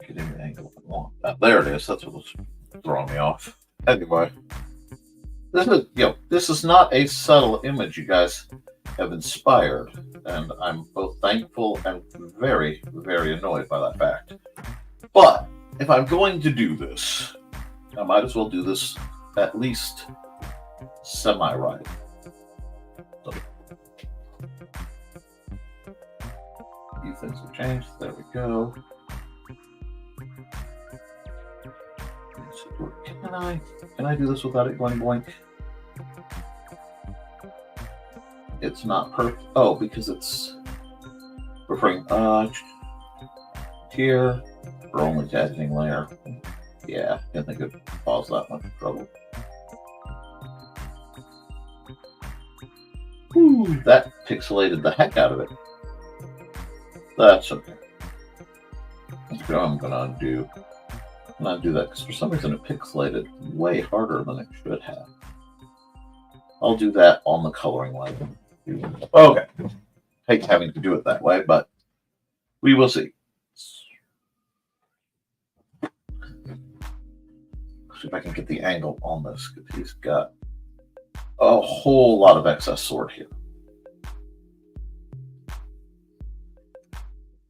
Getting the angle I want. There it is. That's what was throwing me off. Anyway, this is not a subtle image. You guys have inspired, and I'm both thankful and very, very annoyed by that fact. But if I'm going to do this, I might as well do this at least semi-right. So, a few things have changed. There we go. Can I do this without it going blank? It's not perfect. Oh, because it's referring here or only to editing layer. Yeah, I didn't think it would cause that much trouble. Whew, that pixelated the heck out of it. That's okay. That's what I'm gonna undo. Not do that because for some reason it pixelated way harder than it should have. I'll do that on the coloring line. Okay. Hate having to do it that way, but we will see. See if I can get the angle on this because he's got a whole lot of excess sword here.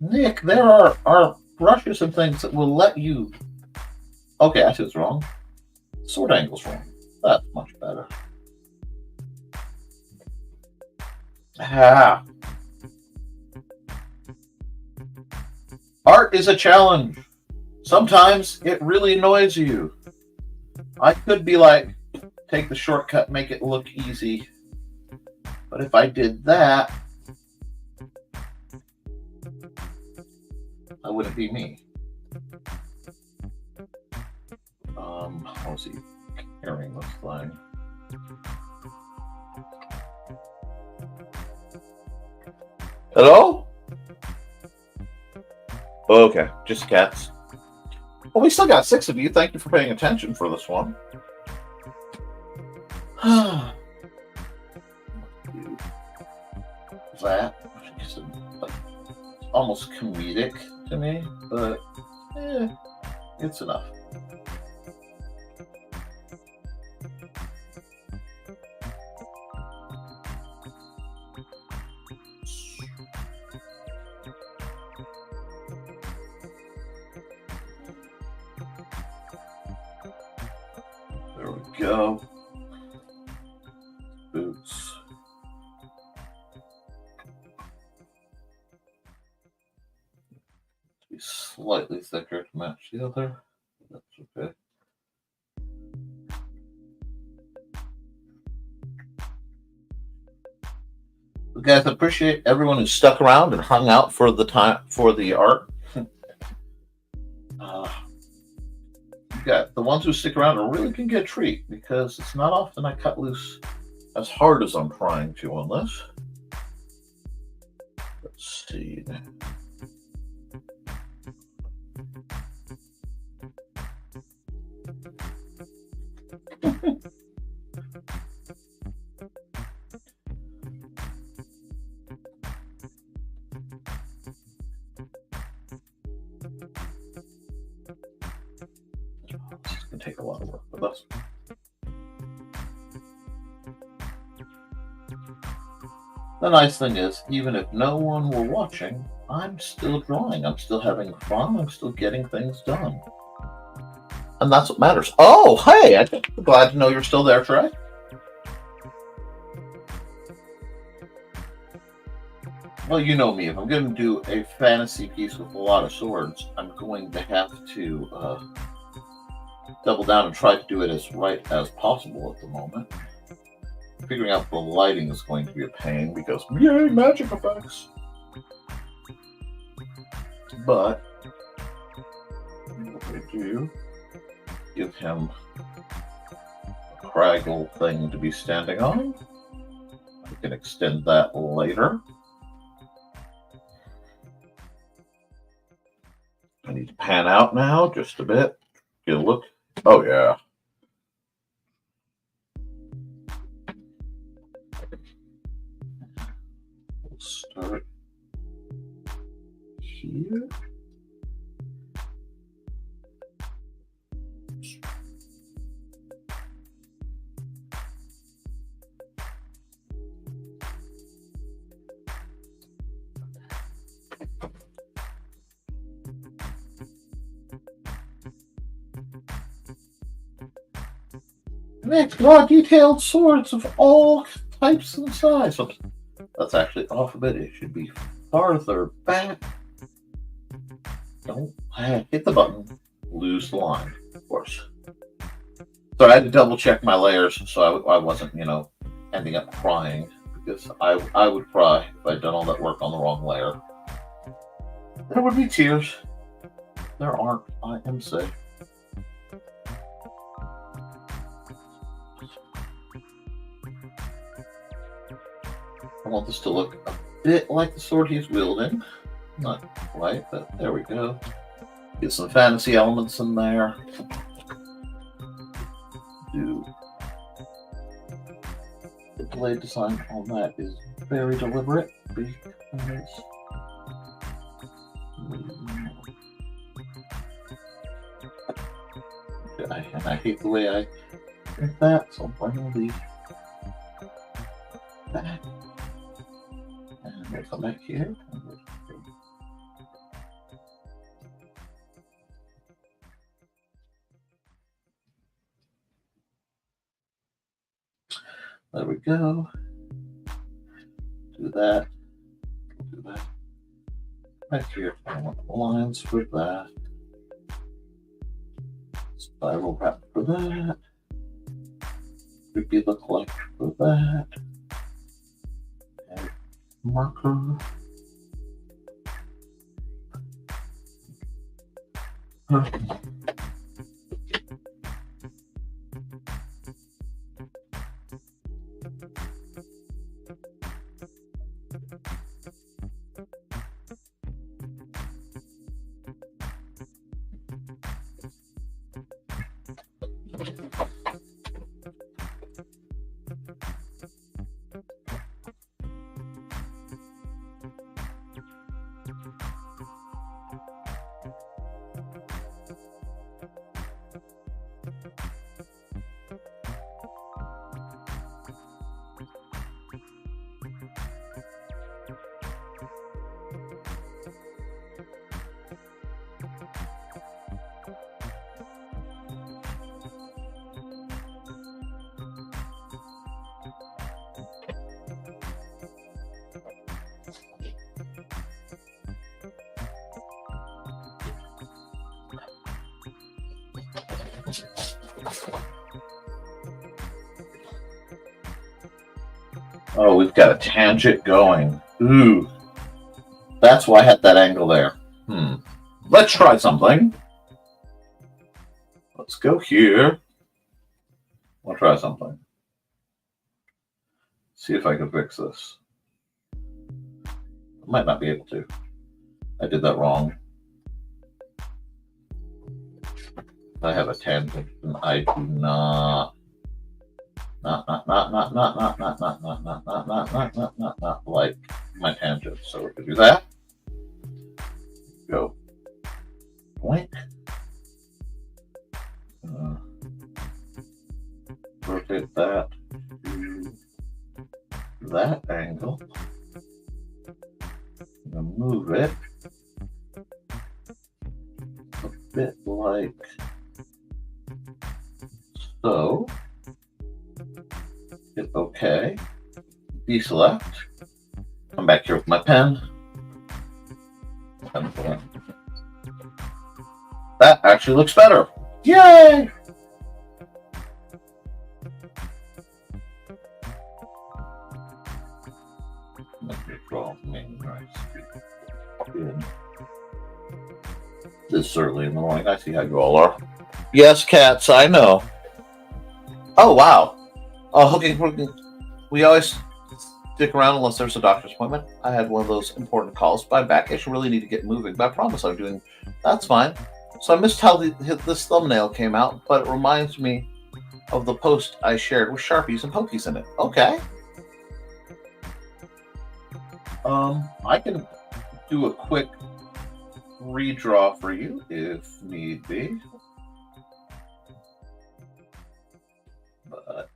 Nick, there are brushes and things that will let you. Okay, I see what's wrong. Sword angle's wrong. That's much better. Ah. Art is a challenge. Sometimes it really annoys you. I could be like, take the shortcut, make it look easy. But if I did that, that wouldn't be me. How is he carrying this thing? Hello? Okay, just cats. Well, we still got 6 of you. Thank you for paying attention for this one. That is like almost comedic to me, but it's enough. There we go. Boots. Be slightly thicker to match the other. That's okay. Well, guys, I appreciate everyone who stuck around and hung out for the time for the art. You got the ones who stick around and really can get a treat, because it's not often I cut loose as hard as I'm trying to on this. Let's see. It's gonna take a lot of work with us. The nice thing is, even if no one were watching, I'm still drawing. I'm still having fun. I'm still getting things done. And that's what matters. Oh, hey, I'm glad to know you're still there, Trey. Well, you know me. If I'm going to do a fantasy piece with a lot of swords, I'm going to have to double down and try to do it as right as possible at the moment. Figuring out the lighting is going to be a pain because, yay, magic effects. But what I do, give him a craggle thing to be standing on. I can extend that later. I need to pan out now just a bit. Get a look. Oh, yeah. We'll start here. Next, draw detailed swords of all types and size. Oops. That's actually off a bit. It should be farther back. Don't hit the button. Lose the line, of course. So I had to double check my layers so I wasn't, ending up crying, because I would cry if I'd done all that work on the wrong layer. There would be tears. There aren't. I am safe. I want this to look a bit like the sword he's wielding. Not quite, but there we go. Get some fantasy elements in there. The blade design on that is very deliberate because I hate the way I did that, so I'm bringing the back. And we'll come back here. There we go. Do that. Do that. Right here. I want lines for that. Spiral wrap for that. Creepy look like for that. And marker. Oh, we've got a tangent going. Ooh. That's why I had that angle there. Let's try something. Let's go here. I'll try something. See if I can fix this. I might not be able to. I did that wrong. I have a tangent and I do not like my tangent. So we're gonna do that. Go. Boink. Rotate that to that angle. I'm gonna move it a bit like so. Hit OK. Deselect. Come back here with my pen. That actually looks better. Yay! This is certainly annoying. I see how you all are. Yes, cats, I know. Oh, wow. Oh, okay. We always stick around unless there's a doctor's appointment. I had one of those important calls, but I'm back. I should really need to get moving, but I promise I'm doing. That's fine. So I missed how this thumbnail came out, but it reminds me of the post I shared with Sharpies and Pokies in it. Okay. I can do a quick redraw for you if need be. But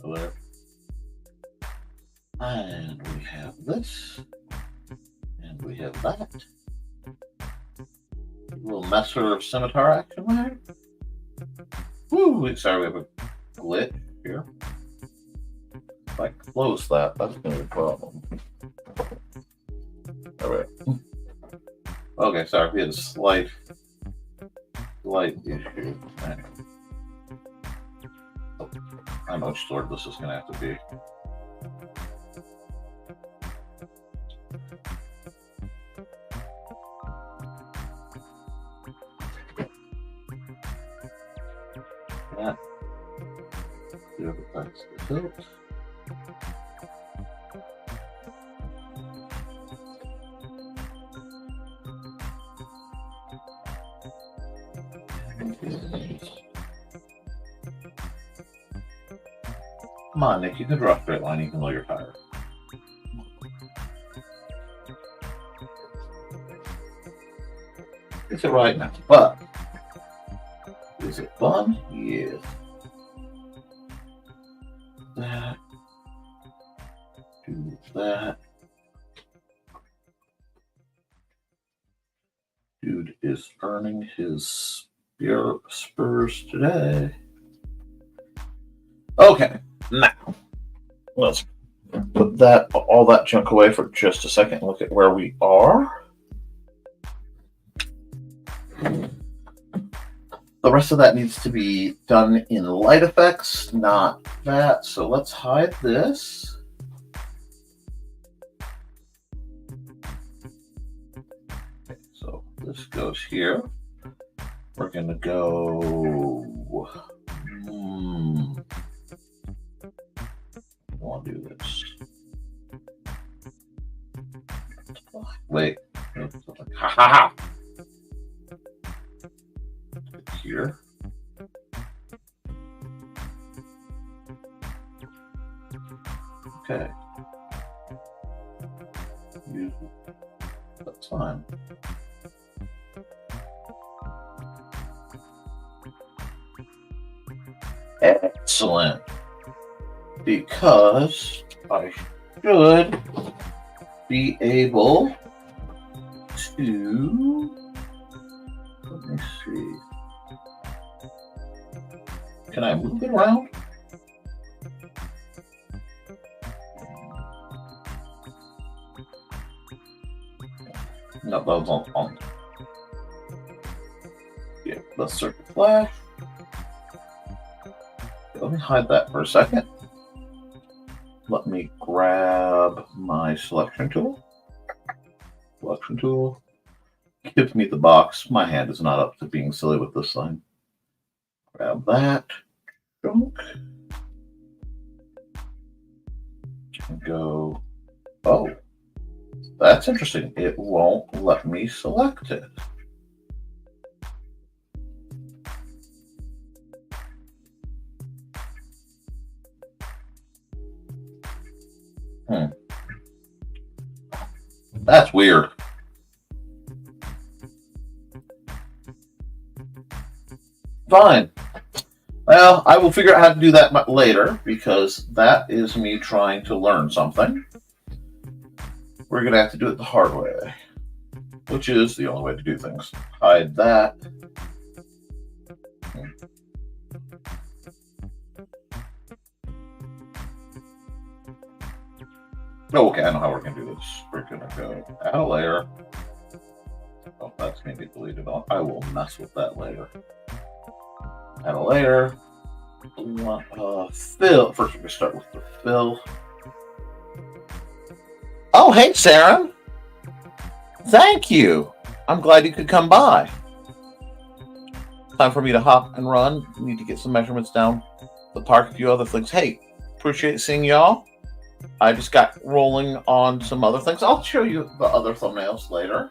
there. And we have this, and we have that. A little messer of scimitar action there. Woo! Sorry, we have a glitch here. If I close that, that's going to be a problem. All right. Okay, sorry, we had a slight issue. Anyway. I don't know which sword this is going to have to be. That. Here, that's the hilt. Come on, Nick, you can draw a straight line even though you're tired. It's it right now, but is it fun? Yes. That. Do that. Dude is earning his spurs today. Okay, now let's put all that junk away for just a second and look at where we are. The rest of that needs to be done in light effects, not that. So let's hide this. Okay, so this goes here. We're going to go... I want to do this. Wait. Ha ha ha! Here. Okay. That's fine. Excellent. Because I should be able to, let me see. Can I move it around? No, that was on. Yeah, let's circuit flash. Let me hide that for a second. Let me grab my selection tool. Selection tool. Gives me the box. My hand is not up to being silly with this thing. Grab that. Junk. And go. Oh. That's interesting. It won't let me select it. That's weird. Fine. Well, I will figure out how to do that later because that is me trying to learn something. We're going to have to do it the hard way, which is the only way to do things. Hide that. Oh, okay, I know how we're going to do this. We're going to go add a layer. Oh, that's going to be deleted. I will mess with that later. Add a layer. We want fill. First, we're going to start with the fill. Oh, hey, Sarah. Thank you. I'm glad you could come by. Time for me to hop and run. Need to get some measurements down. The park, a few other things. Hey, appreciate seeing y'all. I just got rolling on some other things. I'll show you the other thumbnails later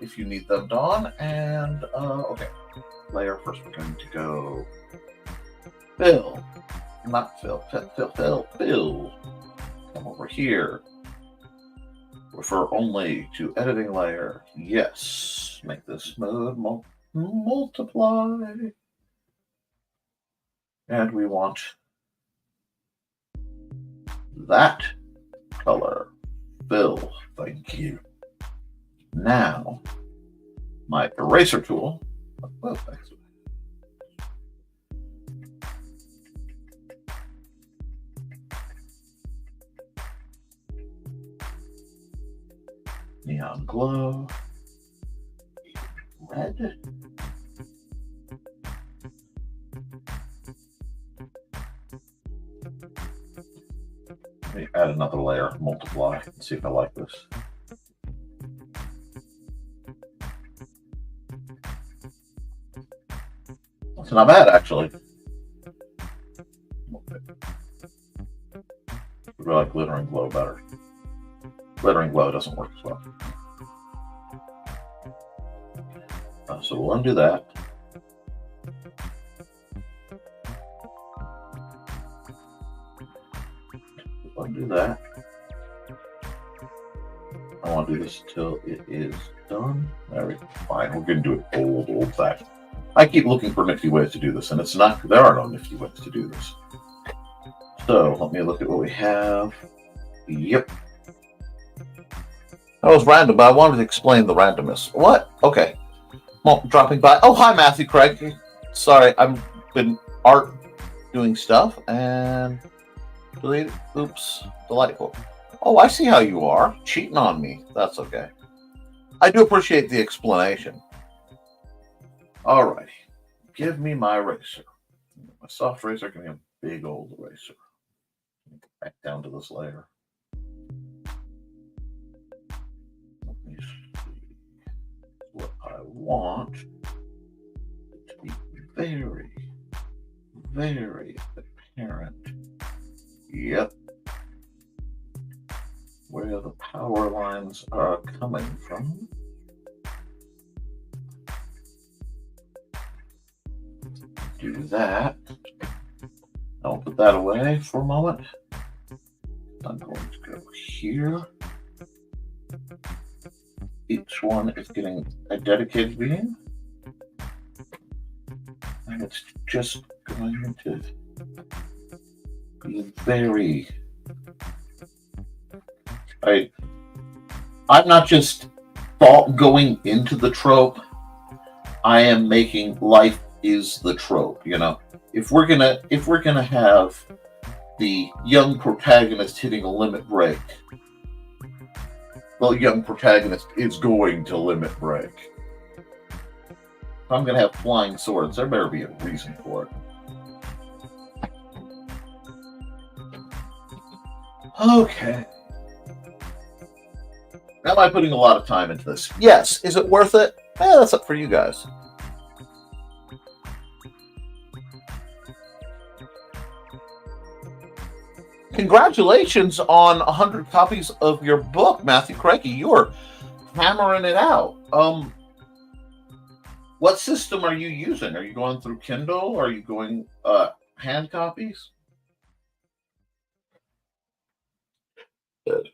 if you need them done. And, okay. Layer first, we're going to go fill. Not fill. Fill. Come over here. Refer only to editing layer. Yes. Make this mode multiply. And we want that color. Fill. Thank you. Now, my eraser tool. Oh, thanks. Neon glow. Red. Let me add another layer, multiply, and see if I like this. It's not bad, actually. I like glittering glow better. Glittering glow doesn't work as well. So we'll undo that. Undo that. I want to do this till it is done. There we go. Fine. We're going to do it old fashioned. I keep looking for nifty ways to do this, and there are no nifty ways to do this. So let me look at what we have. Yep. That was random, but I wanted to explain the randomness. What? Okay. Well, dropping by. Oh, hi, Matthew Craig. Sorry, I've been doing stuff and delete. Oops. Delightful. Oh, I see how you are. Cheating on me. That's okay. I do appreciate the explanation. Alrighty. Give me my eraser. My soft eraser, give me a big old eraser. Back down to this layer. Let me see what I want to be very, very apparent. Yep. Where the power lines are coming from. Do that. I'll put that away for a moment. I'm going to go here. Each one is getting a dedicated beam. And it's just going to be very... I'm not just going into the trope. I am making life is the trope, you know. If we're gonna have the young protagonist hitting a limit break, the young protagonist is going to limit break. If I'm gonna have flying swords, there better be a reason for it. Okay. Am I putting a lot of time into this? Yes. Is it worth it? That's up for you guys. Congratulations on 100 copies of your book, Matthew Craigie. You're hammering it out. What system are you using? Are you going through Kindle? Are you going hand copies? Good.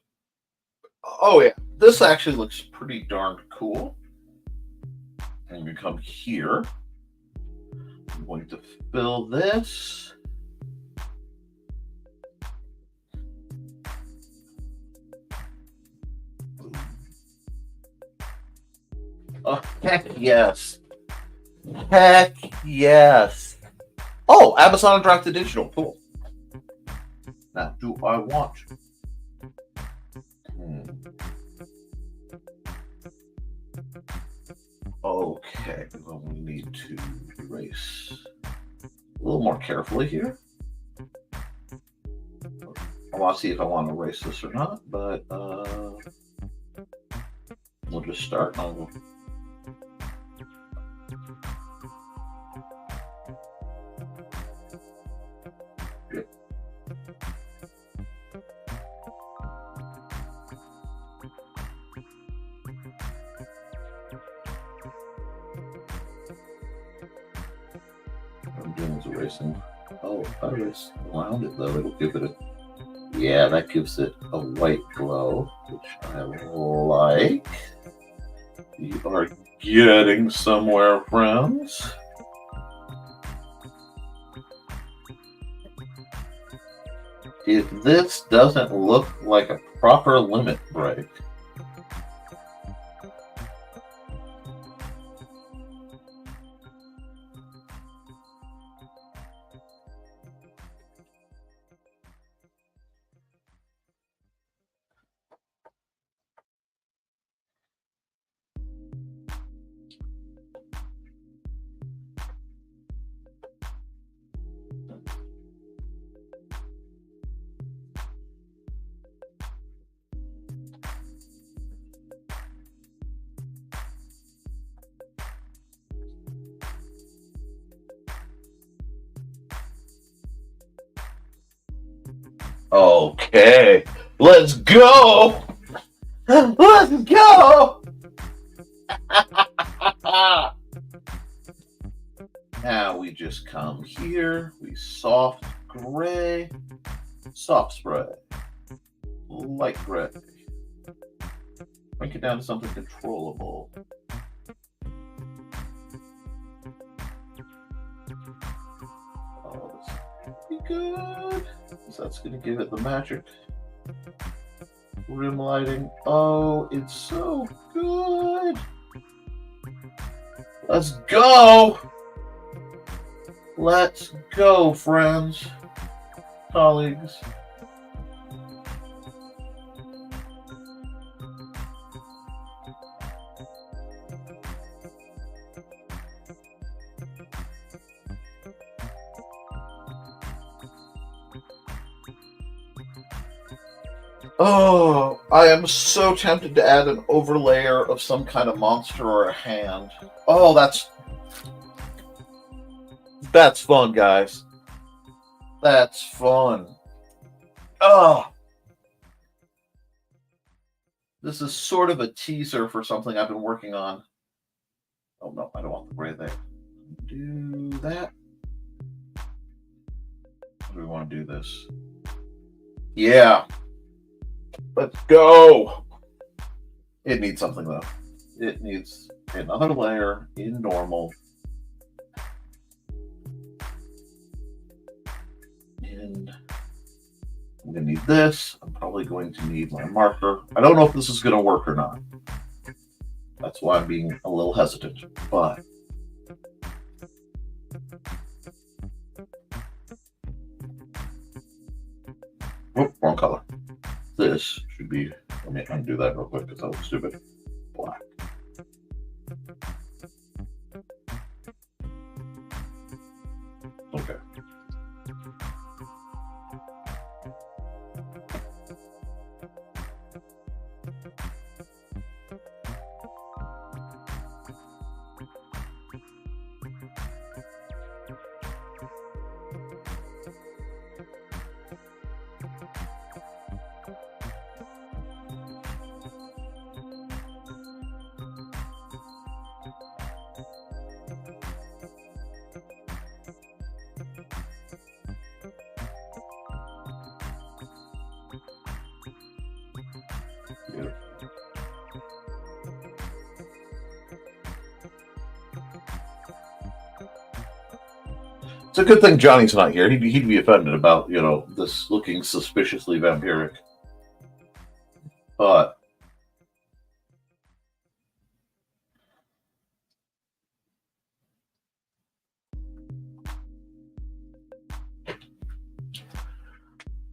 Oh yeah, this actually looks pretty darn cool. I'm going to come here. I'm going to fill this. Oh, heck yes. Heck yes. Oh, Amazon Direct to Digital. Cool. Now, do I want... Okay, well, we need to erase a little more carefully here. I want to see if I want to erase this or not, but we'll just start. I'll I'm doing is erasing. Oh, if I erase around it though, it'll give it a... Yeah, that gives it a white glow, which I like. You are getting somewhere, friends. If this doesn't look like a proper limit break, okay, let's go! Let's go! Now we just come here, we soft gray, soft spray, light gray, Break it down to something controllable. Oh, this should be good. So that's going to give it the magic rim lighting. Oh, it's so good. Let's go. Let's go, friends, colleagues. Oh, I am so tempted to add an overlayer of some kind of monster or a hand. Oh, that's fun, guys. That's fun. Oh, this is sort of a teaser for something I've been working on. Oh no, I don't want the gray there. Do that. How do we want to do this? Yeah. Let's go. It needs something though. It needs another layer in normal. And I'm going to need this. I'm probably going to need my marker. I don't know if this is going to work or not. That's why I'm being a little hesitant. But oh, wrong color. This should be, let me undo that real quick because that looks stupid. Black. Okay. It's a good thing Johnny's not here. He'd be offended about, this looking suspiciously vampiric. But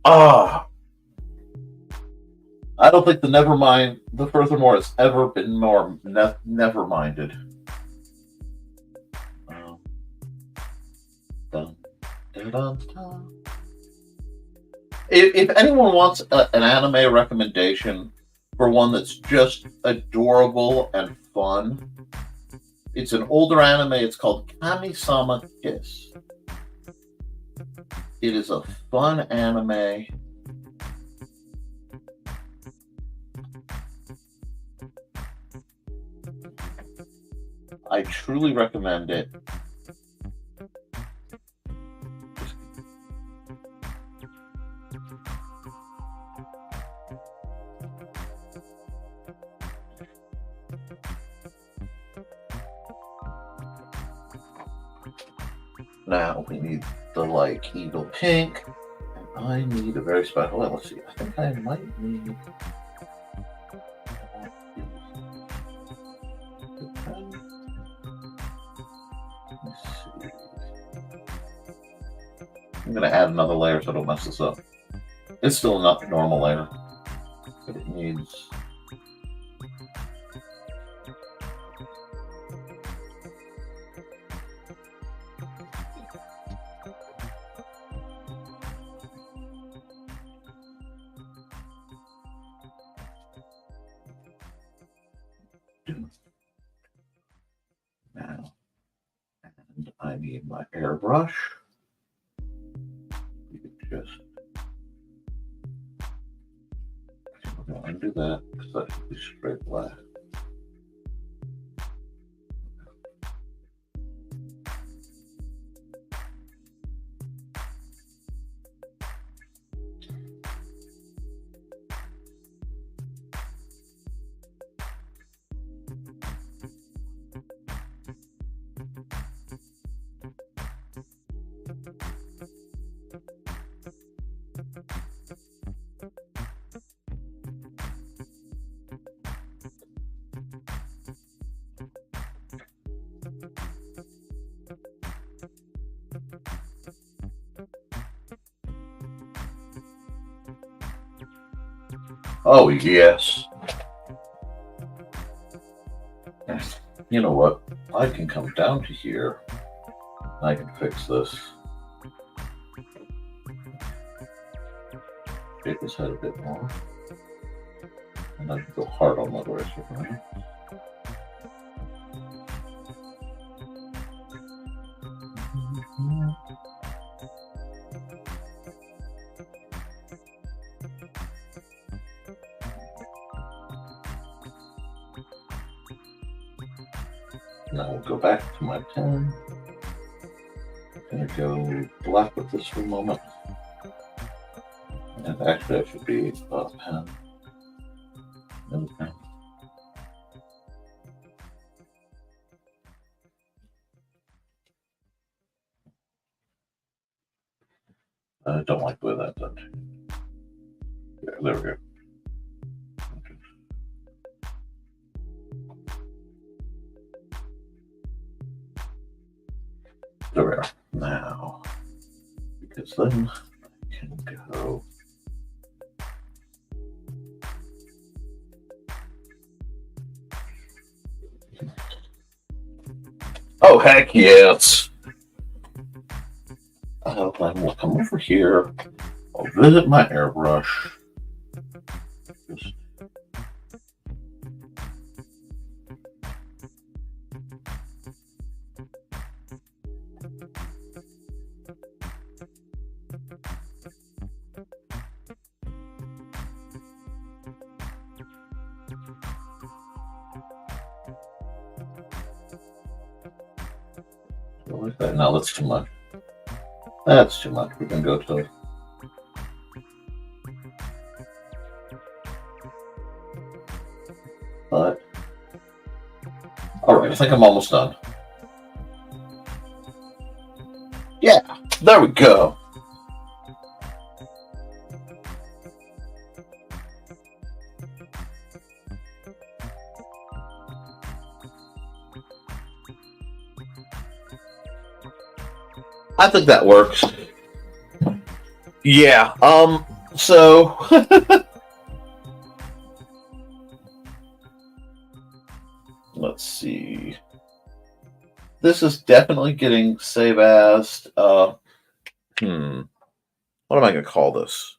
I don't think the Nevermind The Furthermore has ever been more never-minded. If anyone wants an anime recommendation for one that's just adorable and fun, it's an older anime. It's called Kami-sama Kiss. It is a fun anime. I truly recommend it. Now we need the eagle pink, and I need a very special. Let's see. I think I might need. I'm going to add another layer so I don't mess this up. It's still not a normal layer, but it needs. Now, and I need my airbrush. You can just undo that because that should be straight black. Oh, yes. You know what? I can come down to here. I can fix this. Shape his head a bit more. And I can go hard on the razor, right? Now we'll go back to my pen. I'm gonna go black with this for a moment. And actually, I should be a pen. Another pen. I don't like the way that done. Yeah, there we go. There we are. Now, because then I can go. Oh, heck yes. Then we'll come over here. I'll visit my airbrush. Just like that. No, that's too much. That's too much. We can go to. But all right, I think I'm almost done. Yeah, there we go. I think that works. Yeah. So let's see. This is definitely getting save as. What am I going to call this?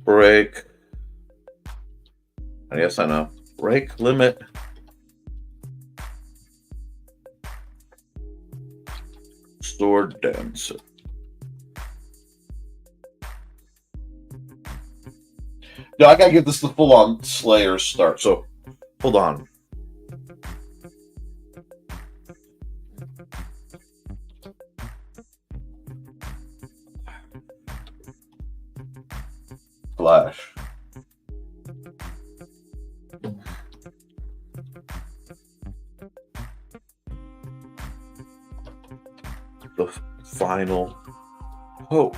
Break. Yes, I know. Break limit. Sword dance. No, I gotta give this the full-on Slayer start. So, hold on. Flash. The final hope.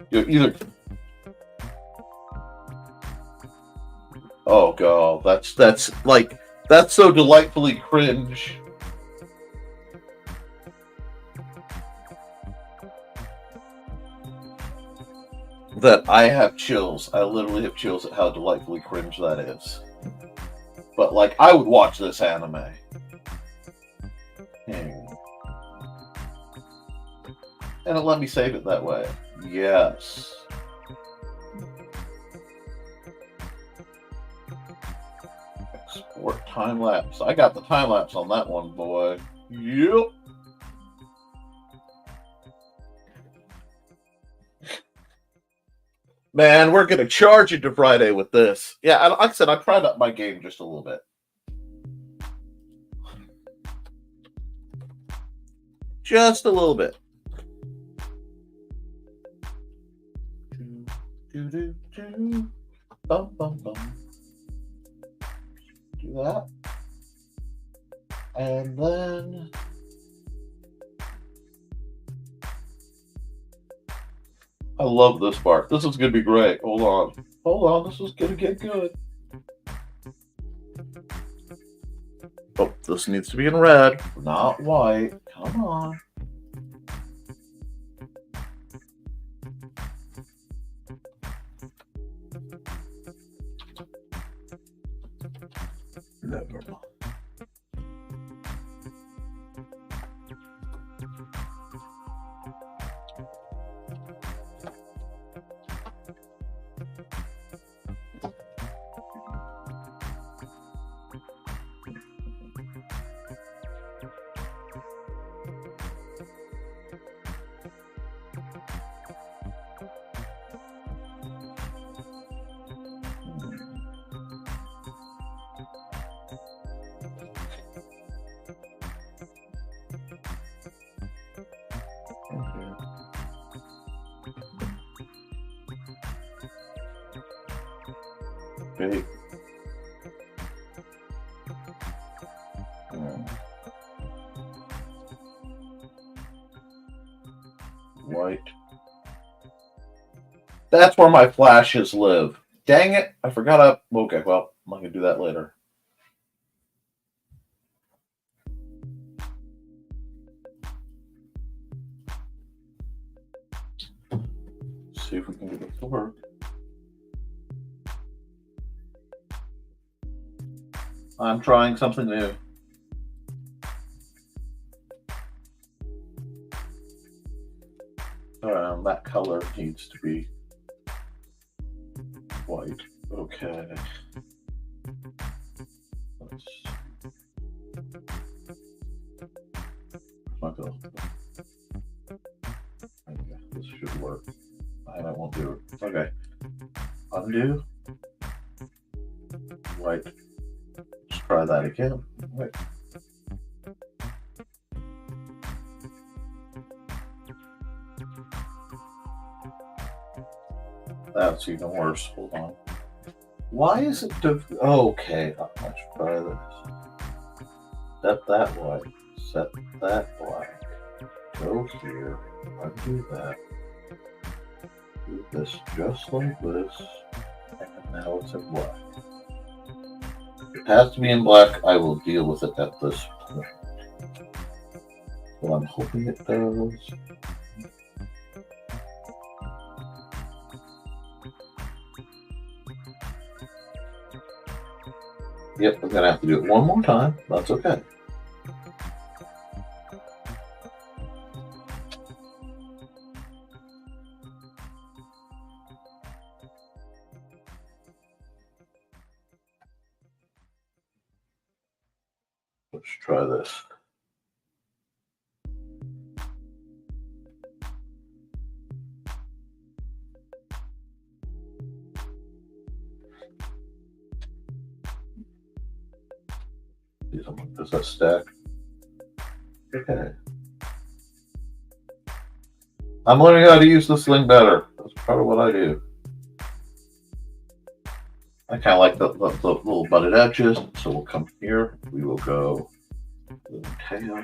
You're either. Oh god, that's like that's so delightfully cringe. That I have chills. I literally have chills at how delightfully cringe that is. But like, I would watch this anime. And it let me save it that way. Yes. Export time lapse. I got the time lapse on that one, boy. Yep. Man, we're gonna charge into Friday with this. Yeah, like I said, I tried up my game just a little bit. Just a little bit. Bum, bum, bum. Do that. And then I love this part. This is going to be great. Hold on. Hold on. This is going to get good. Oh, this needs to be in red, not white. Come on. Never mind. Okay. White. That's where my flashes live. Dang it. I forgot. Okay, well, I'm going to do that later. See if we can get it to work. I'm trying something new. That color needs to be white. Okay. Let's... Okay, this should work. I won't do it. Okay. Undo. White. Let's try that again. Wait. That's even worse. Hold on. Why is it okay, let's try this. Set that white. Set that black. Go here. Undo that. Do this just like this. And now it's in black. It has to be in black. I will deal with it at this point. Well, I'm hoping it does. Yep, I'm gonna have to do it one more time. That's okay. Let's try this. Does that stack? Okay. I'm learning how to use this thing better. That's part of what I do. I kind of like the little butted edges, so we'll come here. We will go little tail.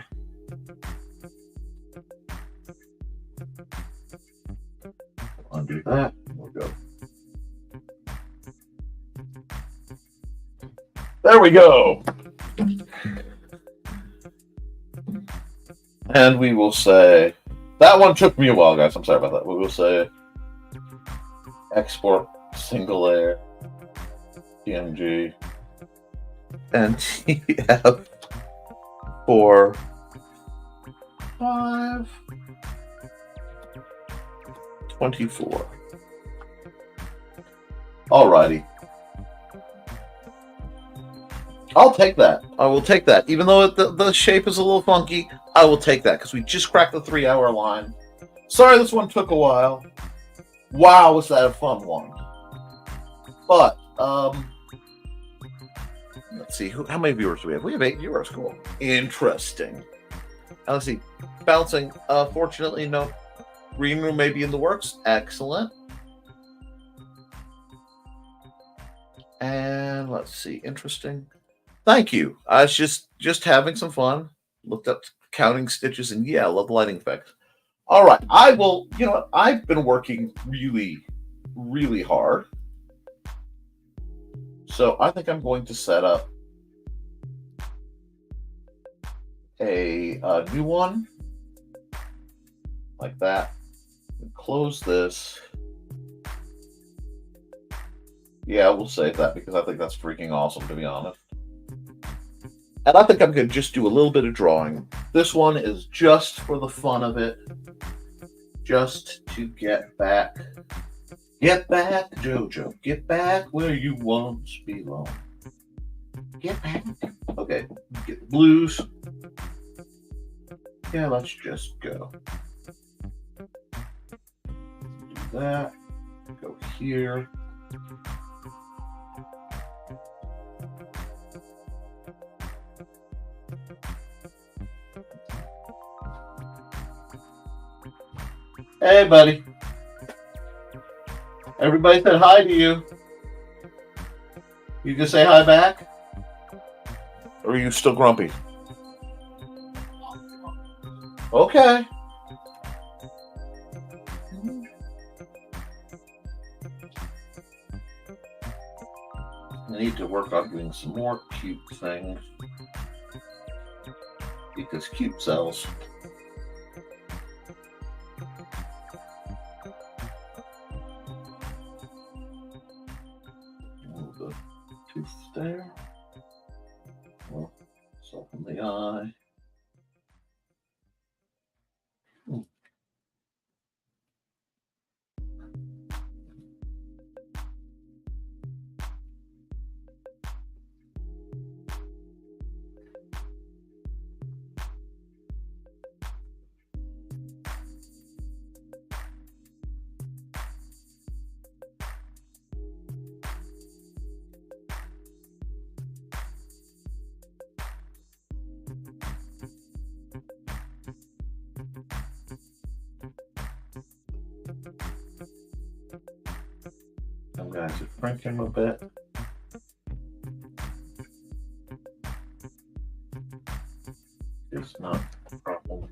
Undo that. We'll go. There we go. And we will say, that one took me a while, guys. I'm sorry about that. We will say export single layer PNG and TF for 524. Alrighty. I'll take that. I will take that. Even though the shape is a little funky, I will take that because we just cracked the 3-hour line. Sorry this one took a while. Wow, was that a fun one. But, let's see. How many viewers do we have? We have 8 viewers. Cool. Interesting. Now, let's see. Bouncing. Fortunately, no. Green room may be in the works. Excellent. And let's see. Interesting. Thank you. I was just having some fun. Looked up counting stitches, and yeah, I love the lighting effects. All right. I will, you know what? I've been working really, really hard. So I think I'm going to set up a new one like that. Close this. Yeah, we'll save that because I think that's freaking awesome, to be honest. And I think I'm going to just do a little bit of drawing. This one is just for the fun of it. Just to get back. Get back, Jojo. Get back where you once belonged. Get back. Okay, get the blues. Yeah, let's just go. Do that. Go here. Hey, buddy. Everybody said hi to you. You can say hi back? Or are you still grumpy? Okay. I need to work on doing some more cute things. Because cute sells. The tooth there. Well, soften the eye. I'm going to crank him a bit. It's not a problem.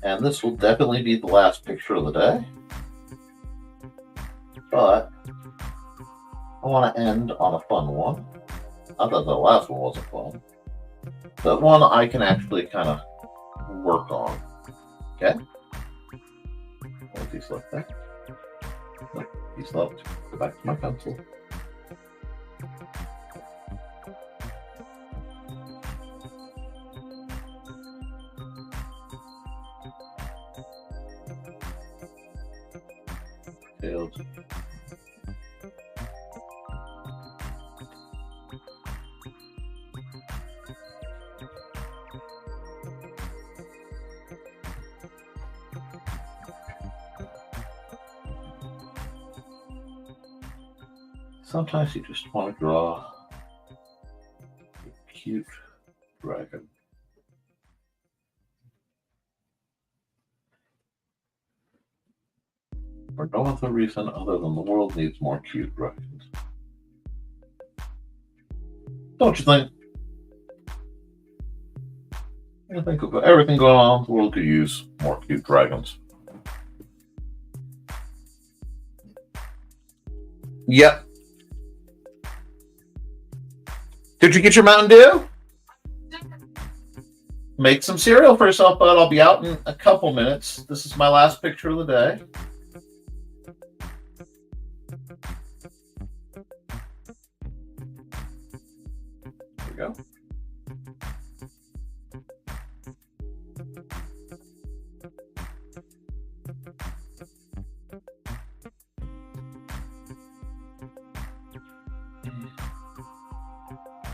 And this will definitely be the last picture of the day. But I want to end on a fun one. I thought the last one wasn't fun. But one I can actually kind of work on. Okay? Hold these left there. Look, these left. Go back to my pencil. Failed. Sometimes you just want to draw a cute dragon. For no other reason other than the world needs more cute dragons. Don't you think? I think of everything going on, the world could use more cute dragons. Yep. Did you get your Mountain Dew? Make some cereal for yourself, bud. I'll be out in a couple minutes. This is my last picture of the day. There we go.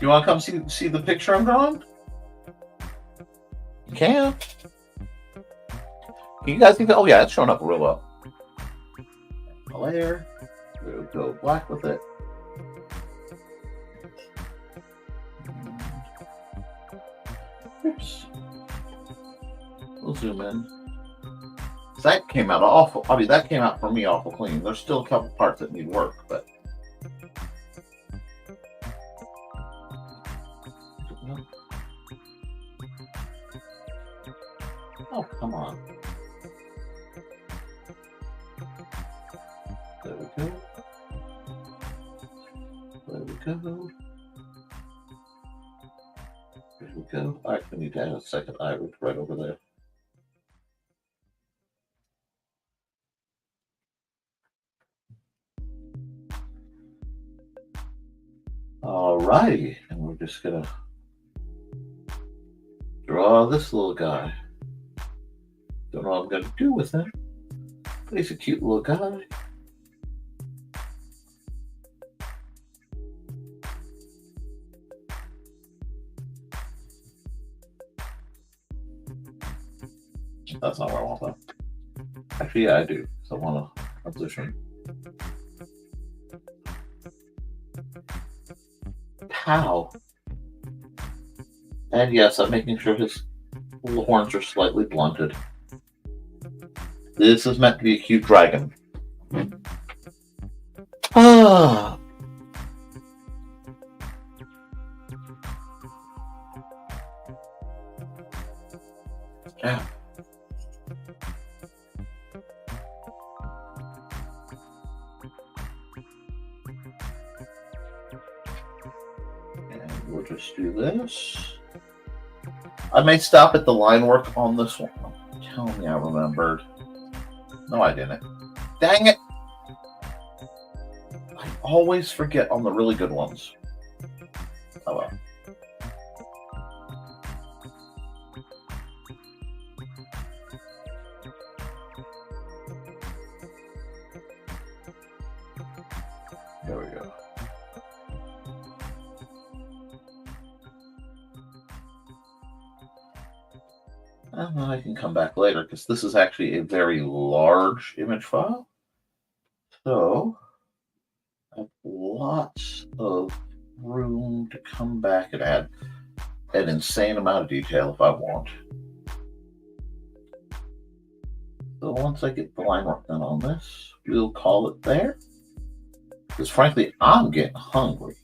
You want to come see the picture I'm drawing? You can. You guys think that? Oh yeah, it's showing up real well. A layer. We'll go black with it. Oops. We'll zoom in. That came out awful. I mean, that came out for me awful clean. There's still a couple parts that need work, but. Oh, come on. There we go. There we go. There we go. I actually need to add a second iron right over there. Alrighty, and we're just gonna draw this little guy. Don't know what I'm gonna do with him, but he's a cute little guy. That's not where I want that. Actually, yeah, I do. So I want to position. Pow. And yes, I'm making sure his little horns are slightly blunted. This is meant to be a cute dragon. Ah. Yeah. And we'll just do this. I may stop at the line work on this one. Tell me I remembered. No, I didn't. Dang it! I always forget on the really good ones. Oh well. There we go. I can come back later because this is actually a very large image file. So I have lots of room to come back and add an insane amount of detail if I want. So once I get the line work done on this, we'll call it there. Because frankly, I'm getting hungry.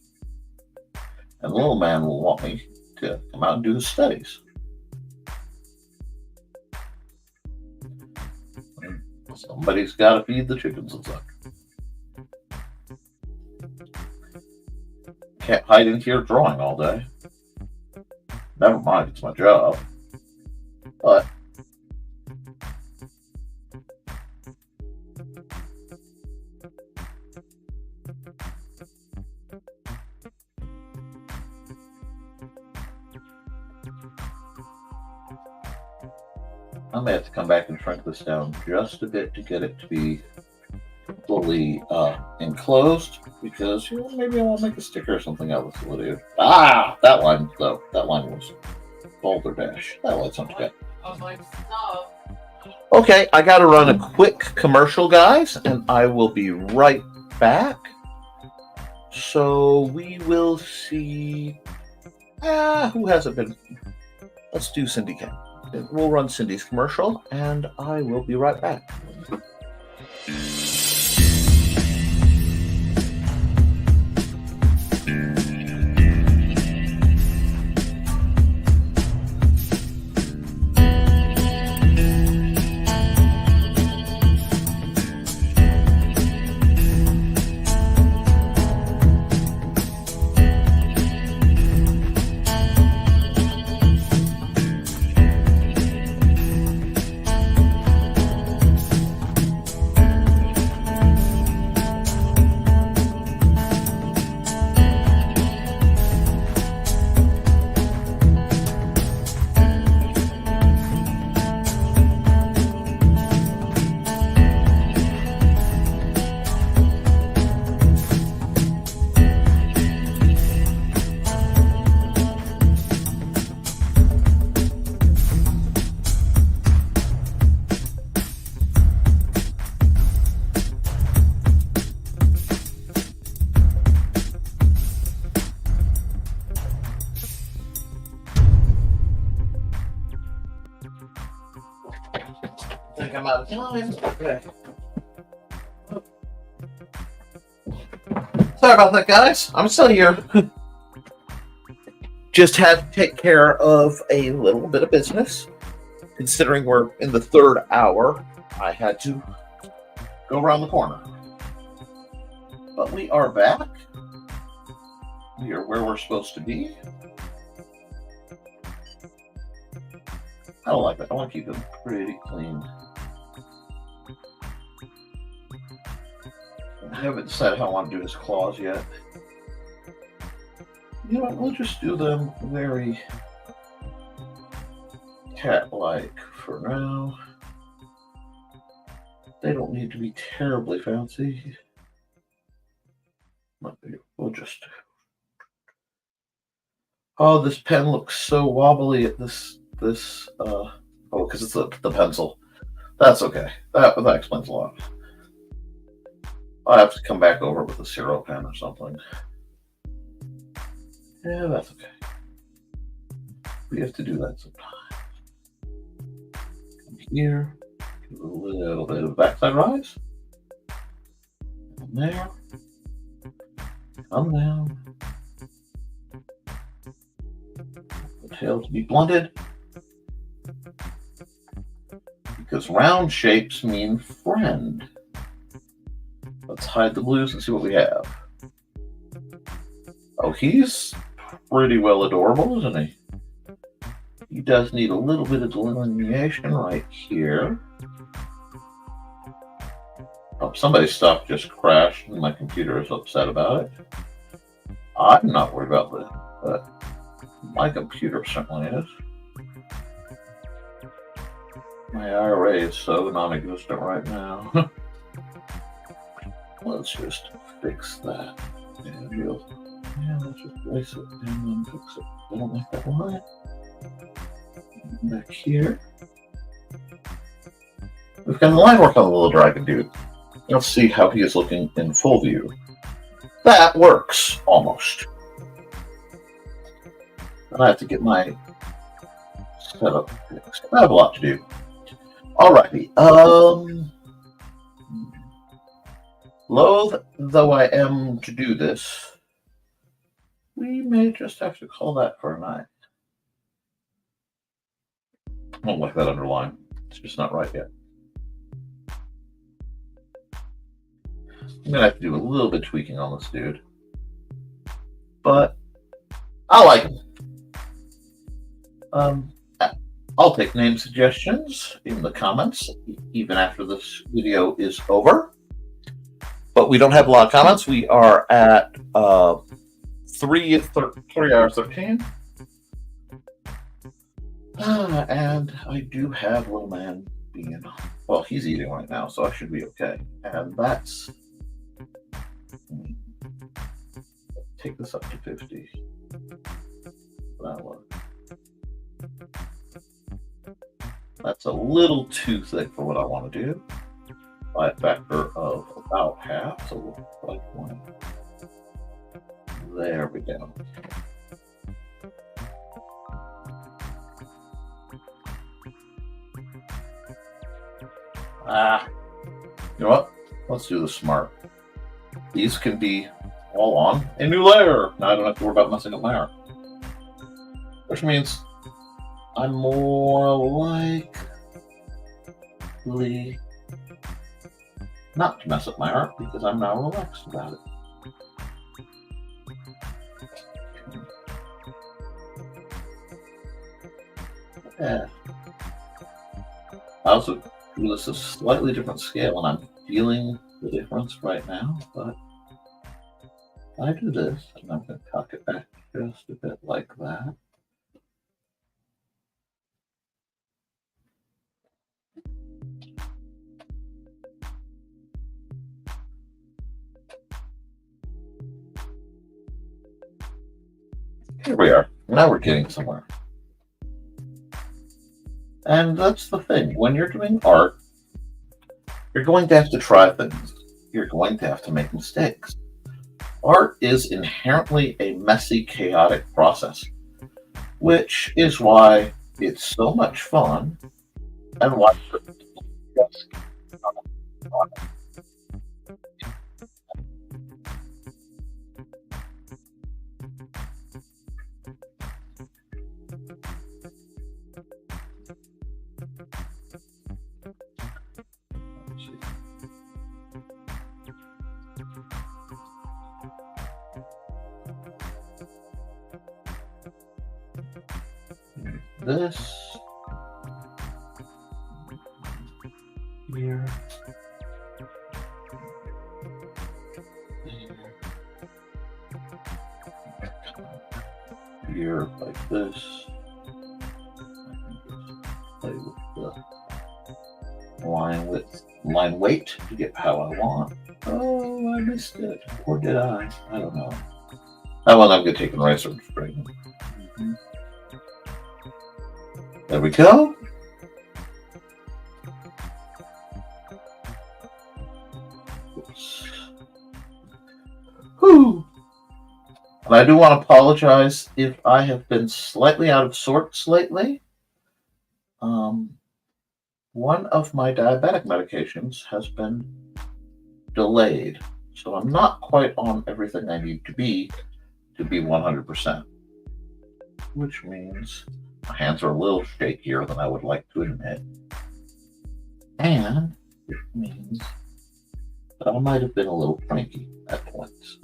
And the little man will want me to come out and do his studies. Somebody's got to feed the chickens and such. Can't hide in here drawing all day. Never mind, it's my job. But I may have to come back and shrink this down just a bit to get it to be fully enclosed, because maybe I want to make a sticker or something out of this video. Ah, that line though. That line was Boulder Dash. That line sounds good. Okay, I got to run a quick commercial, guys, and I will be right back. So we will see. Who hasn't been? Let's do Cindy Ken. We'll run Cindy's commercial, and I will be right back. I think I'm out of time. Okay. Sorry about that, guys. I'm still here. Just had to take care of a little bit of business. Considering we're in the third hour, I had to go around the corner. But we are back. We are where we're supposed to be. I don't like that. I want to keep them pretty clean. I haven't decided how I want to do his claws yet. You know what? We'll just do them very cat-like for now. They don't need to be terribly fancy. We'll just... Oh, this pen looks so wobbly at this. Oh, because it's the pencil. That's okay. That explains a lot. I'll have to come back over with a Zero pen or something. Yeah, that's okay. We have to do that sometimes. Come here. Do a little bit of backside rise. Come there. Come down. The tail to be blunted. Because round shapes mean friend. Let's hide the blues and see what we have. Oh, he's pretty well adorable, isn't he? He does need a little bit of delineation right here. Oh, somebody's stuff just crashed and my computer is upset about it. I'm not worried about that, but my computer certainly is. My IRA is so non-existent right now. Let's just fix that. Yeah, let's just place it and then fix it. I don't like that line. Back here. We've got the line work on the little dragon dude. Let's see how he is looking in full view. That works, almost. And I have to get my setup fixed. I have a lot to do. Alrighty. Loath though I am to do this, we may just have to call that for a night. I don't like that underline. It's just not right yet. I'm gonna have to do a little bit of tweaking on this dude, but I like him. I'll take name suggestions in the comments even after this video is over. But we don't have a lot of comments. We are at 3 hours 13. And I do have little man being, well, he's eating right now, so I should be okay. And that's, take this up to 50. That'll work. That's a little too thick for what I want to do. By a factor of about half, so like one. There we go. You know what? Let's do this smart. These can be all on a new layer. Now I don't have to worry about messing up my art. Which means I'm more likely not to mess up my art because I'm now relaxed about it. Yeah. I also do this at a slightly different scale, and I'm feeling the difference right now, but I do this, and I'm going to tuck it back just a bit like that. Here we are. Now we're getting somewhere. And that's the thing. When you're doing art, you're going to have to try things. You're going to have to make mistakes. Art is inherently a messy, chaotic process, which is why it's so much fun and why this here like this. I can just play with the line weight to get how I want. Oh, I missed it. Or did I? I don't know. That one I'm going to take and razor and straighten. There we go. Oops. Whew. And I do want to apologize if I have been slightly out of sorts lately. One of my diabetic medications has been delayed, so I'm not quite on everything I need to be 100%, which means my hands are a little shakier than I would like to admit, and it means that I might have been a little cranky at points.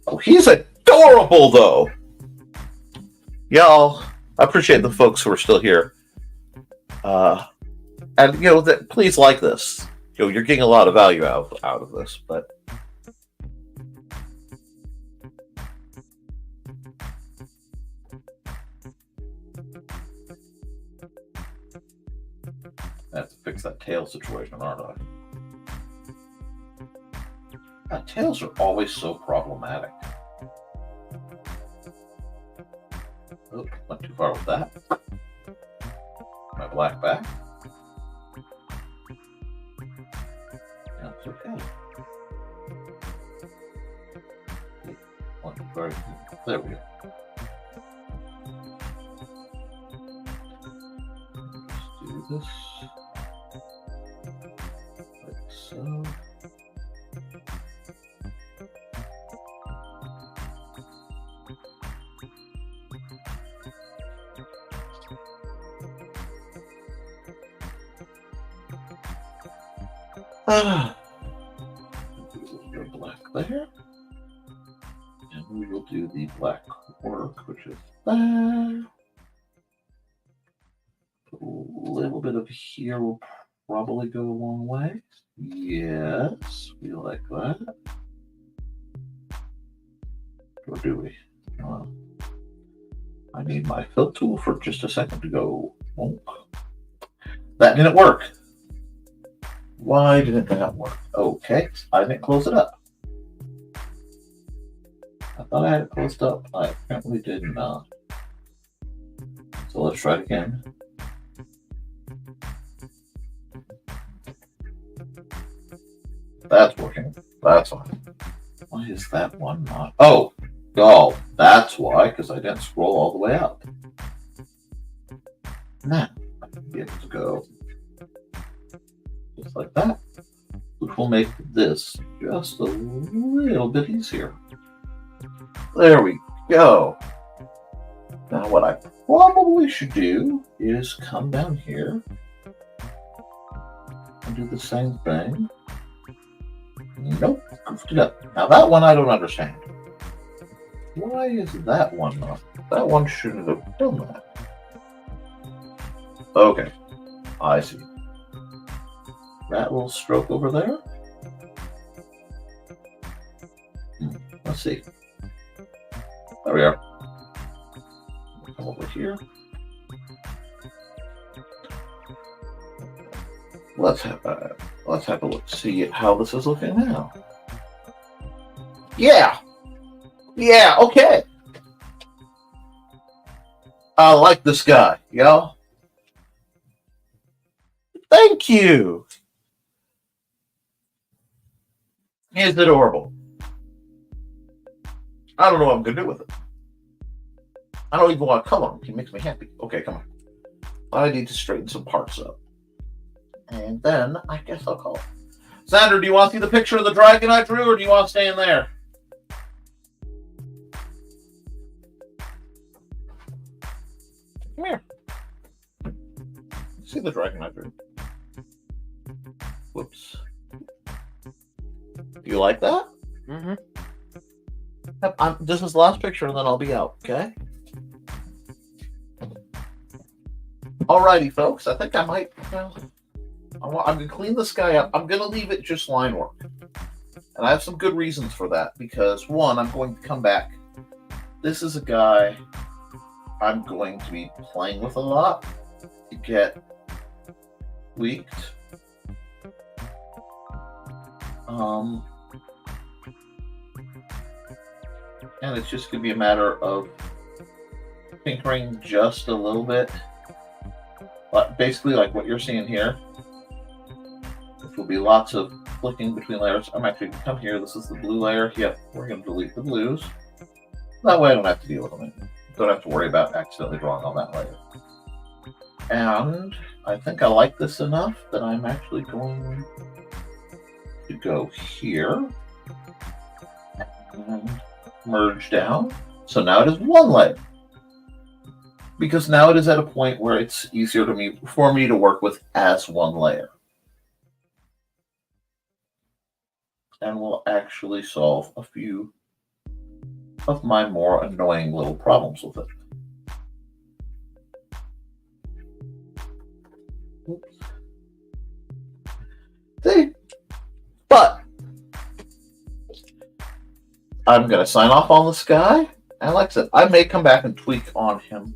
Oh, he's adorable, though. Y'all, I appreciate the folks who are still here. And please like this. You're getting a lot of value out of this, but I have to fix that tail situation, aren't I? Tails are always so problematic. Oh, went too far with that. My black back. That's okay. There we go. Let's do this like so. Go black there, and we will do the black work, which is there. A little bit of here will probably go a long way. Yes, we like that. Or do we? I need my fill tool for just a second to go. Oh, that didn't work. Why didn't that work? Okay, I didn't close it up. I thought I had it closed up. I apparently did not. So let's try it again. That's working. That's fine. Why is that one not? Oh, that's why, because I didn't scroll all the way up. Now, I can be able to go just like that, which will make this just a little bit easier. There we go. Now what I probably should do is come down here and do the same thing. Nope, goofed it up. Now that one I don't understand. Why is that one not? That one shouldn't have done that. Okay, I see. That little stroke over there. Let's see. There we are. Come over here. Let's have a look. See how this is looking now. Yeah. Okay. I like this guy, y'all. Thank you. He's adorable. I don't know what I'm gonna do with it. I don't even want to color him. He makes me happy. Okay, come on. I need to straighten some parts up. And then I guess I'll call it. Sandra, do you want to see the picture of the dragon I drew, or do you want to stay in there? Come here. See the dragon I drew. Whoops. Do you like that? Mm-hmm. This is the last picture, and then I'll be out, okay? Alrighty, folks. I think I might... I'm going to clean this guy up. I'm going to leave it just line work. And I have some good reasons for that. Because, one, I'm going to come back This is a guy I'm going to be playing with a lot to get tweaked. And it's just going to be a matter of tinkering just a little bit. But basically, like what you're seeing here, which will be lots of flicking between layers. I'm actually going to come here. This is the blue layer. Yep, we're going to delete the blues. That way I don't have to deal with them. Don't have to worry about accidentally drawing on that layer. And I think I like this enough that I'm actually going to go here and merge down. So now it is one layer. Because now it is at a point where it's easier for me to work with as one layer. And we'll actually solve a few of my more annoying little problems with it. Oops. See? But I'm going to sign off on this guy. And like I said, I may come back and tweak on him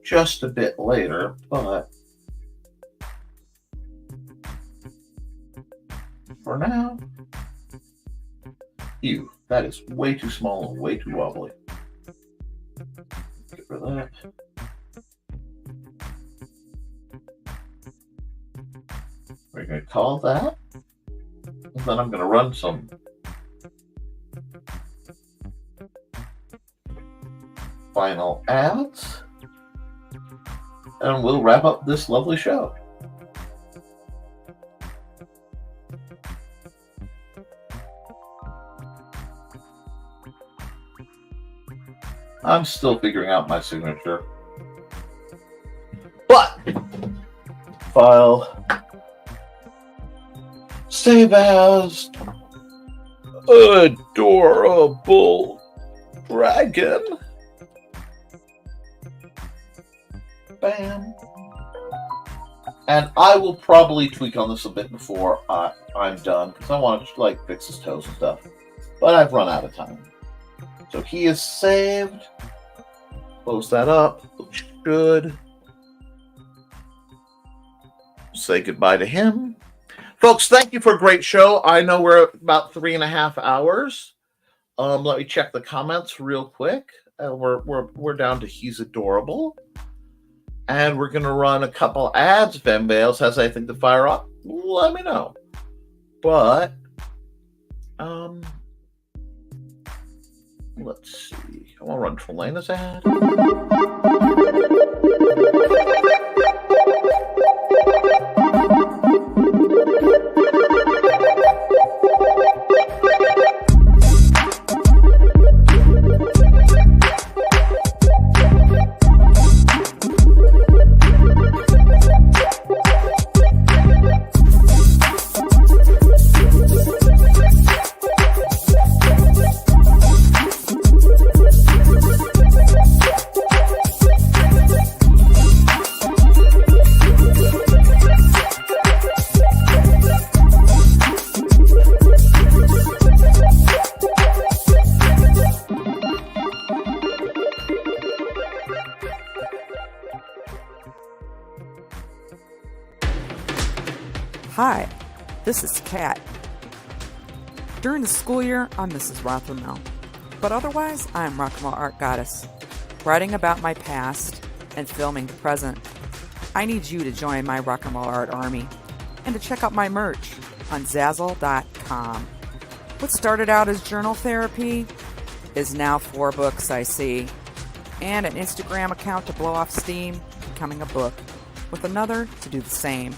just a bit later, but for now, that is way too small and way too wobbly. Get rid of that. We're going to call that. And then I'm going to run some final ads. And we'll wrap up this lovely show. I'm still figuring out my signature. But file, save as adorable dragon. Bam. And I will probably tweak on this a bit before I'm done, because I want to fix his toes and stuff. But I've run out of time. So he is saved. Close that up. Should say goodbye to him. Folks, thank you for a great show. I know we're about 3.5 hours. Let me check the comments real quick. We're down to he's adorable. And we're going to run a couple ads. If anybody else has anything to fire up, let me know. But, let's see. I want to run Trelena's ad. Hi, this is Kat. During the school year, I'm Mrs. Rothermel, but otherwise, I'm Rock and Roll Art Goddess, writing about my past and filming the present. I need you to join my Rock and Roll Art army and to check out my merch on Zazzle.com. What started out as journal therapy is now 4 books, I see, and an Instagram account to blow off steam, becoming a book, with another to do the same.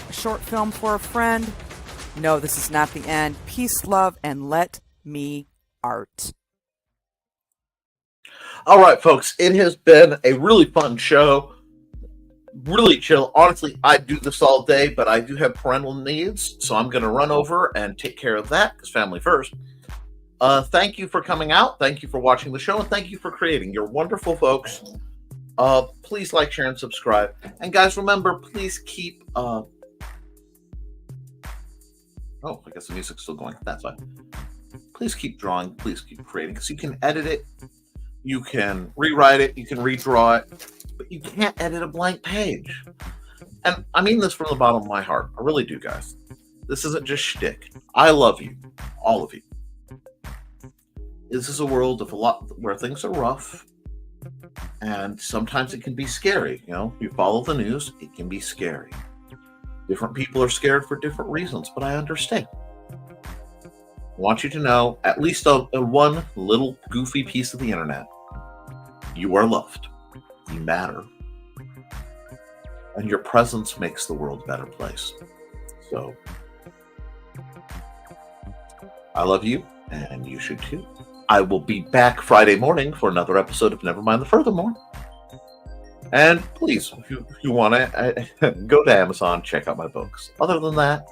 A short film for a friend. No, this is not the end. Peace, love, and let me art. All right, folks, it has been a really fun show. Really chill. Honestly, I do this all day, but I do have parental needs, so I'm going to run over and take care of that, because family first. Thank you for coming out. Thank you for watching the show, and thank you for creating. You're wonderful folks. Please like, share, and subscribe. And guys, remember, please keep... Oh, I guess the music's still going. That's fine. Please keep drawing. Please keep creating, because you can edit it. You can rewrite it, you can redraw it, but you can't edit a blank page. And I mean this from the bottom of my heart. I really do, guys. This isn't just shtick. I love you, all of you. This is a world of a lot where things are rough, and sometimes it can be scary. You know, you follow the news, it can be scary. Different people are scared for different reasons, but I understand. I want you to know, at least on one little goofy piece of the internet, you are loved. You matter. And your presence makes the world a better place. So, I love you, and you should too. I will be back Friday morning for another episode of Nevermind The Furthermore. And please, if you want to, go to Amazon, check out my books. Other than that,